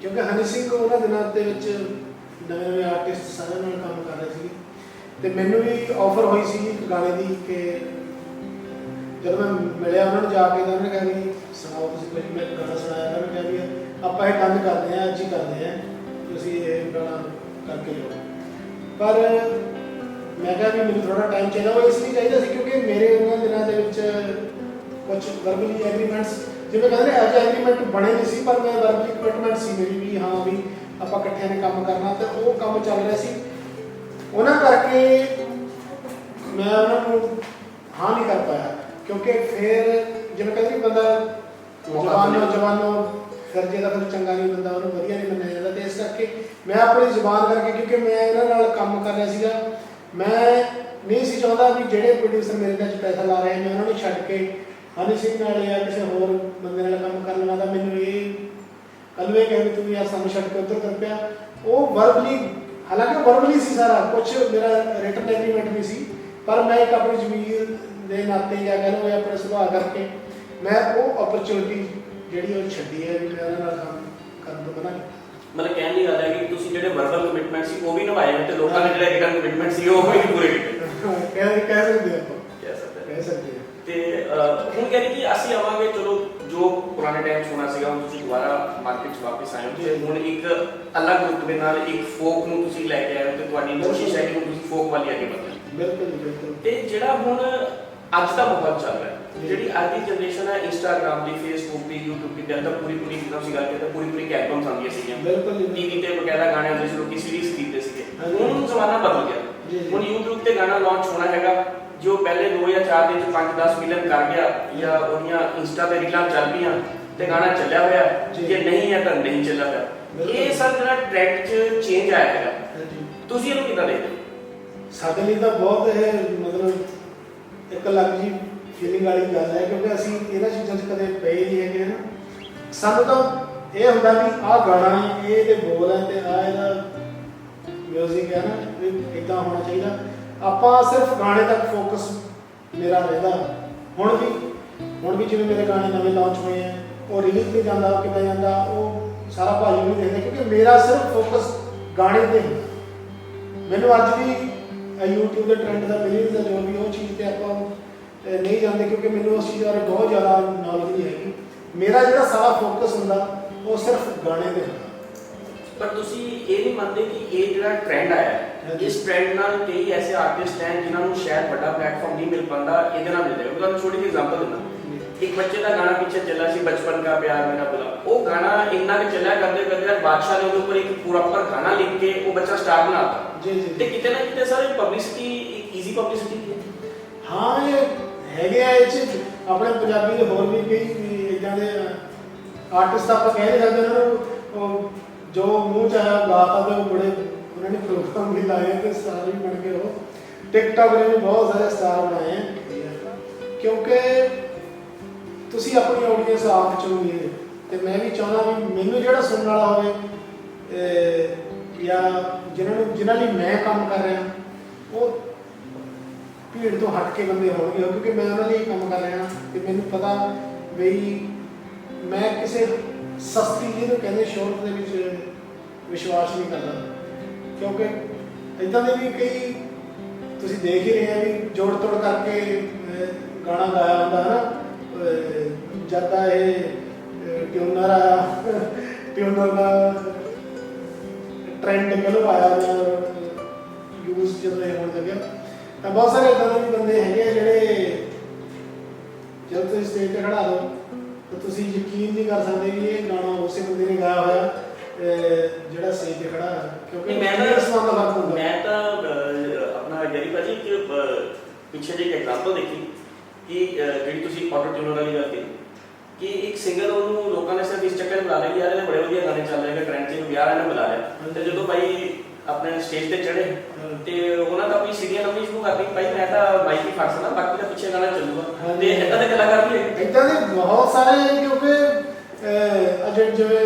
ਕਿਉਂਕਿ ਹਨੀ ਸਿੰਘ ਉਹਨਾਂ ਦਿਨਾਂ ਦੇ ਵਿੱਚ ਨਵੇਂ ਆਰਟਿਸਟ ਸਾਰਿਆਂ ਨਾਲ ਕੰਮ ਕਰ ਰਹੇ ਸੀ ਤੇ ਮੈਨੂੰ ਵੀ ਆਫਰ ਹੋਈ ਸੀ ਇੱਕ ਗਾਣੇ ਦੀ ਕਿ ਜਦੋਂ ਮੈਂ ਮਿਲਿਆ ਉਹਨਾਂ ਨੂੰ ਜਾ ਕੇ ਤਾਂ ਉਹਨੇ ਕਿਹਾ ਵੀ ਸੁਣਾਓ ਤੁਸੀਂ ਕੋਈ, ਮੈਂ ਗਾਣਾ ਸੁਣਾਇਆ ਤਾਂ ਉਹਨੇ ਕਿਹਾ ਵੀ ਆਪਾਂ ਇਹ ਕੰਮ ਕਰਦੇ ਹਾਂ, ਅੱਜ ਹੀ ਕਰਦੇ ਹਾਂ, ਤੁਸੀਂ ਇਹ ਗਾਣਾ ਕਰਕੇ ਲਿਓ। ਪਰ ਮੈਂ ਕਿਹਾ ਵੀ ਮੈਨੂੰ ਥੋੜਾ ਟਾਈਮ ਚਾਹੀਦਾ। ਉਹ ਇਸ ਲਈ ਚਾਹੀਦਾ ਸੀ ਕਿਉਂਕਿ ਮੇਰੇ ਉਹਨਾਂ ਦਿਨਾਂ ਦੇ ਵਿੱਚ ਕੁਝ ਵਰਬਲੀ ਐਗਰੀਮੈਂਟਸ, ਜਿਵੇਂ ਕਹਿੰਦੇ ਨੇ ਐਜ ਐਗਰੀਮੈਂਟ ਬਣੇ ਨਹੀਂ ਸੀ, ਪਰ ਮੈਂ ਵਰਬਲੀ ਕਮਿਟਮੈਂਟ ਸੀ ਮੇਰੀ ਵੀ ਹਾਂ ਵੀ ਆਪਾਂ ਇਕੱਠਿਆਂ ਨੇ ਕੰਮ ਕਰਨਾ, ਤੇ ਉਹ ਕੰਮ ਚੱਲ ਰਿਹਾ ਸੀ। ਉਹਨਾਂ ਕਰਕੇ ਮੈਂ ਉਹਨਾਂ ਨੂੰ ਹਾਂ ਨਹੀਂ ਕਰ ਪਾਇਆ, ਕਿਉਂਕਿ ਫਿਰ ਜਿਵੇਂ ਕਹਿੰਦੇ ਬੰਦਾ ਜਵਾਨੋਂ ਫਿਰ ਜੇ ਦਾ ਫਿਰ ਚੰਗਾ ਨਹੀਂ ਬੰਦਾ ਉਹਨੂੰ ਵਧੀਆ ਨਹੀਂ ਮੰਨਿਆ ਜਾਂਦਾ। ਤੇ ਇਸ ਕਰਕੇ ਮੈਂ ਆਪਣੀ ਜ਼ੁਬਾਨ ਕਰਕੇ, ਕਿਉਂਕਿ ਮੈਂ ਇਹਨਾਂ ਨਾਲ ਕੰਮ ਕਰ ਰਿਹਾ ਸੀਗਾ, ਮੈਂ ਨਹੀਂ ਸੀ ਚਾਹੁੰਦਾ ਵੀ ਜਿਹੜੇ ਪ੍ਰੋਡਿਊਸਰ ਮੇਰੇ ਨਾਲ ਪੈਸਾ ਲਾ ਰਹੇ ਨੇ ਉਹਨਾਂ ਨੂੰ ਛੱਡ ਕੇ ਹਨੀ ਸਿੰਘ ਨਾਲ ਜਾਂ ਕਿਸੇ ਹੋਰ ਬੰਦੇ ਨਾਲ ਕੰਮ ਕਰ ਲੈਣਾ, ਤਾਂ ਮੈਨੂੰ ਇਹ ਕੱਲ੍ਹ ਨੂੰ ਇਹ ਕਹੇ ਵੀ ਤੂੰ ਯਾਰ ਸਾਨੂੰ ਛੱਡ ਕੇ ਉੱਧਰ ਕਰ ਪਿਆ। ਉਹ ਵਰਬਲੀ, ਹਾਲਾਂਕਿ ਵਰਬਲੀ ਸੀ ਸਾਰਾ ਕੁਛ, ਮੇਰਾ ਰਿਟਨ ਐਗਰੀਮੈਂਟ ਵੀ ਸੀ, ਪਰ ਮੈਂ ਇੱਕ ਆਪਣੀ ਜ਼ਮੀਰ ਦੇ ਨਾਤੇ ਜਾਂ ਕਹਿ ਲਓ ਆਪਣੇ ਸੁਭਾਅ ਕਰਕੇ ਮੈਂ ਉਹ ਓਪਰਚੁਨਿਟੀ ਜਿਹੜੀ ਉਹ ਛੱਡੀ ਹੈ ਵੀ ਮੈਂ ਉਹਨਾਂ ਨਾਲ ਕੰਮ ਕਰਨ ਤੋਂ ਮਨਾ ਕੀਤਾ। ਮਤਲਬ ਕਹਿਣ ਦੀ ਗੱਲ ਹੈ ਕਿ ਤੁਸੀਂ ਜਿਹੜੇ ਵਰਬਲ ਕਮਿਟਮੈਂਟ ਸੀ ਉਹ ਵੀ ਨਿਭਾਏ ਤੇ ਲੋਕਾਂ ਨੇ ਜਿਹੜੇ ਰਿਟਨ ਕਮਿਟਮੈਂਟ ਸੀ ਉਹ ਵੀ ਪੂਰੇ ਕੀਤੇ। ਕਹਿ ਸਕਦੇ ਆਪਾਂ, ਕਹਿ ਸਕਦੇ ਤੇ ਹੁਣ ਕਹਿੰਦੇ ਕਿ ਅਸੀਂ ਆਵਾਂਗੇ, ਚਲੋ ਜੋ ਪੁਰਾਣੇ ਟਾਈਮ 'ਚ ਹੋਣਾ ਸੀਗਾ ਹੁਣ ਤੁਸੀਂ ਦੁਬਾਰਾ ਮਾਰਕੀਟ 'ਚ ਵਾਪਸ ਆਏ ਹੋ ਤੇ ਹੁਣ ਇੱਕ ਅਲੱਗ ਰੂਪ ਦੇ ਨਾਲ ਇੱਕ ਫੋਕ ਨੂੰ ਤੁਸੀਂ ਲੈ ਕੇ ਆਏ ਹੋ ਤੇ ਤੁਹਾਡੀ ਕੋਸ਼ਿਸ਼ ਹੈ ਕਿ ਹੁਣ ਤੁਸੀਂ ਫੋਕ ਵਾਲੀ ਅੱਗੇ ਵਧੋ। ਬਿਲਕੁਲ ਬਿਲਕੁਲ। ਤੇ ਜਿਹੜਾ ਹੁਣ ਅੱਜ ਦਾ ਮਾਹੌਲ ਚੱਲ ਰਿਹਾ, ਜਿਹੜੀ ਅੱਜ ਦੀ ਜਨਰੇਸ਼ਨ ਹੈ ਇੰਸਟਾਗ੍ਰਾਮ ਦੀ, ਫੇਸਬੁੱਕ ਦੀ, YouTube ਦੀ, ਤਾਂ ਪੂਰੀ ਜਿੱਦਾਂ ਸੀ ਗੱਲ ਕਰਦੇ ਪੂਰੀ ਐਲਬਮਸ ਆਉਂਦੀਆਂ ਸੀਗੀਆਂ, ਟੀਵੀ ਤੇ ਵਗੈਰਾ ਗਾਣੇ ਆਉਂਦੇ ਸੀ, ਲੋਕੀ ਸੀਰੀਜ਼ ਖਰੀਦਦੇ ਸੀਗੇ। ਹੁਣ ਜ਼ਮਾਨਾ ਬਦਲ ਗਿਆ, ਹੁਣ YouTube ਤੇ ਗਾਣਾ ਲਾਂਚ ਹੋਣਾ ਹੈਗਾ, ਜੋ ਪਹਿਲੇ 2 ਜਾਂ 4 ਦਿਨ 'ਚ 5-10 ਮਿਲੀਅਨ ਕਰ ਗਿਆ ਜਾਂ ਉਹਦੀਆਂ ਇੰਸਟਾ ਤੇ ਰੀਲਾਂ ਚੱਲ ਪਈਆਂ ਤੇ ਗਾਣਾ ਚੱਲਿਆ ਹੋਇਆ, ਜੇ ਨਹੀਂ ਹੈ ਤਾਂ ਨਹੀਂ ਚੱਲਿਆ ਹੋਇਆ। ਇਹ ਸਰ ਜਿਹੜਾ ਟ੍ਰੈਂਡ 'ਚ ਚੇਂਜ ਆਇਆ ਹੈਗਾ, ਤੁਸੀਂ ਇਹਨੂੰ ਕਿੱਦਾਂ ਦੇਖਦੇ ਹੋ? ਸਾਡੇ ਲਈ ਤਾਂ ਬਹੁਤ ਇਹ ਮਤਲਬ ਇੱਕ ਅਲੱਗ ਜੀ ਫੀਲਿੰਗ ਵਾਲੀ ਗੱਲ ਹੈ, ਕਿਉਂਕਿ ਅਸੀਂ ਇਹਨਾਂ ਚੀਜ਼ਾਂ 'ਚ ਕਦੇ ਪਏ ਨਹੀਂ ਹੈਗੇ ਨਾ। ਸਾਨੂੰ ਤਾਂ ਇਹ ਹੁੰਦਾ ਵੀ ਆਹ ਗਾਣਾ ਹੈ, ਇਹ ਇਹਦੇ ਬੋਲ ਹੈ ਤੇ ਆਹ ਇਹਦਾ ਮਿਊਜ਼ਿਕ ਹੈ ਨਾ, ਵੀ ਇੱਦਾਂ ਹੋਣਾ ਚਾਹੀਦਾ। ਆਪਾਂ ਸਿਰਫ ਗਾਣੇ ਤੱਕ ਫੋਕਸ ਮੇਰਾ ਰਹਿੰਦਾ। ਹੁਣ ਵੀ ਜਿਵੇਂ ਮੇਰੇ ਗਾਣੇ ਨਵੇਂ ਲਾਂਚ ਹੋਏ ਆ, ਉਹ ਰਿਲੀਜ਼ ਤੇ ਜਾਂਦਾ, ਕਿੱਦਾਂ ਜਾਂਦਾ, ਉਹ ਸਾਰਾ ਭਾਜੀ ਨੂੰ ਦੇਖਦੇ, ਕਿਉਂਕਿ ਮੇਰਾ ਸਿਰਫ ਫੋਕਸ ਗਾਣੇ ਤੇ ਹੁੰਦਾ। ਮੈਨੂੰ ਅੱਜ ਵੀ YouTube ਦੇ ਟ੍ਰੈਂਡ ਦਾ, ਮਿਲੀਅਨਸ ਦਾ ਜੋ ਵੀ ਉਹ ਚੀਜ਼ ਤੇ ਆਪਾਂ ਨਹੀਂ ਜਾਂਦੇ, ਕਿਉਂਕਿ ਮੈਨੂੰ ਉਸ ਚੀਜ਼ ਬਾਰੇ ਬਹੁਤ ਜ਼ਿਆਦਾ ਨੌਲੇਜ ਨਹੀਂ ਹੈਗੀ। ਮੇਰਾ ਜਿਹੜਾ ਸਾਰਾ ਫੋਕਸ ਹੁੰਦਾ ਉਹ ਸਿਰਫ ਗਾਣੇ ਤੇ ਹੁੰਦਾ। ਪਰ ਤੁਸੀਂ ਇਹ ਨਹੀਂ ਮੰਨਦੇ ਕਿ ਇਹ ਜਿਹੜਾ ਟ੍ਰੈਂਡ ਆਇਆ, ਇਸ ਟ੍ਰੈਂਡ ਨਾਲ ਕਈ ਐਸੇ ਆਰਟਿਸਟ ਹੈ ਜਿਨ੍ਹਾਂ ਨੂੰ ਸ਼ਾਇਦ ਵੱਡਾ ਪਲੇਟਫਾਰਮ ਨਹੀਂ ਮਿਲ ਪਾਉਂਦਾ, ਇਹਦੇ ਨਾਲ ਮਿਲ ਜਾਏਗਾ। ਤੁਹਾਨੂੰ ਛੋਟੀ ਜਿਹੀ ਐਗਜ਼ਾਮਪਲ ਦਿੰਦਾ, ਇੱਕ ਬੱਚੇ ਦਾ ਗਾਣਾ ਪਿੱਛੇ ਚੱਲਾ ਸੀ ਬਚਪਨ ਕਾ ਪਿਆਰ ਮੇਰਾ ਭੁਲਾ, ਉਹ ਗਾਣਾ ਇੰਨਾ ਕਿ ਚੱਲਿਆ ਕਰਦੇ ਬਾਦਸ਼ਾਹ ਨੇ ਉਹਦੇ ਉੱਪਰ ਇੱਕ ਪ੍ਰੋਪਰ ਗਾਣਾ ਲਿਖ ਕੇ ਉਹ ਬੱਚਾ ਸਟਾਰ ਬਣਾਤਾ। ਤੇ ਕਿਤੇ ਨਾ ਕਿਤੇ ਸਰ ਪਬਲਿਸਿਟੀ ਇੱਕ ਈਜ਼ੀ ਪਬਲਿਸਿਟੀ ਹੈ। ਹਾਂ ਇਹ ਹੈਗੇ ਆ, ਇਹ 'ਚ ਆਪਣੇ ਪੰਜਾਬੀ ਦੇ ਹੋਰ ਵੀ ਕਈ ਇੱਦਾਂ ਦੇ ਆਰਟਿਸਟ ਆਪਾਂ ਕਹਿ ਨਹੀਂ ਸਕਦੇ ਉਹਨਾਂ ਨੂੰ, ਜੋ ਮੂੰਹ 'ਚ ਆਇਆ ਗਾਤਾ ਤੇ ਉਹ ਬੜੇ ਉਹਨਾਂ ਨੇ ਪ੍ਰੋਗਰਾਮ ਵੀ ਲਾਏ ਤੇ ਸਟਾਰ ਵੀ ਬਣ ਕੇ ਉਹ ਟਿਕਟੌਕ ਨੇ ਵੀ ਬਹੁਤ ਸਾਰੇ ਸਟਾਰ ਬਣਾਏ ਆ। ਕਿਉਂਕਿ ਤੁਸੀਂ ਆਪਣੀ ਆਡੀਅנס ਆਪ ਚੁਣੋਗੇ, ਤੇ ਮੈਂ ਵੀ ਚਾਹੁੰਦਾ ਵੀ ਮੈਨੂੰ ਜਿਹੜਾ ਸੁਣਨ ਵਾਲਾ ਹੋਵੇ ਜਾਂ ਜਿਨ੍ਹਾਂ ਲਈ ਮੈਂ ਕੰਮ ਕਰ ਰਿਹਾ, ਉਹ ਭੀੜ ਤੋਂ ਹਟ ਕੇ ਬੰਦੇ ਹੋਣਗੇ, ਕਿਉਂਕਿ ਮੈਂ ਉਹਨਾਂ ਲਈ ਕੰਮ ਕਰ ਰਿਹਾ ਤੇ ਮੈਨੂੰ ਪਤਾ ਵੀ ਮੈਂ ਕਿਸੇ ਸਸਤੀ ਜਿਹਨੂੰ ਕਹਿੰਦੇ ਸ਼ੋਹਰਤ ਦੇ ਵਿੱਚ ਵਿਸ਼ਵਾਸ ਨਹੀਂ ਕਰਦਾ। ਕਿਉਂਕਿ ਇੱਦਾਂ ਦੇ ਵੀ ਕਈ ਤੁਸੀਂ ਦੇਖ ਹੀ ਰਹੇ ਆ ਵੀ ਜੋੜ ਤੋੜ ਕਰਕੇ ਗਾਣਾ ਗਾਇਆ ਹੁੰਦਾ ਹੈ ਨਾ, ਜਦ ਦਾ ਇਹ ਟਿਊਨਰ ਆਇਆ, ਟਿਊਨਰ ਦਾ ਟ੍ਰੈਂਡ ਕਹਿ ਆਇਆ ਯੂਜ਼ ਜਦੋਂ ਇਹ ਹੋਣ ਲੱਗਿਆ, ਤਾਂ ਬਹੁਤ ਸਾਰੇ ਇੱਦਾਂ ਦੇ ਵੀ ਬੰਦੇ ਹੈਗੇ ਆ ਜਿਹੜੇ ਜਦੋਂ ਤੁਸੀਂ ਸਟੇਜ 'ਤੇ ਖੜਾ ਦਿਓ ਤਾਂ ਤੁਸੀਂ ਯਕੀਨ ਨਹੀਂ ਕਰ ਸਕਦੇ ਕਿ ਇਹ ਗਾਣਾ ਉਸੇ ਬੰਦੇ ਨੇ ਗਾਇਆ ਹੋਇਆ ਜਿਹੜਾ ਸਟੇਜ 'ਤੇ ਖੜਾ ਹੈ। ਕਿਉਂਕਿ ਮੈਂ ਤਾਂ ਆਪਣਾ ਜਰੀ ਭਾਜੀ ਕਿ ਪਿੱਛੇ ਜਿਹੀ ਇੱਕ ਐਗਜ਼ਾਮਪਲ ਦੇਖੀ ਕਿ ਜਿਹੜੀ ਤੁਸੀਂ ਆਟੋ ਟਿਊਨਰ ਵਾਲੀ ਗੱਲ ਕੀਤੀ ਕਿ ਇੱਕ ਸਿੰਗਰ ਉਹਨੂੰ ਲੋਕਾਂ ਨੇ ਸਿਰਫ ਇਸ ਚੱਕਰ ਬੁਲਾ ਲਿਆ ਯਾਰ ਇਹਦੇ ਬੜੇ ਵਧੀਆ ਗਾਣੇ ਚੱਲ ਰਹੇ ਨੇ, ਟ੍ਰੈਂਡ 'ਚ ਵਿਆਹ ਇਹਨੇ ਬੁਲਾ ਲਿਆ। ਤੇ ਜਦੋਂ ਭਾਈ ਆਪਣੇ ਸਟੇਜ ਤੇ ਚੜੇ ਤੇ ਉਹਨਾਂ ਦਾ ਆਪਣੀ ਸੀਡੀਆਂ ਲਾਉਣੀ ਸ਼ੁਰੂ ਕਰ ਦਿੱਤੀ, ਭਾਈ ਮੈਂ ਤਾਂ ਮਾਈਕ ਹੀ ਫੜ ਸਕਦਾ, ਬਾਕੀ ਦਾ ਪਿੱਛੇ ਗਾਣਾ ਚੱਲੂਗਾ। ਤੇ ਇੱਦਾਂ ਦੇ ਕਲਾਕਾਰ ਵੀ ਹੈਗੇ, ਇੱਦਾਂ ਦੇ ਬਹੁਤ ਸਾਰੇ, ਕਿਉਂਕਿ ਜਿਵੇਂ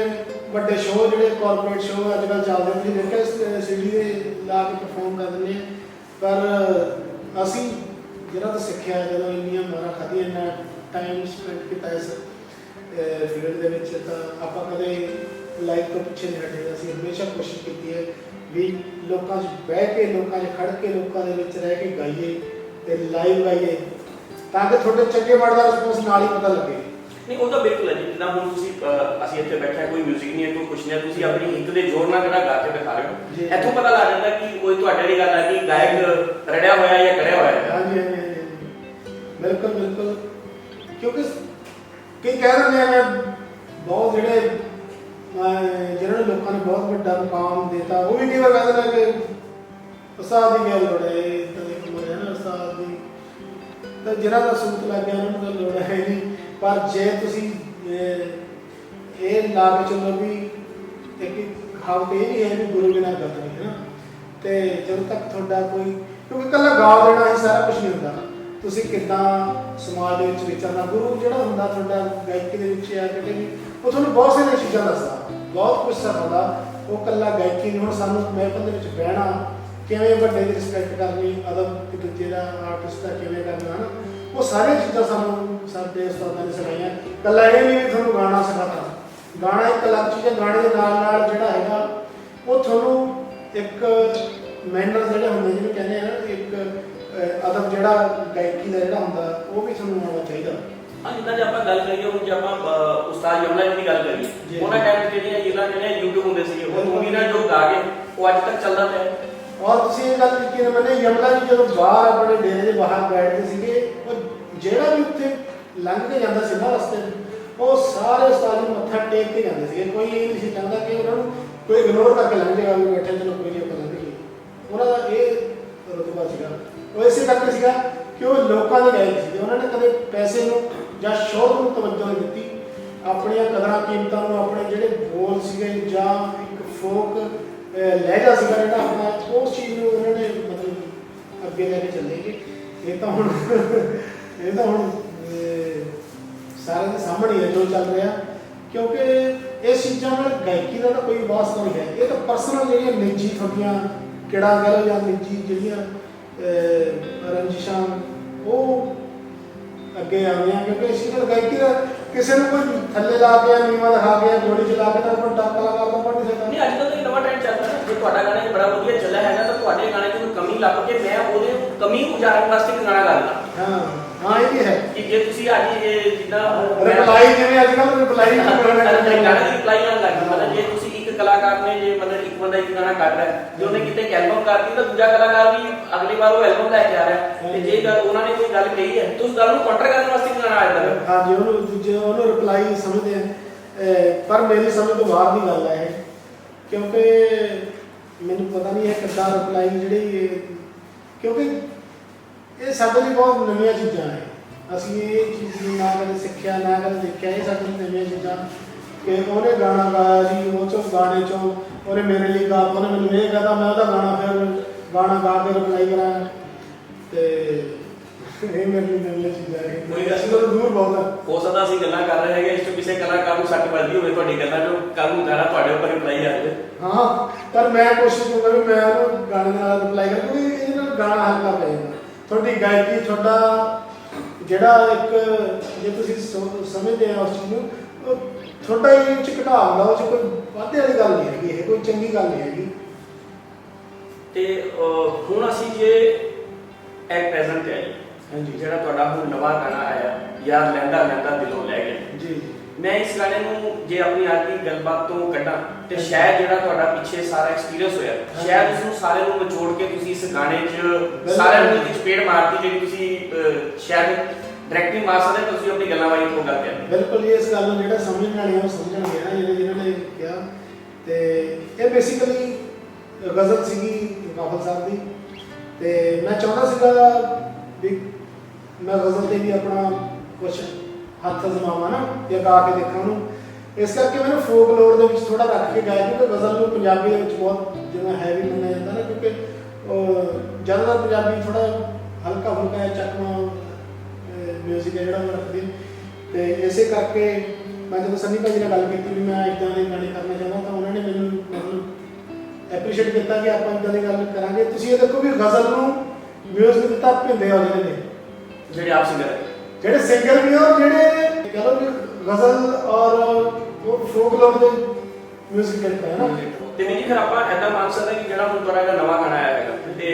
ਵੱਡੇ ਸ਼ੋਅ ਜਿਹੜੇ ਕਾਰਪੋਰੇਟ ਸ਼ੋਅ ਅੱਜ ਕੱਲ੍ਹ ਚੱਲਦੇ ਨੇ, ਦੇਖਿਆ ਸੀਡੀ ਦੇ ਲਾ ਕੇ ਪਰਫਾਰਮ ਕਰ ਦਿੰਦੇ ਆ। ਪਰ ਅਸੀਂ ਜਿਹੜਾ ਤਾਂ ਸਿੱਖਿਆ, ਜਦੋਂ ਇੰਨੀਆਂ ਮਾਰਾਂ ਖਾਧੀਆਂ, ਇੰਨਾ ਟਾਈਮ ਸਪੈਂਡ ਕੀਤਾ ਇਸ ਫੀਲਡ ਦੇ ਵਿੱਚ, ਤਾਂ ਆਪਾਂ ਕਦੇ ਲਾਈਵ ਤੋਂ ਪਿੱਛੇ ਨਹੀਂ ਹਟੇ। ਅਸੀਂ ਹਮੇਸ਼ਾ ਕੋਸ਼ਿਸ਼ ਕੀਤੀ ਹੈ ਵੀ ਲੋਕਾਂ 'ਚ ਬਹਿ ਕੇ, ਲੋਕਾਂ 'ਚ ਖੜ੍ਹ ਕੇ, ਲੋਕਾਂ ਦੇ ਵਿੱਚ ਰਹਿ ਕੇ ਗਾਈਏ ਤੇ ਲਾਈਵ ਗਾਈਏ, ਤਾਂ ਕਿ ਤੁਹਾਡੇ ਚੰਗੇ ਮਾੜੇ ਦਾ ਰਿਸਪੌਂਸ ਨਾਲ ਹੀ ਪਤਾ ਲੱਗੇ। ਨਹੀਂ ਉਹ ਤਾਂ ਬਿਲਕੁਲ ਹੈ ਜੀ, ਜਿੱਦਾਂ ਹੁਣ ਤੁਸੀਂ ਅਸੀਂ ਇੱਥੇ ਬੈਠੇ ਕੋਈ 뮤직 ਨਹੀਂ ਹੈ, ਕੋਈ ਕੁਛ ਨਹੀਂ, ਤੁਸੀਂ ਆਪਣੀ ਹਿੱਕ ਦੇ ਜ਼ੋਰ ਨਾਲ ਜਿਹੜਾ ਗਾ ਕੇ ਦਿਖਾ ਰਹੇ ਹੋ, ਇੱਥੋਂ ਪਤਾ ਲੱਗ ਜਾਂਦਾ ਕਿ ਉਹ ਤੁਹਾਡੇ ਦੀ ਗੱਲ ਹੈ ਕਿ ਗਾਇਕ ਰੜਿਆ ਹੋਇਆ ਜਾਂ ਕੜਿਆ ਹੋਇਆ ਹੈ। ਹਾਂਜੀ ਹਾਂਜੀ ਹਾਂਜੀ ਬਿਲਕੁਲ ਬਿਲਕੁਲ, ਕਿਉਂਕਿ ਕਈ ਕਹਿ ਦਿੰਦੇ ਆ ਬਹੁਤ ਜਿਹੜੇ ਜਿਹਨਾਂ ਨੂੰ ਲੋਕਾਂ ਨੇ ਬਹੁਤ ਵੱਡਾ ਮੁਕਾਮ ਦਿੱਤਾ, ਉਹ ਵੀ ਕਈ ਵਾਰ ਕਹਿੰਦੇ ਨੇ ਕਿ ਉਸਤਾਦ ਦੀ ਗੱਲ ਲੋੜ ਹੈ, ਇੱਦਾਂ ਦੇ ਕੰਮ ਹੈ ਨਾ ਉਸਤਾਦ ਦੀ, ਤਾਂ ਜਿਹਨਾਂ ਦਾ ਸੂਤ ਲੱਗ ਗਿਆ ਉਹਨਾਂ ਨੂੰ ਤਾਂ ਲੋੜ ਹੈ ਨਹੀਂ। ਪਰ ਜੇ ਤੁਸੀਂ ਇਹ ਲਾ ਕੇ ਚੱਲੋ ਵੀ ਇੱਕ ਕਹਾਵਤ ਇਹ ਨਹੀਂ ਹੈ ਵੀ ਗੁਰੂ ਬਿਨਾਂ ਗਤ ਨਹੀਂ, ਹੈ ਨਾ। ਅਤੇ ਜਦੋਂ ਤੱਕ ਤੁਹਾਡਾ ਕੋਈ, ਕਿਉਂਕਿ ਇਕੱਲਾ ਗਾ ਦੇਣਾ ਹੀ ਸਾਰਾ ਕੁਛ ਨਹੀਂ ਹੁੰਦਾ, ਤੁਸੀਂ ਕਿੱਦਾਂ ਸਮਾਜ ਦੇ ਵਿੱਚ ਵਿਚਰਨਾ। ਗੁਰੂ ਜਿਹੜਾ ਹੁੰਦਾ ਤੁਹਾਡਾ ਗਾਇਕੀ ਦੇ ਵਿੱਚ ਜਾਂ ਕਿਤੇ ਵੀ, ਉਹ ਤੁਹਾਨੂੰ ਬਹੁਤ ਸਾਰੀਆਂ ਚੀਜ਼ਾਂ ਦੱਸਦਾ, ਬਹੁਤ ਕੁਛ ਸਿਖਾਉਂਦਾ। ਉਹ ਇਕੱਲਾ ਗਾਇਕੀ ਨਹੀਂ, ਹੁਣ ਸਾਨੂੰ ਮਹਿਫਲ ਦੇ ਵਿੱਚ ਬਹਿਣਾ, ਕਿਵੇਂ ਵੱਡੇ ਦੀ ਰਿਸਪੈਕਟ ਕਰਨੀ, ਅਦਬ ਇੱਕ ਦੂਜੇ ਦਾ, ਆਰਟਿਸਟ ਦਾ ਕਿਵੇਂ ਕਰਨਾ, ਹੈ ਨਾ, ਉਹ ਸਾਰੀਆਂ ਚੀਜ਼ਾਂ ਸਾਨੂੰ ਸਾਡੇ ਉਸਤਾਦਾਂ ਨੇ ਸਿਖਾਈਆਂ। ਇਕੱਲਾ ਇਹ ਨਹੀਂ ਵੀ ਤੁਹਾਨੂੰ ਗਾਣਾ ਸਿਖਾਤਾ, ਗਾਣਾ ਇੱਕ ਅਲੱਗ ਚੀਜ਼ ਹੈ, ਗਾਣੇ ਦੇ ਨਾਲ ਨਾਲ ਜਿਹੜਾ ਹੈਗਾ ਉਹ ਤੁਹਾਨੂੰ ਇੱਕ ਮੈਨਰ ਜਿਹੜੇ ਹੁੰਦੇ ਜਿਹਨੂੰ ਕਹਿੰਦੇ ਆ ਨਾ, ਇੱਕ ਅਦਬ ਜਿਹੜਾ ਗਾਇਕੀ ਦਾ ਜਿਹੜਾ ਹੁੰਦਾ, ਉਹ ਵੀ ਤੁਹਾਨੂੰ ਆਉਣਾ ਚਾਹੀਦਾ। ਹਾਂ, ਜਿੱਦਾਂ ਜੇ ਆਪਾਂ ਗੱਲ ਕਰੀਏ, ਹੁਣ ਜੇ ਆਪਾਂ ਉਸਤਾਦ ਯਮਲਾ ਜੀ ਦੀ ਗੱਲ ਕਰੀਏ, ਉਹਨਾਂ ਟਾਈਮ ਤੇ ਜਿਹੜੀਆਂ ਜਿਹੜੀਆਂ YouTube ਹੁੰਦੇ ਸੀਗੇ, ਉਹ ਮੂਵੀ ਨਾਲ ਜੋ ਗਾ ਕੇ ਉਹ ਅੱਜ ਤੱਕ ਚੱਲਦਾ ਪਿਆ। ਔਰ ਤੁਸੀਂ ਇਹ ਗੱਲ ਕੀਤੀ ਨਾ, ਮੈਨੇ ਯਮਲਾ ਜੀ ਜਦੋਂ ਬਾਹਰ ਆਪਣੇ ਡੇਰੇ ਦੇ ਬਾਹਰ ਬੈਠਦੇ ਸੀਗੇ, ਉਹ ਜਿਹੜਾ ਵੀ ਉੱਥੇ ਲੰਘ ਕੇ ਜਾਂਦਾ ਸੀ ਨਾ ਰਸਤੇ, ਉਹ ਸਾਰੇ ਉਸਤਾਦ ਨੂੰ ਮੱਥਾ ਟੇਕ ਕੇ ਜਾਂਦੇ ਸੀਗੇ। ਕੋਈ ਇਹ ਨਹੀਂ ਸੀ ਚਾਹੁੰਦਾ ਕਿ ਉਹਨਾਂ ਨੂੰ ਕੋਈ ਇਗਨੋਰ ਕਰਕੇ ਲੰਘ ਜਾਏਗਾ ਵੀ ਬੈਠੇ, ਚਲੋ ਕੋਈ ਨਹੀਂ ਆਪਾਂ ਲੰਘ ਗਏ। ਉਹਨਾਂ ਦਾ ਇਹ ਰੁਤਬਾ ਸੀਗਾ। ਉਹ ਇਸੇ ਕਰਕੇ ਸੀਗਾ ਕਿ ਉਹ ਲੋਕਾਂ ਦੇ ਗਾਇਕ ਸੀਗੇ, ਉਹਨਾਂ ਨੇ ਕਦੇ ਪੈਸੇ ਨੂੰ ਜਾਂ ਸ਼ੋਹਰਤ ਨੂੰ ਤਵੱਜੋ ਨਹੀਂ ਦਿੱਤੀ। ਆਪਣੀਆਂ ਕਦਰਾਂ ਕੀਮਤਾਂ ਨੂੰ, ਆਪਣੇ ਜਿਹੜੇ ਬੋਲ ਸੀਗੇ ਜਾਂ ਇੱਕ ਫੋਕ ਲਹਿਜਾ ਸੀਗਾ ਜਿਹੜਾ ਆਪਣਾ, ਉਸ ਚੀਜ਼ ਨੂੰ ਉਹਨਾਂ ਨੇ ਮਤਲਬ ਅੱਗੇ ਲੈ ਕੇ ਚੱਲੇ ਕਿ ਇਹ ਤਾਂ ਹੁਣ ਸਾਰਿਆਂ ਦੇ ਸਾਹਮਣੇ ਹੈ ਜੋ ਚੱਲ ਰਿਹਾ। ਕਿਉਂਕਿ ਇਸ ਚੀਜ਼ਾਂ ਨਾਲ ਗਾਇਕੀ ਦਾ ਤਾਂ ਕੋਈ ਵਾਸਤਾ ਨਹੀਂ ਹੈ, ਇਹ ਤਾਂ ਪਰਸਨਲ ਜਿਹੜੀਆਂ ਨਿੱਜੀ ਤੁਹਾਡੀਆਂ ਕਿਹੜਾ ਕਹਿ ਲਓ ਜਾਂ ਨਿੱਜੀ ਜਿਹੜੀਆਂ ਰੰਜਿਸ਼ਾਂ ਉਹ ਅੱਗੇ ਆਉਂਦੀਆਂ। ਕਿਉਂਕਿ ਇਸ ਨਾਲ ਗਾਇਕੀ ਦਾ ਕਿਸੇ ਨੂੰ ਕੋਈ ਥੱਲੇ ਲਾ ਕੇ ਜਾਂ ਨੀਵਾਂ ਦਿਖਾ ਕੇ ਗੋਲੀ ਚਲਾ ਕੇ ਤਾਂ ਕੋਈ ਕਲਾਕਾਰ ਦਾ ਬਣ ਨਹੀਂ ਸਕਦਾ। ਨਹੀਂ, ਅੱਜ ਕੱਲ੍ਹ ਤਾਂ ਇੱਕ ਨਵਾਂ ਟ੍ਰੈਂਡ ਚੱਲਦਾ ਨਾ, ਜੇ ਤੁਹਾਡਾ ਗਾਣਾ ਬੜਾ ਵਧੀਆ ਚੱਲਿਆ ਹੈਗਾ ਤਾਂ ਤੁਹਾਡੇ ਗਾਣੇ 'ਚ ਕੋਈ ਕਮੀ ਲੱਭ ਕੇ ਮੈਂ ਉਹਦੇ ਕਮੀ ਉਜਾੜਨ ਵਾਸਤੇ ਇੱਕ ਗਾਣਾ ਗਾ ਦਿੰਦਾ। ਹਾਂ ਇਹ ਵੀ ਹੈ ਕਿ ਜੇ ਤੁਸੀਂ ਅੱਜ ਇਹ ਜਿੱਦਾਂ ਰਿਪਲਾਈ, ਜਿਵੇਂ ਅੱਜ ਕੱਲ੍ਹ ਰਿਪਲਾਈ ਗਾਣੇ ਦੀ ਰਿਪਲਾਈ ਆਉਣ ਲੱਗ ਗਈ, ਮਤਲਬ ਜੇ ਤੁਸੀਂ ਇੱਕ ਕਲਾਕਾਰ ਨੇ, ਜੇ ਮਤਲਬ ਇੱਕ ਬੰਦਾ ਇੱਕ ਗਾਣਾ ਕੱਢ ਰਿਹਾ, ਜੇ ਉਹਨੇ ਕਿਤੇ ਇੱਕ ਐਲਬਮ ਕਰਤੀ ਤਾਂ ਦੂਜਾ ਕਲਾਕਾਰ ਵੀ ਅਗਲੀ ਵਾਰ ਉਹ ਐਲਬਮ ਲੈ ਕੇ ਆ ਰਿਹਾ, ਤੇ ਜੇ ਉਹਨਾਂ ਨੇ ਕੋਈ ਗੱਲ ਕਹੀ ਹੈ ਤਾਂ ਉਸ ਗੱਲ ਨੂੰ ਕਾਊਂਟਰ ਕਰਨ ਵਾਸਤੇ ਇੱਕ ਗਾਣਾ ਆ ਜਾਂਦਾ। ਹਾਂਜੀ, ਉਹਨੂੰ ਦੂਜੇ ਉਹਨੂੰ ਰਿਪਲਾਈ ਸਮਝਦੇ ਆ। ਪਰ ਮੇਰੀ ਸਮਝ ਤੋਂ ਬਾਹਰ ਦੀ ਗੱਲ ਹੈ ਇਹ, ਕਿਉਂਕਿ ਮੈਨੂੰ ਪਤਾ ਨਹੀਂ ਹੈ ਕਿੱਦਾਂ ਰਿਪਲਾਈ ਜਿਹੜੀ, ਕਿਉਂਕਿ ਇਹ ਸਾਡੇ ਲਈ ਬਹੁਤ ਨਵੀਆਂ ਚੀਜ਼ਾਂ ਨੇ। ਅਸੀਂ ਇਹ ਚੀਜ਼ ਨੂੰ ਨਾ ਕਦੇ ਸਿੱਖਿਆ ਨਾ ਕਦੇ ਦੇਖਿਆ, ਇਹ ਸਾਡੇ ਲਈ ਨਵੀਆਂ ਚੀਜ਼ਾਂ। ਕਿ ਉਹਨੇ ਗਾਣਾ ਗਾਇਆ ਜੀ, ਉਹ ਚੋਂ ਗਾਣੇ ਚੋਂ ਉਹਨੇ ਮੇਰੇ ਲਈ ਗਾ, ਉਹਨੇ ਮੈਨੂੰ ਇਹ ਕਹਤਾ, ਮੈਂ ਉਹਦਾ ਗਾਣਾ ਫਿਰ ਗਾਣਾ ਗਾ ਕੇ ਰਿਪਲਾਈ ਕਰਾਂ, ਤੇ ਇਹ ਮੇਰੇ ਲਈ ਨਵੀਆਂ ਚੀਜ਼ਾਂ ਹੈ। ਕੋਈ ਅਸੀਂ ਤੋਂ ਦੂਰ ਬਹੁਤ ਹੈ। ਹੋ ਸਕਦਾ ਅਸੀਂ ਗੱਲਾਂ ਕਰ ਰਹੇ ਹੈਗੇ, ਇਸ ਤੋਂ ਕਿਸੇ ਕਲਾਕਾਰ ਨੂੰ ਸੱਟ ਵੱਜਦੀ ਹੋਵੇ ਤੁਹਾਡੀ ਗੱਲਾਂ ਤੋਂ, ਕੱਲ ਨੂੰ ਗਾਣਾ ਤੁਹਾਡੇ ਉੱਪਰ ਰਿਪਲਾਈ ਆ ਜਾਵੇ। ਹਾਂ, ਪਰ ਮੈਂ ਕੋਸ਼ਿਸ਼ ਕਰੂੰਗਾ ਵੀ ਮੈਂ ਉਹਨੂੰ ਗਾਣੇ ਨਾਲ ਰਿਪਲਾਈ ਕਰਾਂ, ਕਿਉਂਕਿ ਇਹਦੇ ਨਾਲ ਗਾਣਾ ਹਲਕਾ ਪੈ ਜਾਂਦਾ। ਤੁਹਾਡੀ ਗਾਇਕੀ, ਤੁਹਾਡਾ ਜਿਹੜਾ ਇੱਕ, ਜੇ ਤੁਸੀਂ ਸਮਝਦੇ ਆ ਉਸ ਚੀਜ਼ ਨੂੰ, ਤੁਹਾਡਾ ਇਹ ਚ ਘਟਾ ਹੁੰਦਾ, ਉਹ 'ਚ ਕੋਈ ਵਾਧੇ ਵਾਲੀ ਗੱਲ ਨਹੀਂ ਹੈਗੀ, ਇਹ ਕੋਈ ਚੰਗੀ ਗੱਲ ਨਹੀਂ ਹੈਗੀ। ਤੇ ਹੁਣ ਅਸੀਂ ਜੇ ਐਟ ਪ੍ਰੈਜ਼ੈਂਟ ਹੈ ਹਾਂਜੀ, ਜਿਹੜਾ ਤੁਹਾਡਾ ਹੁਣ ਨਵਾਂ ਗਾਣਾ ਆਇਆ, ਯਾਰ ਲੈਂਦਾ ਲੈਂਦਾ ਦਿਲੋਂ ਲੈ ਗਿਆ ਜੀ, ਮੈਂ ਇਸ ਗਾਣੇ ਨੂੰ ਜੇ ਆਪਣੀ ਅੱਜ ਦੀ ਗੱਲਬਾਤ ਤੋਂ ਕੱਢਾਂ ਤੇ ਸ਼ਾਇਦ ਜਿਹੜਾ ਤੁਹਾਡਾ ਪਿੱਛੇ ਸਾਰਾ ਐਕਸਪੀਰੀਅੰਸ ਹੋਇਆ, ਸ਼ਾਇਦ ਉਸ ਨੂੰ ਸਾਰਿਆਂ ਨੂੰ ਨਿਚੋੜ ਕੇ ਤੁਸੀਂ ਇਸ ਗਾਣੇ 'ਚ ਸਾਰਿਆਂ ਨੂੰ ਇੱਕ ਚਪੇੜ ਮਾਰਤੀ, ਜਿਹੜੀ ਤੁਸੀਂ ਸ਼ਾਇਦ ਡਾਇਰੈਕਟਲੀ ਮਾਰ ਸਕਦੇ, ਪਰ ਤੁਸੀਂ ਆਪਣੀ ਗੱਲਾਂ ਵਾਲੀ ਤੋਂ ਗੱਲ ਕਰਦੇ। ਬਿਲਕੁਲ ਜੀ, ਇਸ ਗੱਲ ਨੂੰ ਜਿਹੜਾ ਸਮਝਣ ਵਾਲੇ ਆ ਉਹ ਸਮਝਣਗੇ ਨਾ, ਜਿਹਨਾਂ ਨੇ ਕਿਹਾ। ਤੇ ਇਹ ਬੇਸਿਕਲੀ ਗਜ਼ਲ ਸੀਗੀ ਕਾਫਲ ਸਾਹਿਬ ਦੀ, ਤੇ ਮੈਂ ਚਾਹੁੰਦਾ ਸੀਗਾ ਵੀ ਮੈਂ ਗਜ਼ਲ ਤੇ ਵੀ ਆਪਣਾ ਕੁਛ ਹੱਥ ਅਜ਼ਮਾਵਾਂ ਨਾ, ਜਾਂ ਗਾ ਕੇ ਦੇਖਾਂ ਉਹਨੂੰ। ਇਸ ਕਰਕੇ ਮੈਨੂੰ ਫੋਕ ਲੋਰ ਦੇ ਵਿੱਚ ਥੋੜਾ ਰੱਖ ਕੇ ਗਾਇਆ, ਕਿਉਂਕਿ ਗਜ਼ਲ ਨੂੰ ਪੰਜਾਬੀ ਦੇ ਵਿੱਚ ਬਹੁਤ ਜਿਵੇਂ ਹੈਵੀ ਮੰਨਿਆ ਜਾਂਦਾ ਨਾ, ਕਿਉਂਕਿ ਜ਼ਿਆਦਾਤਰ ਪੰਜਾਬੀ ਥੋੜਾ ਹਲਕਾ ਫੁਲਕਾ ਚੱਕਵਾਂ ਮਿਊਜ਼ਿਕ ਹੈ ਜਿਹੜਾ ਉਹ ਰੱਖਦੇ। ਤੇ ਇਸੇ ਕਰਕੇ ਮੈਂ ਜਦੋਂ ਸੰਨੀ ਭਾਜੀ ਨਾਲ ਗੱਲ ਕੀਤੀ ਵੀ ਮੈਂ ਇੱਦਾਂ ਦੇ ਗਾਣੇ ਕਰਨਾ ਚਾਹੁੰਦਾ, ਤਾਂ ਉਹਨਾਂ ਨੇ ਮੈਨੂੰ ਮਤਲਬ ਐਪਰੀਸ਼ੀਏਟ ਕੀਤਾ ਕਿ ਆਪਾਂ ਇੱਦਾਂ ਦੀ ਗੱਲ ਕਰਾਂਗੇ। ਤੁਸੀਂ ਇਹ ਦੇਖੋ ਵੀ ਗਜ਼ਲ ਨੂੰ ਮਿਊਜ਼ਿਕ ਦਿੱਤਾ ਭਿੰਦੇ ਵਾਲੇ ਨੇ, ਜਿਹੜੇ ਆਪ ਸਿੰਗਰ ਹੈ, ਜਿਹੜੇ ਸਿੰਗਰ ਵੀ ਔਰ ਜਿਹੜੇ ਕਹ ਲਓ ਵੀ ਗਜ਼ਲ ਔਰ ਉਹ ਫੋਕ ਲੋਕ ਦੇ ਮਿਊਜ਼ਿਕ ਕਰਦਾ ਹੈ ਨਾ। ਤੇ ਨਹੀਂ ਫਿਰ ਆਪਾਂ ਐਦਾਂ ਮੰਨ ਸਕਦੇ ਕਿ ਜਿਹੜਾ ਹੁਣ ਤੁਹਾਡਾ ਨਵਾਂ ਗਾਣਾ ਆਇਆ ਹੈਗਾ, ਤੇ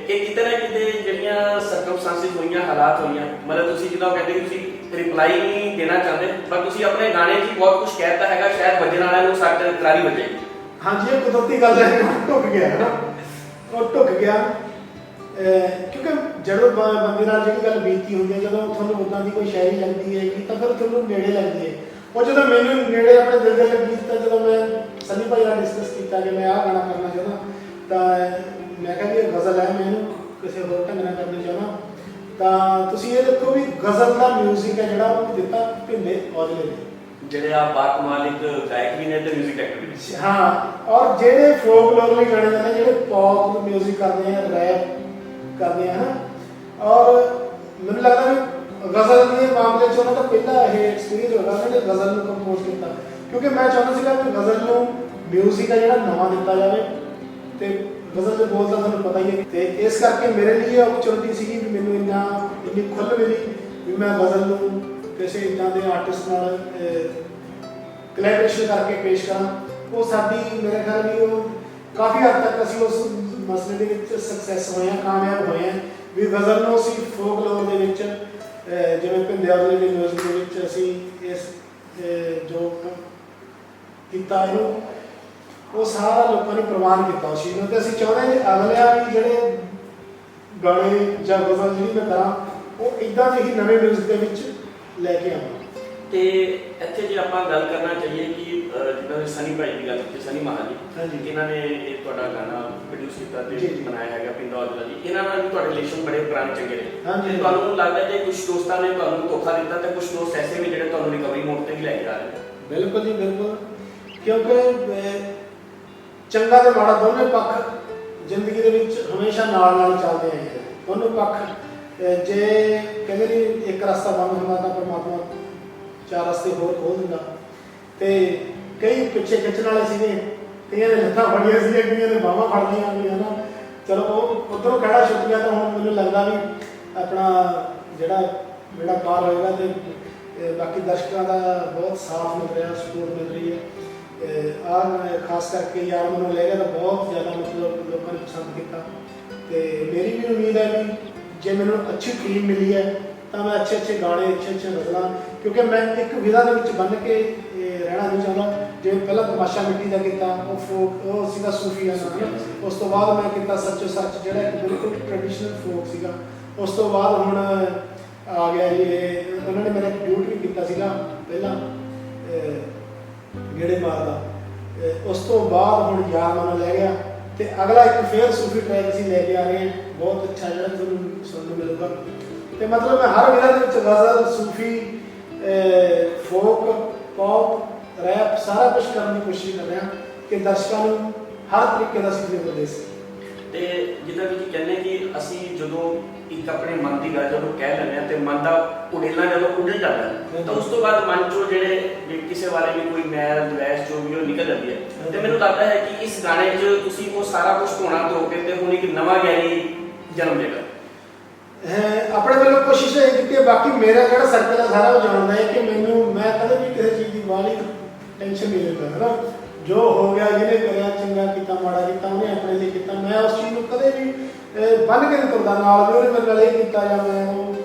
ਇਹ ਕਿਤੇ ਨਾ ਕਿਤੇ ਜਿਹੜੀਆਂ ਸਰਕਮਸਟੈਂਸਿਸ ਹੋਈਆਂ, ਹਾਲਾਤ ਹੋਈਆਂ, ਮਤਲਬ ਤੁਸੀਂ ਜਿੱਦਾਂ ਕਹਿੰਦੇ ਕਿ ਤੁਸੀਂ ਰਿਪਲਾਈ ਨਹੀਂ ਦੇਣਾ ਚਾਹੁੰਦੇ, ਪਰ ਤੁਸੀਂ ਆਪਣੇ ਗਾਣੇ 'ਚ ਬਹੁਤ ਕੁਝ ਕਹਿਤਾ ਹੈਗਾ, ਸ਼ਾਇਦ ਵੱਜਣ ਵਾਲਿਆਂ ਨੂੰ ਸਾਡੇ ਕਰਾਰੀ ਵੱਜੇਗੀ। ਹਾਂਜੀ, ਇਹ ਕੁਦਰਤੀ ਗੱਲ ਹੈ, ਢੁੱਕ ਗਿਆ ਨਾ, ਉਹ ਢੁੱਕ ਗਿਆ। ਕਿਉਂਕਿ ਜਦੋਂ ਬੰਦੇ ਨਾਲ ਜਿਹੜੀ ਗੱਲ ਬੀਤੀ ਹੁੰਦੀ ਹੈ, ਜਦੋਂ ਤੁਹਾਨੂੰ ਉੱਦਾਂ ਦੀ ਕੋਈ ਸ਼ਾਇਰੀ ਲੱਗਦੀ ਹੈ ਤਾਂ ਫਿਰ ਤੁਹਾਨੂੰ ਨੇੜੇ ਲੱਗਦੀ ਹੈ। ਉਹ ਜਦੋਂ ਮੈਨੂੰ ਨੇੜੇ ਆਪਣੇ ਦਿਲ ਦੇ ਲੱਗੀ, ਤਾਂ ਜਦੋਂ ਮੈਂ ਸਨੀ ਭਾਈ ਨਾਲ ਡਿਸਕਸ ਕੀਤਾ ਕਿ ਮੈਂ ਆਹ ਗਾਣਾ ਕਰਨਾ ਚਾਹੁੰਦਾ, ਤਾਂ ਮੈਂ ਕਿਹਾ ਵੀ ਇਹ ਗਜ਼ਲ ਹੈ, ਮੈਂ ਇਹਨੂੰ ਕਿਸੇ ਹੋਰ ਢੰਗ ਨਾਲ ਕਰਨਾ ਚਾਹੁੰਦਾ। ਤਾਂ ਤੁਸੀਂ ਇਹ ਦੇਖੋ ਵੀ ਗਜ਼ਲ ਦਾ ਮਿਊਜ਼ਿਕ ਹੈ ਜਿਹੜਾ ਉਹ ਦਿੱਤਾ ਭਿੰਦੇ ਔਜਲੇ ਨੇ, ਜਿਹੜੇ ਆ ਬਾਕਮਾਲ ਇੱਕ ਗਾਇਕ ਵੀ ਨੇ ਤੇ ਮਿਊਜ਼ਿਕ ਡਾਇਰੈਕਟਰ ਵੀ। ਹਾਂ, ਔਰ ਜਿਹੜੇ ਫੋਕ ਲੋਕ ਵੀ ਗਾਣੇ ਜਾਂਦੇ, ਜਿਹੜੇ ਪੌਪ ਮਿਊਜ਼ਿਕ ਕਰਦੇ ਆ, ਰੈਪ ਕਰਦੇ ਆ, ਔਰ ਮੈਨੂੰ ਲੱਗਦਾ ਵੀ ਗਜ਼ਲ ਦੇ ਮਾਮਲੇ 'ਚ ਉਹਨਾਂ ਦਾ ਪਹਿਲਾ ਇਹ ਐਕਸਪੀਰੀਅੰਸ ਹੋਗਾ, ਉਹਨਾਂ ਨੇ ਗਜ਼ਲ ਨੂੰ ਕੰਪੋਜ਼ ਕੀਤਾ। ਕਿਉਂਕਿ ਮੈਂ ਚਾਹੁੰਦਾ ਸੀਗਾ ਵੀ ਗਜ਼ਲ ਨੂੰ ਮਿਊਜ਼ਿਕ ਆ ਜਿਹੜਾ ਨਵਾਂ ਦਿੱਤਾ ਜਾਵੇ, ਤੇ ਗਜ਼ਲ ਦੇ ਬੋਲ ਤਾਂ ਤੁਹਾਨੂੰ ਪਤਾ ਹੀ ਹੈ। ਤੇ ਇਸ ਕਰਕੇ ਮੇਰੇ ਲਈ ਇਹ ਓਪਰਚੁਨਿਟੀ ਸੀਗੀ ਵੀ ਮੈਨੂੰ ਇੰਨੀ ਖੁੱਲ੍ਹ ਮਿਲੀ ਵੀ ਮੈਂ ਗਜ਼ਲ ਨੂੰ ਕਿਸੇ ਇੱਦਾਂ ਦੇ ਆਰਟਿਸਟ ਨਾਲ ਕੋਲੈਬੋਰੇਸ਼ਨ ਕਰਕੇ ਪੇਸ਼ ਕਰਾਂ। ਉਹ ਸਾਡੀ ਮੇਰੇ ਖਿਆਲ ਵੀ ਉਹ ਕਾਫੀ ਹੱਦ ਤੱਕ ਅਸੀਂ ਉਸ ਮਸਲੇ ਦੇ ਵਿੱਚ ਸਕਸੈਸ ਹੋਏ ਹਾਂ, ਕਾਮਯਾਬ ਹੋਏ ਹਾਂ ਵੀ ਗਜ਼ਲ ਨੂੰ ਅਸੀਂ ਫੋਕਲੋਰ ਦੇ ਵਿੱਚ ਜਿਵੇਂ ਭਿੰਦੇ ਔਜਲੇ ਦੇ ਮਿਊਜ਼ਿਕ ਦੇ ਵਿੱਚ ਅਸੀਂ ਇਸ ਜੋ ਕੀਤਾ ਇਹਨੂੰ, ਉਹ ਸਾਰਾ ਲੋਕਾਂ ਨੇ ਪ੍ਰਵਾਨ ਕੀਤਾ ਉਸ ਚੀਜ਼ ਨੂੰ। ਤੇ ਅਸੀਂ ਚਾਹੁੰਦੇ ਕਿ ਅਗਲਿਆਂ ਵੀ ਜਿਹੜੇ ਗਾਣੇ ਜਾਂ ਗਜ਼ਲ ਜਿਹੜੀ ਮੈਂ ਕਰਾਂ ਉਹ ਇੱਦਾਂ ਦੇ ਹੀ ਨਵੇਂ ਮਿਊਜ਼ਿਕ ਦੇ ਵਿੱਚ ਲੈ ਕੇ ਆਵਾਂ। ਤੇ ਇੱਥੇ ਜੇ ਆਪਾਂ ਗੱਲ ਕਰਨਾ ਚਾਹੀਏ ਕਿ ਜਿੱਦਾਂ ਸਨੀ ਭਾਈ ਦੀ ਗੱਲ ਕੀਤੀ, ਸਨੀ ਮਹਾਲ ਜੀ, ਇਹਨਾਂ ਨੇ ਇਹ ਤੁਹਾਡਾ ਗਾਣਾ ਪ੍ਰੋਡਿਊਸ ਕੀਤਾ ਤੇ ਬਣਾਇਆ ਹੈਗਾ ਭਿੰਦਾ ਔਜਲਾ ਜੀ, ਇਹਨਾਂ ਨਾਲ ਵੀ ਤੁਹਾਡੇ ਰਿਲੇਸ਼ਨ ਬੜੇ ਪੁਰਾਣੇ ਚੰਗੇ ਨੇ। ਤੇ ਤੁਹਾਨੂੰ ਲੱਗਦਾ ਜੇ ਕੁਝ ਦੋਸਤਾਂ ਨੇ ਤੁਹਾਨੂੰ ਧੋਖਾ ਦਿੱਤਾ ਤੇ ਕੁਝ ਦੋਸਤ ਐਸੇ ਵੀ ਜਿਹੜੇ ਤੁਹਾਨੂੰ ਰਿਕਵਰੀ ਮੋਡ ਤੇ ਵੀ ਲੈ ਕੇ ਆ ਰਹੇ ਨੇ? ਬਿਲਕੁਲ ਜੀ, ਬਿਲਕੁਲ, ਕਿਉਂਕਿ ਚੰਗਾ ਤੇ ਮਾੜਾ ਦੋਨੇ ਪੱਖ ਜ਼ਿੰਦਗੀ ਦੇ ਵਿੱਚ ਹਮੇਸ਼ਾ ਨਾਲ ਨਾਲ ਚੱਲਦੇ ਆਏ ਨੇ। ਦੋਨੋਂ ਪੱਖ ਜੇ ਕਹਿੰਦੇ ਨਹੀਂ ਇੱਕ ਰਸਤਾ ਬੰਦ ਹੁੰਦਾ ਤਾਂ ਪਰਮਾਤਮਾ ਚਾਰ ਰਸਤੇ ਹੋਰ ਖੋਲ੍ਹ ਦਿੰਦਾ। ਤੇ ਕਈ ਪਿੱਛੇ ਖਿੱਚਣ ਵਾਲੇ ਸੀਗੇ, ਕਈਆਂ ਨੇ ਲੱਤਾਂ ਫੜੀਆਂ ਸੀਗੀਆਂ, ਕਈਆਂ ਨੇ ਬਾਹਾਂ ਫੜ ਲਈਆਂ ਵੀ ਹੈ ਨਾ। ਚਲੋ ਉਹ ਉੱਧਰੋਂ ਕਹਿਣਾ ਛੁੱਟ ਗਿਆ, ਤਾਂ ਹੁਣ ਮੈਨੂੰ ਲੱਗਦਾ ਵੀ ਆਪਣਾ ਜਿਹੜਾ ਜਿਹੜਾ ਪਾਰ ਹੋਏਗਾ। ਤੇ ਬਾਕੀ ਦਰਸ਼ਕਾਂ ਦਾ ਬਹੁਤ ਸਾਥ ਮਿਲ ਰਿਹਾ, ਸਪੋਰਟ ਮਿਲ ਰਹੀ ਹੈ। ਆਹ ਖਾਸ ਕਰਕੇ ਯਾਰ ਮੈਨੂੰ ਲੈ ਗਿਆ ਤਾਂ ਬਹੁਤ ਜ਼ਿਆਦਾ ਮਤਲਬ ਲੋਕਾਂ ਨੇ ਪਸੰਦ ਕੀਤਾ। ਤੇ ਮੇਰੀ ਵੀ ਉਮੀਦ ਹੈ ਵੀ ਜੇ ਮੈਨੂੰ ਅੱਛੀ ਟੀਮ ਮਿਲੀ ਹੈ ਤਾਂ ਮੈਂ ਅੱਛੇ ਗਾਣੇ, ਅੱਛੇ ਗਜ਼ਲਾਂ, ਕਿਉਂਕਿ ਮੈਂ ਇੱਕ ਵਿਧਾ ਦੇ ਵਿੱਚ ਬੰਨ੍ਹ ਕੇ ਰਹਿਣਾ ਨਹੀਂ ਚਾਹੁੰਦਾ। ਜਿਵੇਂ ਪਹਿਲਾਂ ਤਮਾਸ਼ਾ ਮਿੱਟੀ ਦਾ ਕੀਤਾ, ਉਹ ਫੋਕ, ਉਹ ਸੀਗਾ ਸੂਫੀ ਗਾਣਾ। ਉਸ ਤੋਂ ਬਾਅਦ ਮੈਂ ਕੀਤਾ ਸੱਚੋ ਸੱਚ, ਜਿਹੜਾ ਇੱਕ ਬਿਲਕੁਲ ਟ੍ਰੈਡੀਸ਼ਨਲ ਫੋਕ ਸੀਗਾ। ਉਸ ਤੋਂ ਬਾਅਦ ਹੁਣ ਆ ਗਿਆ ਇਹ, ਉਹਨਾਂ ਨੇ ਮੇਰਾ ਡਿਊਟ ਵੀ ਕੀਤਾ ਸੀਗਾ ਪਹਿਲਾਂ ਗੇੜੇ ਮਾਰਦਾ। ਉਸ ਤੋਂ ਬਾਅਦ ਹੁਣ ਯਾਰ ਮੈਨੂੰ ਲੈ ਗਿਆ, ਤੇ ਅਗਲਾ ਇੱਕ ਫੇਰ ਸੂਫੀ ਟਰੈਕ ਅਸੀਂ ਲੈ ਕੇ ਆ ਰਹੇ ਹਾਂ, ਬਹੁਤ ਅੱਛਾ, ਜਿਹੜਾ ਤੁਹਾਨੂੰ ਸੁਣਨ ਨੂੰ ਮਿਲੂਗਾ। ਤੇ ਮਤਲਬ ਮੈਂ ਹਰ ਵਿਧਾ ਦੇ ਵਿੱਚ ਗਜ਼ਲ, ਸੂਫੀ, ਫੋਕ, ਪੌਪ, ਰੈਪ ਸਾਰਾ ਕੁਝ ਕਰਨ ਦੀ ਕੋਸ਼ਿਸ਼ ਕਰ ਰਿਹਾ ਕਿ ਦਰਸ਼ਕਾਂ ਨੂੰ ਹਰ ਤਰੀਕੇ ਦਾ ਸਿੱਖਿਆ ਦੇ ਸਕੇ। ਤੇ ਜਿੱਦਾਂ ਕਿ ਕਹਿੰਦੇ ਕਿ ਅਸੀਂ ਜਦੋਂ ਇੱਕ ਆਪਣੇ ਮਨ ਦੀ ਗੱਲ ਜਦੋਂ ਕਹਿ ਲੈਂਦੇ ਹਾਂ ਤੇ ਮਨ ਦਾ ਉਡੇਲਾ ਜਦੋਂ ਉੱਡ ਜਾਂਦਾ ਤਾਂ ਉਸ ਤੋਂ ਬਾਅਦ ਮਨ ਚੋਂ ਜਿਹੜੇ ਕਿਸੇ ਵਾਲੇ ਵੀ ਕੋਈ ਮੈਲ ਦਵੈਸ਼ ਜੋ ਵੀ ਉਹ ਨਿਕਲ ਜਾਂਦੀ ਹੈ। ਤੇ ਮੈਨੂੰ ਲੱਗਦਾ ਹੈ ਕਿ ਇਸ ਗਾਣੇ 'ਚ ਤੁਸੀਂ ਉਹ ਸਾਰਾ ਕੁਝ ਧੋਣਾ ਧੋ ਕੇ ਤੇ ਹੁਣ ਇੱਕ ਨਵਾਂ ਗਿਆਨੀ ਜਨਮ ਦੇਗਾ। ਆਪਣੇ ਵੱਲੋਂ ਕੋਸ਼ਿਸ਼ ਇਹ ਕੀਤੀ ਹੈ। ਬਾਕੀ ਮੇਰਾ ਜਿਹੜਾ ਸਰਕਲ ਹੈ ਸਾਰਾ ਉਹ ਜਾਣਦਾ ਹੈ ਕਿ ਮੈਂ ਕਦੇ ਵੀ ਕਿਸੇ ਚੀਜ਼ ਦੀ ਵਾਲੀ ਟੈਨਸ਼ਨ ਨਹੀਂ ਲੈਂਦਾ, ਹੈ ਨਾ। ਜੋ ਹੋ ਗਿਆ, ਜਿਹਨੇ ਕਰਿਆ, ਚੰਗਾ ਕੀਤਾ ਮਾੜਾ ਕੀਤਾ, ਉਹਨੇ ਆਪਣੇ ਲਈ ਕੀਤਾ। ਮੈਂ ਉਸ ਚੀਜ਼ ਨੂੰ ਕਦੇ ਵੀ ਬੰਨ੍ਹ ਕੇ ਨਹੀਂ ਤੁਰਦਾ ਨਾਲ ਵੀ ਉਹਨੇ ਮੇਰੇ ਨਾਲ ਇਹ ਕੀਤਾ ਜਾਂ ਮੈਂ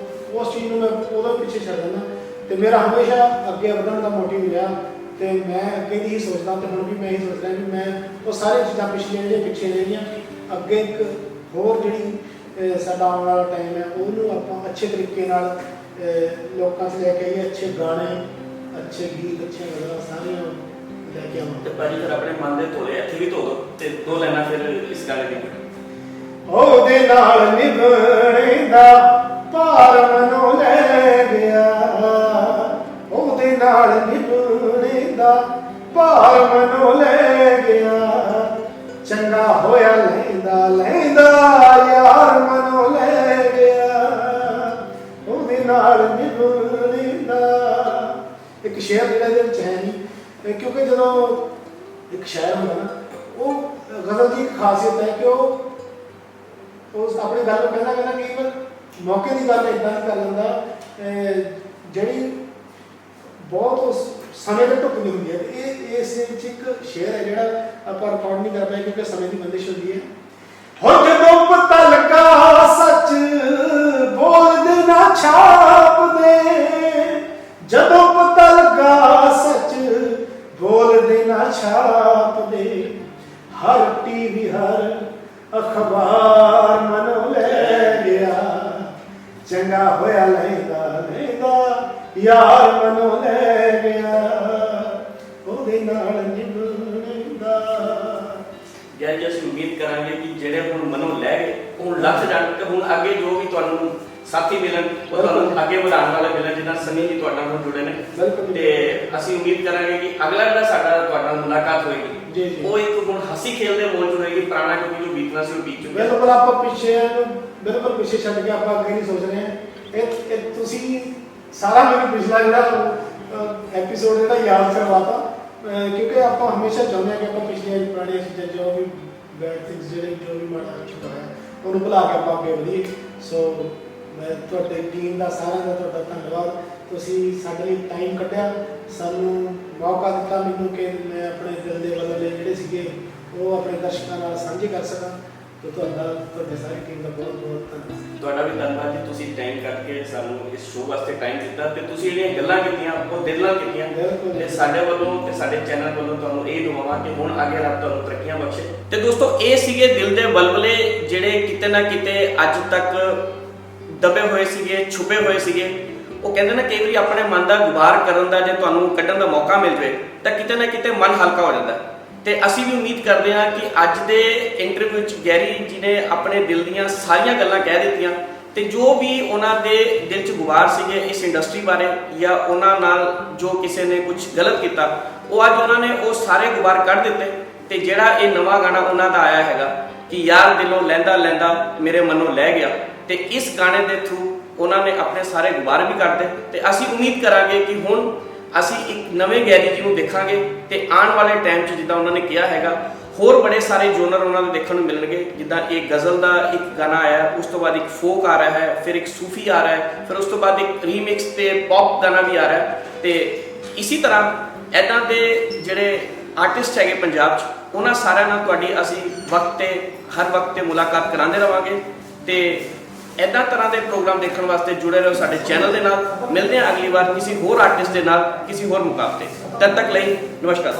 ਉਸ ਚੀਜ਼ ਨੂੰ ਮੈਂ ਉਹਦੇ ਪਿੱਛੇ ਛੱਡ ਦਿੰਦਾ। ਤੇ ਮੇਰਾ ਹਮੇਸ਼ਾ ਅੱਗੇ ਵਧਣ ਦਾ ਮੋਟਿਵ ਰਿਹਾ ਤੇ ਮੈਂ ਅੱਗੇ ਦੀ ਹੀ ਸੋਚਦਾ। ਤੇ ਹੁਣ ਵੀ ਮੈਂ ਇਹ ਸੋਚ ਰਿਹਾ ਵੀ ਮੈਂ ਉਹ ਸਾਰੀਆਂ ਚੀਜ਼ਾਂ ਪਿਛਲੀਆਂ ਜਿਹੜੀਆਂ ਪਿੱਛੇ ਰਹੀਆਂ, ਅੱਗੇ ਇੱਕ ਹੋਰ ਜਿਹੜੀ ਸਾਡਾ ਆਉਣ ਵਾਲਾ ਟਾਈਮ ਹੈ ਉਹਨੂੰ ਆਪਾਂ ਅੱਛੇ ਤਰੀਕੇ ਨਾਲ ਲੋਕਾਂ 'ਚ ਲੈ ਕੇ ਆਈਏ। ਅੱਛੇ ਗਾਣੇ, ਅੱਛੇ ਗੀਤ, ਅੱਛੇ ਗਜ਼ਲਾਂ ਸਾਰੀਆਂ ਲੈ ਕੇ ਆਵਾਂ। ਤੇ ਭਾਜੀ ਫਿਰ ਆਪਣੇ ਮਨ ਦੇ ਧੋਲੇ ਇੱਥੇ ਵੀ ਧੋ ਦੋ ਤੇ ਦੋ ਲੈਣਾ ਫਿਰ ਇਸ ਗਾਣੇ ਦੀ। ਉਹਦੇ ਨਾਲ ਨਿਭਣੇ ਦਾ ਭਾਰ ਮਨੋਂ ਲੈ ਗਿਆ, ਉਹਦੇ ਨਾਲ ਨਿਭਣੇ ਦਾ ਭਾਰ ਮਨੋਂ ਲੈ ਗਿਆ। ਚੰਗਾ ਹੋਇਆ ਲੈਂਦਾ ਲੈਂਦਾ ਯਾਰ ਮਨੋਂ ਲੈ ਗਿਆ, ਉਹਦੇ ਨਾਲ ਨਿਭਣੇ ਦਾ। ਇੱਕ ਸ਼ੇਰ ਜਿਹੜਾ ਇਹਦੇ ਵਿੱਚ ਹੈ ਨਹੀਂ, ਕਿਉਂਕਿ ਜਦੋਂ ਇੱਕ ਸ਼ਾਇਰ ਹੁੰਦਾ ਨਾ, ਉਹ ਗਜ਼ਲ ਦੀ ਇੱਕ ਖਾਸੀਅਤ ਹੈ ਕਿ ਉਹ ਆਪਣੀ ਗੱਲ ਨੂੰ ਕਹਿੰਦਾ ਕਈ ਵਾਰ ਮੌਕੇ ਦੀ ਗੱਲ ਇੱਦਾਂ ਦੀ ਕਰ ਲੈਂਦਾ ਜਿਹੜੀ ਬਹੁਤ ਸਮੇਂ ਤੇ ਢੁੱਕਦੀ ਹੁੰਦੀ ਹੈ। ਤੇ ਇਸ ਦੇ ਵਿੱਚ ਇੱਕ ਸ਼ੇਰ ਹੈ ਜਿਹੜਾ ਆਪਾਂ ਰਿਕਾਰਡ ਨਹੀਂ ਕਰ ਪਾਏ ਕਿਉਂਕਿ ਸਮੇਂ ਦੀ ਬੰਦਿਸ਼ ਹੁੰਦੀ ਹੈ। ਹੁਣ ਜਦੋਂ ਪਤਾ ਲੱਗਾ ਸੱਚ ਬੋਲਦੇ ਨਾ ਛਾਪਦੇ, ਅਖਬਾਰ ਮਨੋਂ ਲੈ ਗਿਆ, ਚੰਗਾ ਹੋਇਆ ਲੈਂਦਾ ਲੈਂਦਾ ਯਾਰ ਮਨੋਂ ਲੈ ਗਿਆ, ਉਹਦੇ ਨਾਲ ਨਿਭਦਾ। ਯਾਰ ਜੀ ਅਸੀਂ ਉਮੀਦ ਕਰਾਂਗੇ ਕਿ ਜਿਹੜੇ ਹੁਣ ਮਨੋਂ ਲੈ ਗਏ ਹੁਣ ਲੱਥ ਜਾਣ ਤੇ ਹੁਣ ਅੱਗੇ ਜੋ ਵੀ ਤੁਹਾਨੂੰ ਸਾਥੀ ਮਿਲਣ ਉਹ ਤੁਹਾਨੂੰ ਅੱਗੇ ਵਧਾਉਣ ਵਾਲੇ ਮਿਲਣ, ਜਿੱਦਾਂ ਸਨੀ ਜੀ ਤੁਹਾਡਾ ਨਾਲ ਜੁੜੇ ਨੇ। ਤੇ ਅਸੀਂ ਉਮੀਦ ਕਰਾਂਗੇ ਕਿ ਅਗਲਾ ਜਿਹੜਾ ਸਾਡਾ ਤੁਹਾਡਾ ਮੁਲਾਕਾਤ ਹੋਏਗੀ ਉਹ ਇੱਕ ਹੁਣ ਹੱਸੀ ਖੇਲਦੇ ਮੌਜ ਹੋਏਗੀ, ਪੁਰਾਣਾ ਕਿਉਂਕਿ ਜੋ ਬੀਤਣਾ ਸੀ ਉਹ ਬੀਤ ਚੁੱਕਿਆ। ਬਿਲਕੁਲ ਆਪਾਂ ਪਿੱਛੇ ਬਿਲਕੁਲ ਪਿੱਛੇ ਛੱਡ ਕੇ ਆਪਾਂ ਅੱਗੇ ਨਹੀਂ ਸੋਚ ਰਹੇ ਹਾਂ। ਇਹ ਤੁਸੀਂ ਸਾਰਾ ਮੈਨੂੰ ਪਿਛਲਾ ਜਿਹੜਾ ਐਪੀਸੋਡ ਜਿਹੜਾ ਯਾਦ ਕਰਵਾਤਾ, ਕਿਉਂਕਿ ਆਪਾਂ ਹਮੇਸ਼ਾ ਚਾਹੁੰਦੇ ਹਾਂ ਕਿ ਆਪਾਂ ਪਿਛਲੀਆਂ ਪੁਰਾਣੀਆਂ ਚੀਜ਼ਾਂ ਜੋ ਵੀ ਬੈਡ ਥਿੰਗਸ ਜਿਹੜੇ ਜੋ ਵੀ ਮਾੜਾ ਹੋ ਚੁੱਕਾ ਹੈ ਉਹਨੂੰ ਭੁਲਾ ਕੇ ਆਪਾਂ ਅੱਗੇ ਵਧੀਏ। ਸੋ ਮੈਂ ਤੁਹਾਡੇ ਟੀਮ ਦਾ ਸਾਰਿਆਂ ਦਾ ਤੁਹਾਡਾ ਧੰਨਵਾਦ, ਤੁਸੀਂ ਸਾਡੇ ਲਈ ਟਾਈਮ ਕੱਢਿਆ, ਸਾਨੂੰ ਮੌਕਾ ਦਿੱਤਾ ਮੈਨੂੰ ਕਿ ਮੈਂ ਆਪਣੇ ਦਿਲ ਦੇ ਬਦਲੇ ਜਿਹੜੇ ਸੀਗੇ ਉਹ ਆਪਣੇ ਦਰਸ਼ਕਾਂ ਨਾਲ ਸਾਂਝੇ ਕਰ ਸਕਾਂ। ਤੇ ਤੁਹਾਡੇ ਸਾਰੀ ਟੀਮ ਦਾ ਬਹੁਤ ਬਹੁਤ ਧੰਨਵਾਦ। ਤੁਹਾਡਾ ਵੀ ਧੰਨਵਾਦ ਜੀ, ਤੁਸੀਂ ਟਾਈਮ ਕੱਢ ਕੇ ਸਾਨੂੰ ਇਸ ਸ਼ੋਅ ਵਾਸਤੇ ਟਾਈਮ ਦਿੱਤਾ ਤੇ ਤੁਸੀਂ ਜਿਹੜੀਆਂ ਗੱਲਾਂ ਕੀਤੀਆਂ ਉਹ ਦਿਲ ਨਾਲ ਕੀਤੀਆਂ। ਤੇ ਸਾਡੇ ਵੱਲੋਂ ਤੇ ਸਾਡੇ ਚੈਨਲ ਵੱਲੋਂ ਤੁਹਾਨੂੰ ਇਹ ਦੁਆਵਾਂ ਕਿ ਹੁਣ ਅੱਗੇ ਰੱਬ ਤੁਹਾਨੂੰ ਤਰੱਕੀਆਂ ਬਖਸ਼ੇ। ਤੇ ਦੋਸਤੋ ਇਹ ਸੀਗੇ ਦਿਲ ਦੇ ਬਲਬਲੇ ਜਿਹੜੇ ਕਿਤੇ ਨਾ ਕਿਤੇ ਅੱਜ ਤੱਕ ਦਬੇ ਹੋਏ ਸੀਗੇ, ਛੁਪੇ ਹੋਏ ਸੀਗੇ। ਉਹ ਕਹਿੰਦੇ ਨੇ ਕਈ ਵਾਰੀ ਆਪਣੇ ਮਨ ਦਾ ਗੁਬਾਰ ਕਰਨ ਦਾ ਜੇ ਤੁਹਾਨੂੰ ਕੱਢਣ ਦਾ ਮੌਕਾ ਮਿਲ ਜਾਵੇ ਤਾਂ ਕਿਤੇ ਨਾ ਕਿਤੇ ਮਨ ਹਲਕਾ ਹੋ ਜਾਂਦਾ। ਤੇ ਅਸੀਂ ਵੀ ਉਮੀਦ ਕਰਦੇ ਹਾਂ ਕਿ ਅੱਜ ਦੇ ਇੰਟਰਵਿਊ ਵਿੱਚ ਗੈਰੀ ਜੀ ਨੇ ਆਪਣੇ ਦਿਲ ਦੀਆਂ ਸਾਰੀਆਂ ਗੱਲਾਂ ਕਹਿ ਦਿੱਤੀਆਂ ਤੇ ਜੋ ਵੀ ਉਹਨਾਂ ਦੇ ਦਿਲ 'ਚ ਗੁਬਾਰ ਸੀਗੇ ਇਸ ਇੰਡਸਟਰੀ ਬਾਰੇ ਜਾਂ ਉਹਨਾਂ ਨਾਲ ਜੋ ਕਿਸੇ ਨੇ ਕੁਝ ਗਲਤ ਕੀਤਾ ਉਹ ਅੱਜ ਉਹਨਾਂ ਨੇ ਉਹ ਸਾਰੇ ਗੁਬਾਰ ਕੱਢ ਦਿੱਤੇ। ਤੇ ਜਿਹੜਾ ਇਹ ਨਵਾਂ ਗਾਣਾ ਉਹਨਾਂ ਦਾ ਆਇਆ ਹੈਗਾ ਕਿ ਯਾਰ ਦਿਲੋਂ ਲੈਂਦਾ ਲੈਂਦਾ ਮੇਰੇ ਮਨੋਂ ਲੈ ਗਿਆ, ਤੇ ਇਸ ਗਾਣੇ ਦੇ ਥਰੂ ਉਹਨਾਂ ਨੇ ਆਪਣੇ ਸਾਰੇ ਗੁਬਾਰ ਵੀ ਕੱਢਦੇ। ਤੇ ਅਸੀਂ ਉਮੀਦ ਕਰਾਂਗੇ ਕਿ ਹੁਣ ਅਸੀਂ ਇੱਕ ਨਵੇਂ ਗੈਰੀ ਜੀ ਨੂੰ ਦੇਖਾਂਗੇ ਤੇ ਆਉਣ ਵਾਲੇ ਟਾਈਮ 'ਚ ਜਿੱਦਾਂ ਉਹਨਾਂ ਨੇ ਕਿਹਾ ਹੈਗਾ ਹੋਰ ਬੜੇ ਸਾਰੇ ਜੋਨਰ ਉਹਨਾਂ ਨੂੰ ਦੇਖਣ ਨੂੰ ਮਿਲਣਗੇ। ਜਿੱਦਾਂ ਇਹ ਗਜ਼ਲ ਦਾ ਇੱਕ ਗਾਣਾ ਆਇਆ, ਉਸ ਤੋਂ ਬਾਅਦ ਇੱਕ ਫੋਕ ਆ ਰਿਹਾ ਹੈ, ਫਿਰ ਇੱਕ ਸੂਫੀ ਆ ਰਿਹਾ ਹੈ, ਫਿਰ ਉਸ ਤੋਂ ਬਾਅਦ ਇੱਕ ਰੀਮਿਕਸ ਤੇ ਪੌਪ ਗਾਣਾ ਵੀ ਆ ਰਿਹਾ ਹੈ। ਤੇ ਇਸੇ ਤਰ੍ਹਾਂ ਇੱਦਾਂ ਦੇ ਜਿਹੜੇ ਆਰਟਿਸਟ ਹੈਗੇ ਪੰਜਾਬ 'ਚ ਉਹਨਾਂ ਸਾਰਿਆਂ ਨਾਲ ਤੁਹਾਡੀ ਅਸੀਂ ਹਰ ਵਕਤ ਤੇ ਮੁਲਾਕਾਤ ਕਰਾਉਂਦੇ ਰਵਾਂਗੇ। ਤੇ ਇੱਦਾਂ ਤਰ੍ਹਾਂ ਦੇ ਪ੍ਰੋਗਰਾਮ ਦੇਖਣ ਵਾਸਤੇ ਜੁੜੇ ਰਹੋ ਸਾਡੇ ਚੈਨਲ ਦੇ ਨਾਲ। ਮਿਲਦੇ ਹਾਂ ਅਗਲੀ ਵਾਰ ਕਿਸੇ ਹੋਰ ਆਰਟਿਸਟ ਦੇ ਨਾਲ ਕਿਸੇ ਹੋਰ ਮੁਕਾਬਲੇ। ਤਦ ਤੱਕ ਲਈ ਨਮਸਕਾਰ।